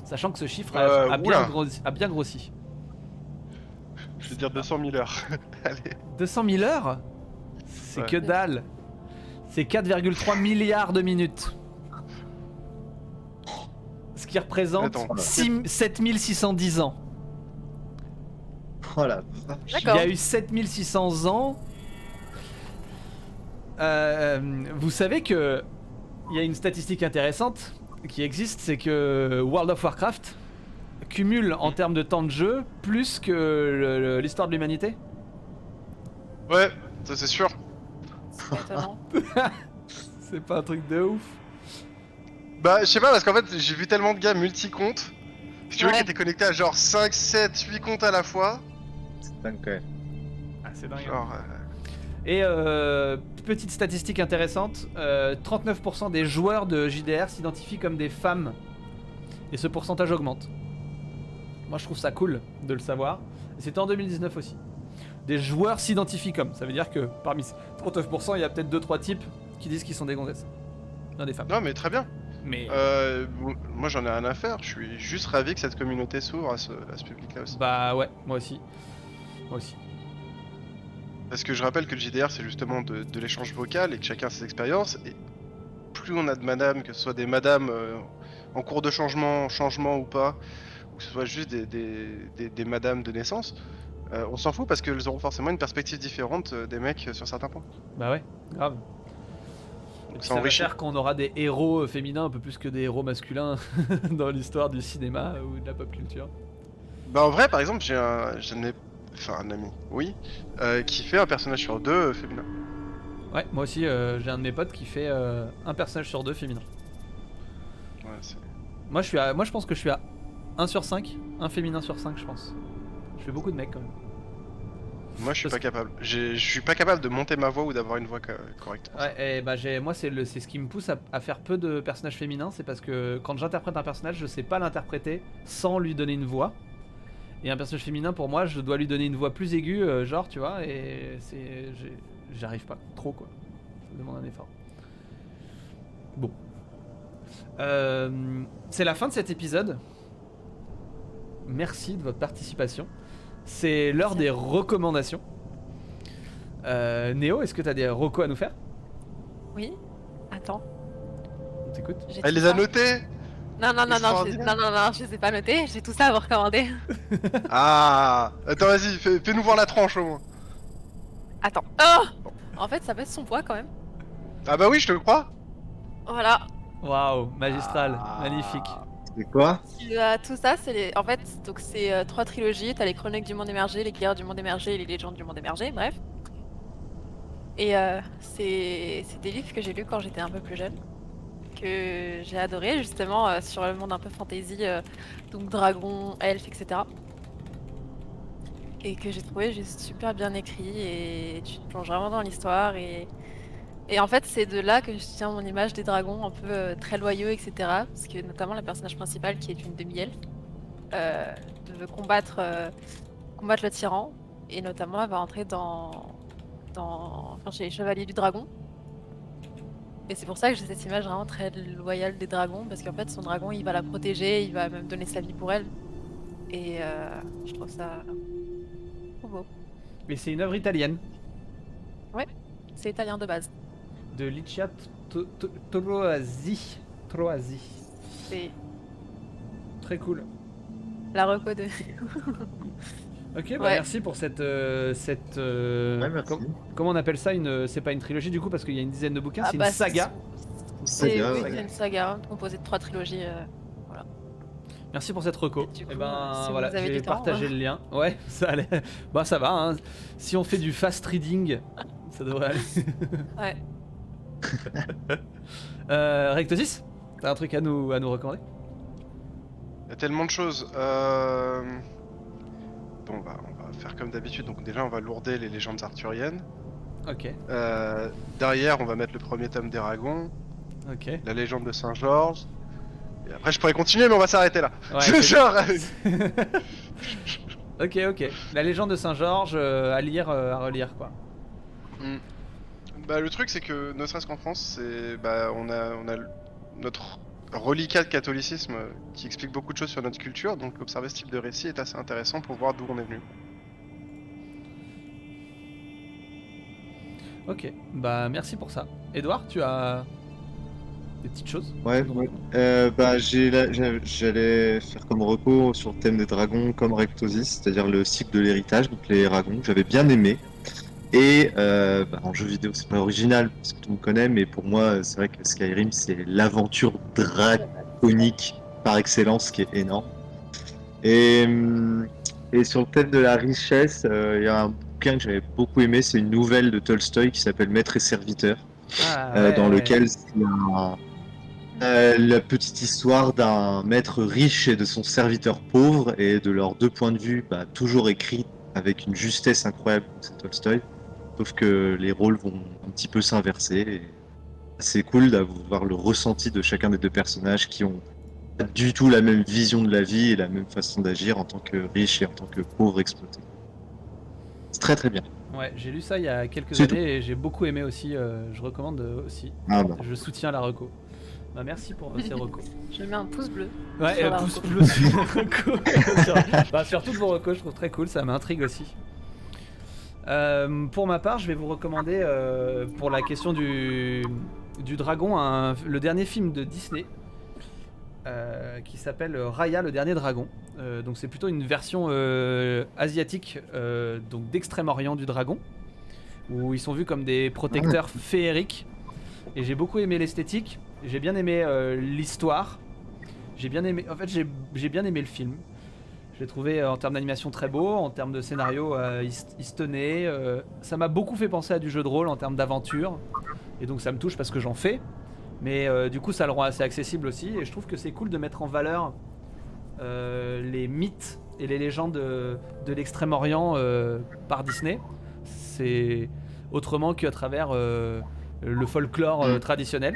Sachant que ce chiffre a bien grossi. Je vais dire 200 000 heures. Allez. 200 000 heures? C'est Ouais. que dalle. C'est 4,3 milliards de minutes. Ce qui représente Attends. 7610 ans. Oh la vache. Il y D'accord. a eu 7600 ans. Vous savez que il y a une statistique intéressante qui existe, c'est que World of Warcraft cumule en termes de temps de jeu plus que l'histoire de l'humanité. Ouais, ça c'est sûr. C'est étonnant. C'est pas un truc de ouf. Bah, je sais pas, parce qu'en fait, j'ai vu tellement de gars multi-comptes. Si tu veux, Ouais. qui étaient connectés à genre 5, 7, 8 comptes à la fois. C'est dingue quand même. Ah, c'est dingue. Genre, Et petite statistique intéressante, 39% des joueurs de JDR s'identifient comme des femmes. Et ce pourcentage augmente. Moi je trouve ça cool de le savoir. Et c'était en 2019 aussi. Des joueurs s'identifient comme. Ça veut dire que parmi ces 39%, il y a peut-être 2-3 types qui disent qu'ils sont des gonzesses. Non, des femmes. non, mais très bien. Mais Moi j'en ai rien à faire. Je suis juste ravi que cette communauté s'ouvre à ce public-là aussi. bah ouais, moi aussi. Moi aussi. Parce que je rappelle que le JDR c'est justement de l'échange vocal et que chacun a ses expériences. Et plus on a de madames, que ce soit des madames en cours de changement ou pas, ou que ce soit juste des madames de naissance, on s'en fout parce qu'elles auront forcément une perspective différente des mecs sur certains points. Bah ouais, grave. Donc Ça ça va enrichit. faire qu'on aura des héros féminins un peu plus que des héros masculins dans l'histoire du cinéma ou de la pop culture. Bah en vrai par exemple j'ai un ami, oui, qui fait un personnage sur deux féminin. Ouais, moi aussi j'ai un de mes potes qui fait un personnage sur 2 féminin. Ouais, c'est- Moi je pense que je suis à 1 sur 5, un féminin sur 5 je pense. Je fais beaucoup de mecs quand même. Moi je suis Parce- pas capable. Je suis pas capable de monter ma voix ou d'avoir une voix correcte. Ouais, et bah moi c'est ce qui me pousse à faire peu de personnages féminins, c'est parce que quand j'interprète un personnage, je sais pas l'interpréter sans lui donner une voix. Et un personnage féminin pour moi, je dois lui donner une voix plus aiguë, genre tu vois, et j'arrive pas trop quoi. Ça demande un effort. Bon. C'est la fin de cet épisode. Merci de votre participation. C'est l'heure des recommandations. Néo, est-ce que t'as des recos à nous faire? Oui. Attends. On t'écoute. j'ai Elle tout les a ça. notés. Non, non, non, non, Extraordinaire. non, je les ai pas notés. J'ai tout ça à vous recommander. Ah, attends vas-y, fais-nous voir la tranche au moins. Attends. Oh en fait, ça pèse son poids quand même. Ah bah oui, je te le crois. Voilà. Waouh, magistral, Ah. magnifique. C'est quoi? Tout ça, c'est en fait, donc c'est 3 trilogies. T'as les Chroniques du Monde Émergé, les Guerres du Monde Émergé et les Légendes du Monde Émergé, bref. Et c'est des livres que j'ai lus quand j'étais un peu plus jeune, que j'ai adoré justement sur le monde un peu fantasy, donc dragons, elfes, etc. Et que j'ai trouvé juste super bien écrit et tu te plonges vraiment dans l'histoire et en fait c'est de là que je tiens mon image des dragons un peu très loyaux, etc. Parce que notamment la personnage principale qui est une demi-elfe veut combattre le tyran et notamment elle va entrer chez les Chevaliers du Dragon. Et c'est pour ça que j'ai cette image vraiment très loyale des dragons, parce qu'en fait son dragon il va la protéger, il va même donner sa vie pour elle. Et je trouve ça trop beau. Mais c'est une œuvre italienne C'est italien de base. de Licia Troisi. Troisi. C'est Très cool. la reco de... Ok, bah Ouais. merci pour cette Ouais, merci. comment on appelle ça, c'est pas une trilogie du coup parce qu'il y a une dizaine de bouquins, Ah c'est bah, une saga. C'est Saga, oui, ouais. c'est une saga composée de 3 trilogies. Merci pour cette reco. Du coup, Et ben si voilà, vous avez j'ai du temps, partagé le lien. Ouais, ça allait. Bah ça va. Hein. Si on fait du fast reading, ça devrait aller. Ouais. Rectosis, t'as un truc à nous recommander? Il y a tellement de choses. Bon bah on va faire comme d'habitude. Donc déjà on va lourder les légendes arthuriennes. Ok, Derrière on va mettre le premier tome d'Eragon, ok. la légende de Saint-Georges. Et après je pourrais continuer mais on va s'arrêter là. Ouais, C'est genre. ok. La légende de Saint-Georges à lire, à relire quoi. Bah, le truc, c'est que, ne serait-ce qu'en France, on a notre reliquat de catholicisme qui explique beaucoup de choses sur notre culture, donc observer ce type de récit est assez intéressant pour voir d'où on est venu. Ok, bah merci pour ça. Edouard, tu as des petites choses? Ouais. J'allais faire comme reco sur le thème des dragons comme Rectosis, c'est-à-dire le cycle de l'héritage, donc les dragons, que j'avais bien aimé. Et en jeu vidéo, c'est pas original, parce que tout le monde connaît, mais pour moi, c'est vrai que Skyrim, c'est l'aventure draconique par excellence qui est énorme. Et sur le thème de la richesse, il y a un bouquin que j'avais beaucoup aimé, c'est une nouvelle de Tolstoï qui s'appelle Maître et serviteur, dans lequel c'est la petite histoire d'un maître riche et de son serviteur pauvre, et de leurs deux points de vue, toujours écrits avec une justesse incroyable, c'est Tolstoï. Sauf que les rôles vont un petit peu s'inverser. Et c'est cool d'avoir le ressenti de chacun des deux personnages qui ont pas du tout la même vision de la vie et la même façon d'agir en tant que riche et en tant que pauvre exploité. C'est très très bien. Ouais, j'ai lu ça il y a quelques C'est années et j'ai beaucoup aimé aussi. Je recommande aussi. Ah bah. Je soutiens la reco. Bah, merci pour ces recos. Je mets un pouce bleu. Ouais, Sur la pouce reco. bleu sur la reco. Sur toutes vos recos, je trouve très cool, ça m'intrigue aussi. Pour ma part, je vais vous recommander pour la question du dragon le dernier film de Disney qui s'appelle Raya le dernier dragon. Donc c'est plutôt une version asiatique donc d'Extrême-Orient du dragon où ils sont vus comme des protecteurs féeriques. Et j'ai beaucoup aimé l'esthétique, j'ai bien aimé l'histoire, j'ai bien aimé le film. Je l'ai trouvé en termes d'animation très beau, en termes de scénario il se tenait. Ça m'a beaucoup fait penser à du jeu de rôle en termes d'aventure. Et donc ça me touche parce que j'en fais. Mais du coup ça le rend assez accessible aussi. Et je trouve que c'est cool de mettre en valeur les mythes et les légendes de l'Extrême-Orient par Disney. C'est autrement qu'à travers le folklore traditionnel.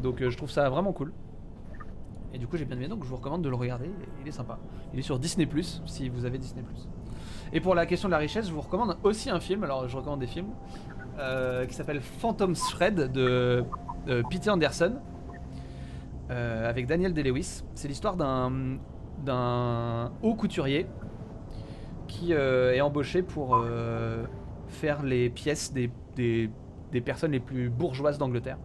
Donc je trouve ça vraiment cool. Et du coup j'ai bien aimé, donc je vous recommande de le regarder, il est sympa. Il est sur Disney+, si vous avez Disney+. Et pour la question de la richesse, je vous recommande aussi un film, alors je recommande des films, qui s'appelle Phantom Thread de Peter Anderson, avec Daniel Day-Lewis. C'est l'histoire d'un haut couturier qui est embauché pour faire les pièces des personnes les plus bourgeoises d'Angleterre,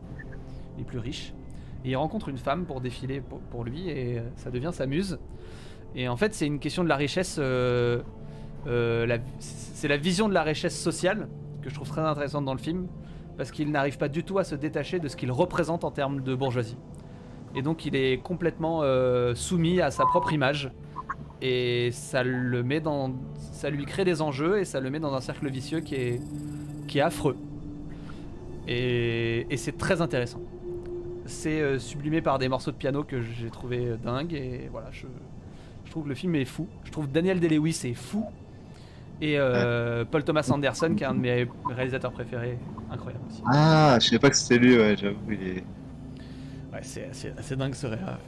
les plus riches. Et il rencontre une femme pour défiler pour lui et ça devient sa muse. Et en fait c'est une question de la richesse, c'est la vision de la richesse sociale que je trouve très intéressante dans le film, parce qu'il n'arrive pas du tout à se détacher de ce qu'il représente en termes de bourgeoisie. Et donc il est complètement soumis à sa propre image. Et ça lui crée des enjeux et ça le met dans un cercle vicieux qui est affreux. Et c'est très intéressant. C'est sublimé par des morceaux de piano que j'ai trouvé dingues. Et voilà, je trouve que le film est fou. Je trouve Daniel Day-Lewis est fou. Et Paul Thomas Anderson, qui est un de mes réalisateurs préférés, incroyable aussi. Ah, je savais pas que c'était lui, ouais, j'avoue. Ouais, c'est assez dingue ce réa.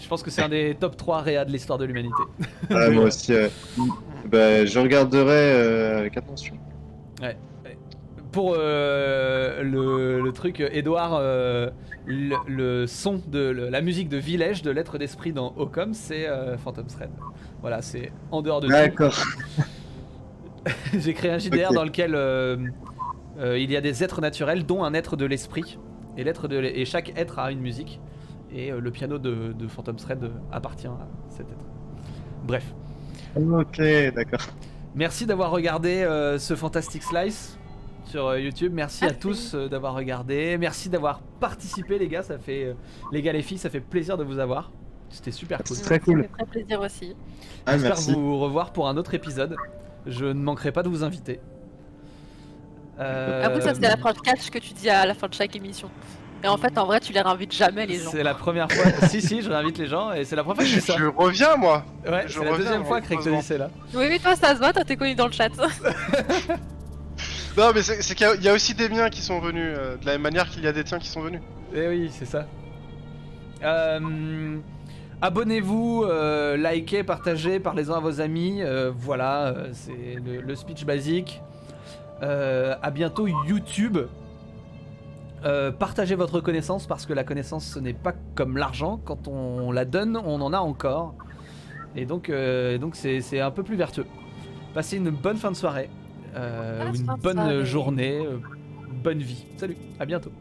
Je pense que c'est un des top 3 réa de l'histoire de l'humanité. Ah, moi aussi. Je regarderai avec attention. Ouais. Pour le truc, Edouard, le son de la musique de Village de Lettres d'Esprit dans Ocom, c'est Phantom Thread. Voilà, c'est en dehors de D'accord. tout. J'ai créé un JDR dans lequel il y a des êtres naturels, dont un être de l'esprit. Et chaque être a une musique. Et le piano de Phantom Thread appartient à cet être. Bref. Ok, d'accord. Merci d'avoir regardé ce Fantastic Slice sur YouTube. Merci à tous d'avoir regardé. Merci d'avoir participé, les gars. Les gars, les filles, ça fait plaisir de vous avoir. C'était super cool. C'est très cool. Ça fait très plaisir aussi. J'espère Merci. vous revoir pour un autre épisode. Je ne manquerai pas de vous inviter. Après, ça, c'est la phrase catch que tu dis à la fin de chaque émission. Et en fait, en vrai, tu les réinvites jamais, les gens. C'est la première fois. si, je réinvite les gens et c'est la première fois que je fais ça. Je reviens, moi. Ouais, je c'est la reviens, deuxième fois que Craig te dit c'est là. Oui, mais toi, ça se voit, toi, t'es connu dans le chat. Non, mais c'est qu'il y a aussi des miens qui sont venus, de la même manière qu'il y a des tiens qui sont venus. Eh oui, c'est ça. Abonnez-vous, likez, partagez, parlez-en à vos amis. Voilà, c'est le speech basique. À bientôt YouTube. Partagez votre connaissance parce que la connaissance ce n'est pas comme l'argent. Quand on la donne, on en a encore. Et donc c'est un peu plus vertueux. Passez une bonne fin de soirée. Ou une bonne journée. Bonne vie. Salut, à bientôt.